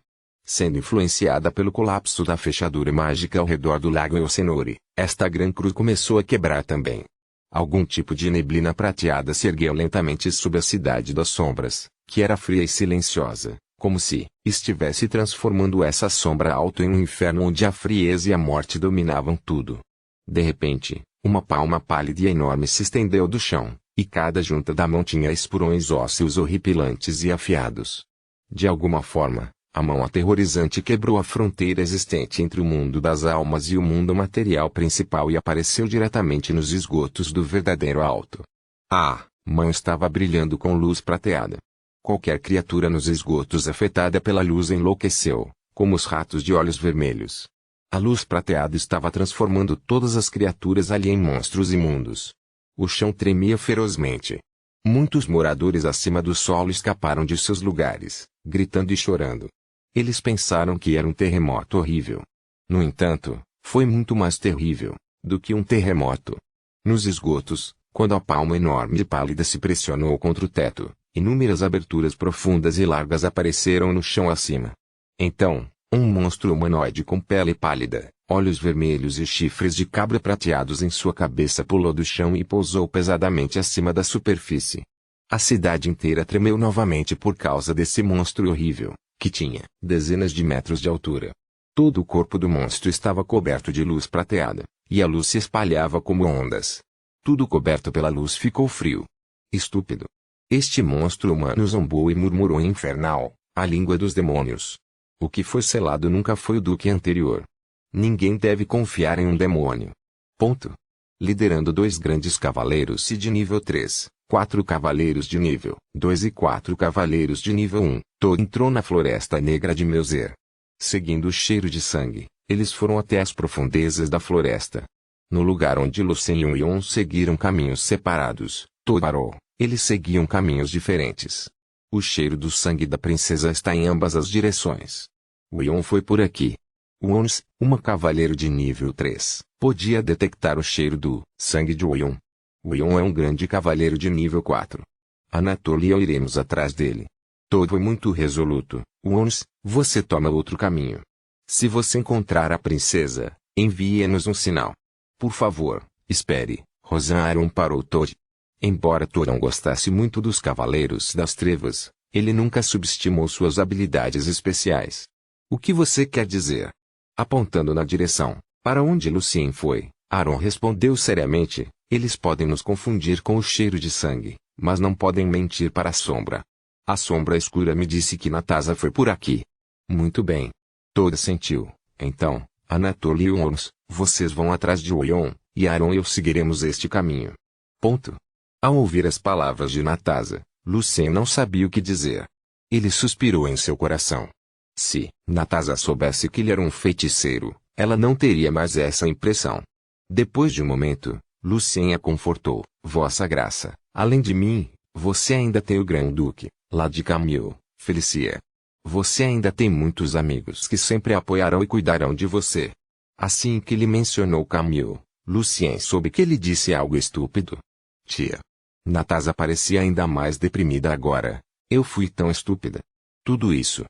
[SPEAKER 1] Sendo influenciada pelo colapso da fechadura mágica ao redor do lago Elsinore, esta grande cruz começou a quebrar também. Algum tipo de neblina prateada se ergueu lentamente sobre a cidade das sombras, que era fria e silenciosa, como se estivesse transformando essa sombra alta em um inferno onde a frieza e a morte dominavam tudo. De repente, uma palma pálida e enorme se estendeu do chão, e cada junta da mão tinha esporões ósseos horripilantes e afiados. De alguma forma, a mão aterrorizante quebrou a fronteira existente entre o mundo das almas e o mundo material principal e apareceu diretamente nos esgotos do verdadeiro alto. A mão estava brilhando com luz prateada. Qualquer criatura nos esgotos afetada pela luz enlouqueceu, como os ratos de olhos vermelhos. A luz prateada estava transformando todas as criaturas ali em monstros imundos. O chão tremia ferozmente. Muitos moradores acima do solo escaparam de seus lugares, gritando e chorando. Eles pensaram que era um terremoto horrível. No entanto, foi muito mais terrível do que um terremoto. Nos esgotos, quando a palma enorme e pálida se pressionou contra o teto, inúmeras aberturas profundas e largas apareceram no chão acima. Então, um monstro humanoide com pele pálida, olhos vermelhos e chifres de cabra prateados em sua cabeça pulou do chão e pousou pesadamente acima da superfície. A cidade inteira tremeu novamente por causa desse monstro horrível, que tinha dezenas de metros de altura. Todo o corpo do monstro estava coberto de luz prateada, e a luz se espalhava como ondas. Tudo coberto pela luz ficou frio. Estúpido. Este monstro humano zombou e murmurou em infernal, a língua dos demônios. O que foi selado nunca foi o duque anterior. Ninguém deve confiar em um demônio. Ponto. Liderando 2 grandes cavaleiros de nível 3, 4 cavaleiros de nível 2 e 4 cavaleiros de nível 1, Toad entrou na Floresta Negra de Melzer. Seguindo o cheiro de sangue, eles foram até as profundezas da floresta. No lugar onde Lucien e Wion seguiram caminhos separados, Toad parou. Eles seguiam caminhos diferentes. O cheiro do sangue da princesa está em ambas as direções. Wion foi por aqui. Wons, uma cavaleiro de nível 3, podia detectar o cheiro do sangue de Wion. Wion é um grande cavaleiro de nível 4. Anatoly e eu iremos atrás dele. Toad foi muito resoluto. Wons, você toma outro caminho. Se você encontrar a princesa, envie-nos um sinal. Por favor, espere. Rosan parou Toad. Embora Toad não gostasse muito dos Cavaleiros das Trevas, ele nunca subestimou suas habilidades especiais. O que você quer dizer? Apontando na direção para onde Lucien foi, Aaron respondeu seriamente, eles podem nos confundir com o cheiro de sangue, mas não podem mentir para a sombra. A sombra escura me disse que Natasha foi por aqui. Muito bem. Toad sentiu. Então, Anatoly e Wons, vocês vão atrás de Wion, e Aaron e eu seguiremos este caminho. Ponto. Ao ouvir as palavras de Natasha, Lucien não sabia o que dizer. Ele suspirou em seu coração. Se Natasha soubesse que ele era um feiticeiro, ela não teria mais essa impressão. Depois de um momento, Lucien a confortou. Vossa Graça, além de mim, você ainda tem o Grand-Duque, lá de Camille, Felicia. Você ainda tem muitos amigos que sempre apoiarão e cuidarão de você. Assim que ele mencionou Camille, Lucien soube que ele disse algo estúpido. Tia. Natasha parecia ainda mais deprimida agora. Eu fui tão estúpida. Tudo isso.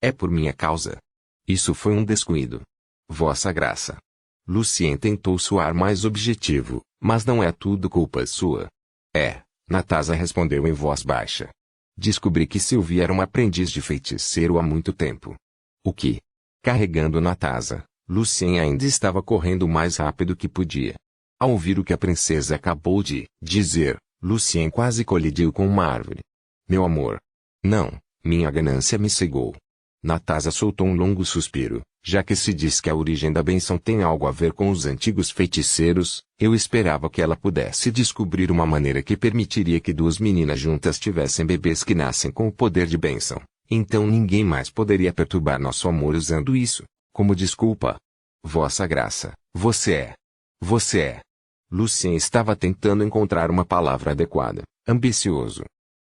[SPEAKER 1] É por minha causa. Isso foi um descuido. Vossa Graça. Lucien tentou soar mais objetivo, mas não é tudo culpa sua. É, Natasha respondeu em voz baixa. Descobri que Sylvie era uma aprendiz de feiticeiro há muito tempo. O que? Carregando Natasha, Lucien ainda estava correndo o mais rápido que podia. Ao ouvir o que a princesa acabou de dizer, Lucien quase colidiu com uma árvore. Meu amor. Não, minha ganância me cegou. Natasha soltou um longo suspiro. Já que se diz que a origem da bênção tem algo a ver com os antigos feiticeiros, eu esperava que ela pudesse descobrir uma maneira que permitiria que duas meninas juntas tivessem bebês que nascem com o poder de bênção. Então ninguém mais poderia perturbar nosso amor usando isso, como desculpa. Vossa Graça, você é. Lucien estava tentando encontrar uma palavra adequada. Ambicioso.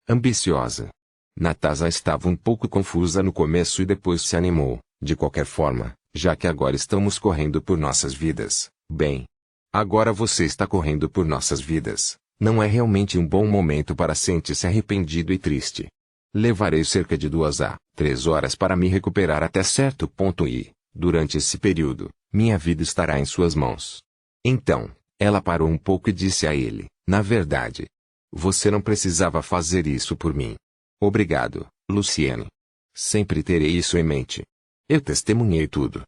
[SPEAKER 1] Ambiciosa. Natasha estava um pouco confusa no começo e depois se animou. De qualquer forma, já que agora estamos correndo por nossas vidas, bem. Agora você está correndo por nossas vidas. Não é realmente um bom momento para sentir-se arrependido e triste. Levarei cerca de 2 a 3 horas para me recuperar até certo ponto e, durante esse período, minha vida estará em suas mãos. Então, ela parou um pouco e disse a ele, na verdade. Você não precisava fazer isso por mim. Obrigado, Lucien. Sempre terei isso em mente. Eu testemunhei tudo.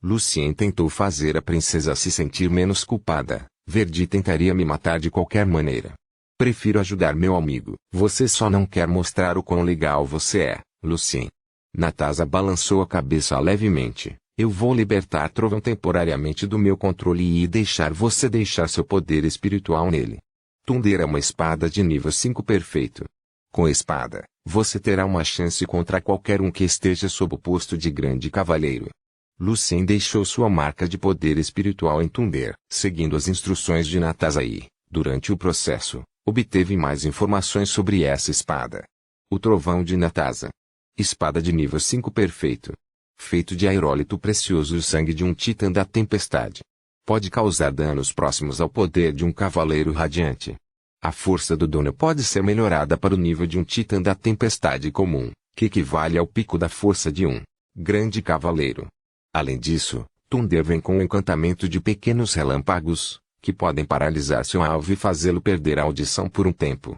[SPEAKER 1] Lucien tentou fazer a princesa se sentir menos culpada. Verdi tentaria me matar de qualquer maneira. Prefiro ajudar meu amigo. Você só não quer mostrar o quão legal você é, Lucien. Natasha balançou a cabeça levemente. Eu vou libertar Trovão temporariamente do meu controle e deixar você deixar seu poder espiritual nele. Thunder é uma espada de nível 5 perfeito. Com a espada, você terá uma chance contra qualquer um que esteja sob o posto de grande cavaleiro. Lucien deixou sua marca de poder espiritual em Thunder, seguindo as instruções de Natasha e, durante o processo, obteve mais informações sobre essa espada. O Trovão de Natasha. Espada de nível 5 perfeito. Feito de aerólito precioso e sangue de um titã da tempestade. Pode causar danos próximos ao poder de um cavaleiro radiante. A força do dono pode ser melhorada para o nível de um titã da tempestade comum, que equivale ao pico da força de um grande cavaleiro. Além disso, Thunder vem com o encantamento de pequenos relâmpagos, que podem paralisar seu alvo e fazê-lo perder a audição por um tempo.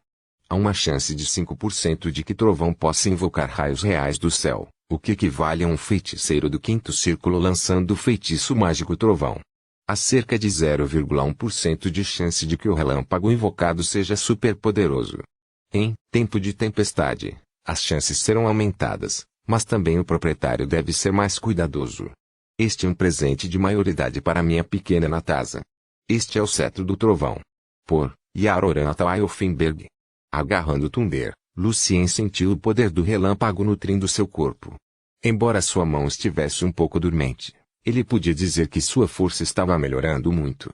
[SPEAKER 1] Há uma chance de 5% de que Trovão possa invocar raios reais do céu, o que equivale a um feiticeiro do quinto círculo lançando o feitiço mágico Trovão. Há cerca de 0,1% de chance de que o relâmpago invocado seja superpoderoso. Em tempo de tempestade, as chances serão aumentadas, mas também o proprietário deve ser mais cuidadoso. Este é um presente de maioridade para minha pequena Natasha. Este é o cetro do Trovão. Por Yaroranata Elfenberg. Agarrando Thunder, Lucien sentiu o poder do relâmpago nutrindo seu corpo. Embora sua mão estivesse um pouco dormente, ele podia dizer que sua força estava melhorando muito.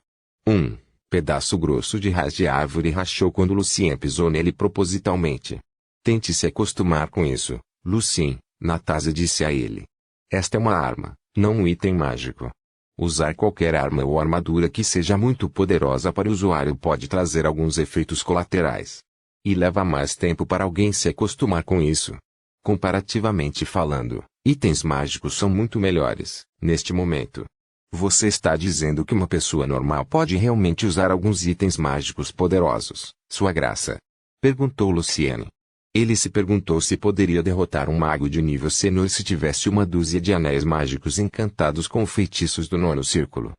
[SPEAKER 1] Um pedaço grosso de raiz de árvore rachou quando Lucien pisou nele propositalmente. Tente se acostumar com isso, Lucien, Natasha disse a ele. Esta é uma arma, não um item mágico. Usar qualquer arma ou armadura que seja muito poderosa para o usuário pode trazer alguns efeitos colaterais. E leva mais tempo para alguém se acostumar com isso. Comparativamente falando, itens mágicos são muito melhores, neste momento. Você está dizendo que uma pessoa normal pode realmente usar alguns itens mágicos poderosos, Sua Graça? Perguntou Lucien. Ele se perguntou se poderia derrotar um mago de nível sênior se tivesse uma dúzia de anéis mágicos encantados com feitiços do nono círculo.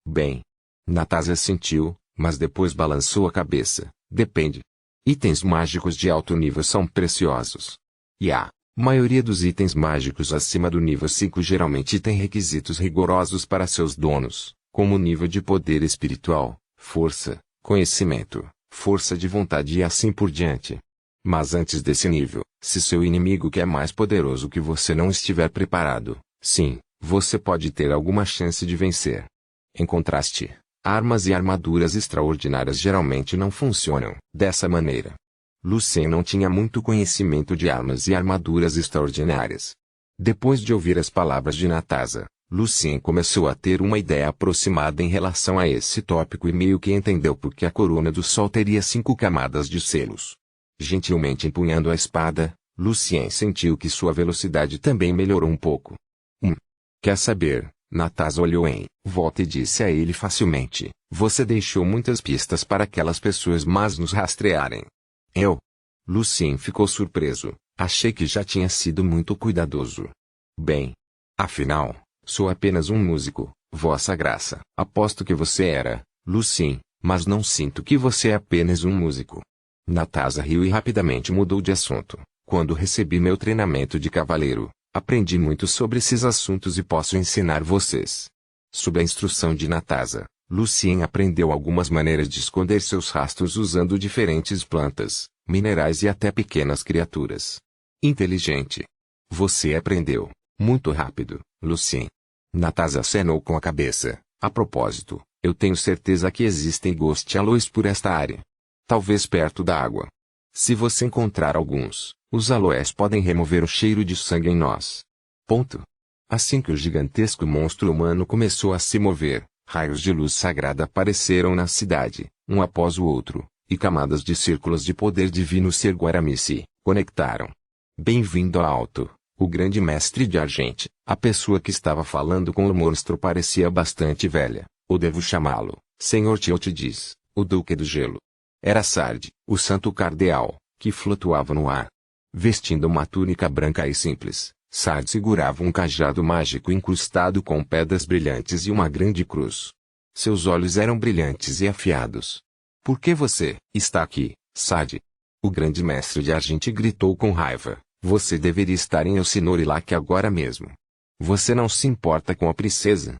[SPEAKER 1] Bem. Natasha sentiu, mas depois balançou a cabeça. Depende. Itens mágicos de alto nível são preciosos. E a maioria dos itens mágicos acima do nível 5 geralmente tem requisitos rigorosos para seus donos, como nível de poder espiritual, força, conhecimento, força de vontade e assim por diante. Mas antes desse nível, se seu inimigo que é mais poderoso que você não estiver preparado, sim, você pode ter alguma chance de vencer. Em contraste, armas e armaduras extraordinárias geralmente não funcionam dessa maneira. Lucien não tinha muito conhecimento de armas e armaduras extraordinárias. Depois de ouvir as palavras de Natasha, Lucien começou a ter uma ideia aproximada em relação a esse tópico e meio que entendeu por que a corona do sol teria 5 camadas de selos. Gentilmente empunhando a espada, Lucien sentiu que sua velocidade também melhorou um pouco. Quer saber? Natasha olhou em volta e disse a ele facilmente: você deixou muitas pistas para aquelas pessoas más nos rastrearem. Lucien ficou surpreso. Achei que já tinha sido muito cuidadoso. Bem. Afinal, sou apenas um músico, vossa graça. Aposto que você era, Lucien, mas não sinto que você é apenas um músico. Natasha riu e rapidamente mudou de assunto. Quando recebi meu treinamento de cavaleiro, aprendi muito sobre esses assuntos e posso ensinar vocês. Sob a instrução de Natasha, Lucien aprendeu algumas maneiras de esconder seus rastros usando diferentes plantas, minerais e até pequenas criaturas. Inteligente. Você aprendeu muito rápido, Lucien. Natasha acenou com a cabeça. A propósito, eu tenho certeza que existem ghost aloes por esta área. Talvez perto da água. Se você encontrar alguns, os aloés podem remover o cheiro de sangue em nós. Assim que o gigantesco monstro humano começou a se mover, raios de luz sagrada apareceram na cidade, um após o outro, e camadas de círculos de poder divino Serguarami se conectaram. Bem-vindo ao alto, o grande mestre de Argente. A pessoa que estava falando com o monstro parecia bastante velha. Ou devo chamá-lo, Senhor Teotides, o Duque do Gelo. Era Sard, o santo cardeal, que flutuava no ar. Vestindo uma túnica branca e simples, Sard segurava um cajado mágico incrustado com pedras brilhantes e uma grande cruz. Seus olhos eram brilhantes e afiados. Por que você está aqui, Sard? O grande mestre de Argente gritou com raiva. Você deveria estar em Elsinore Lake agora mesmo. Você não se importa com a princesa,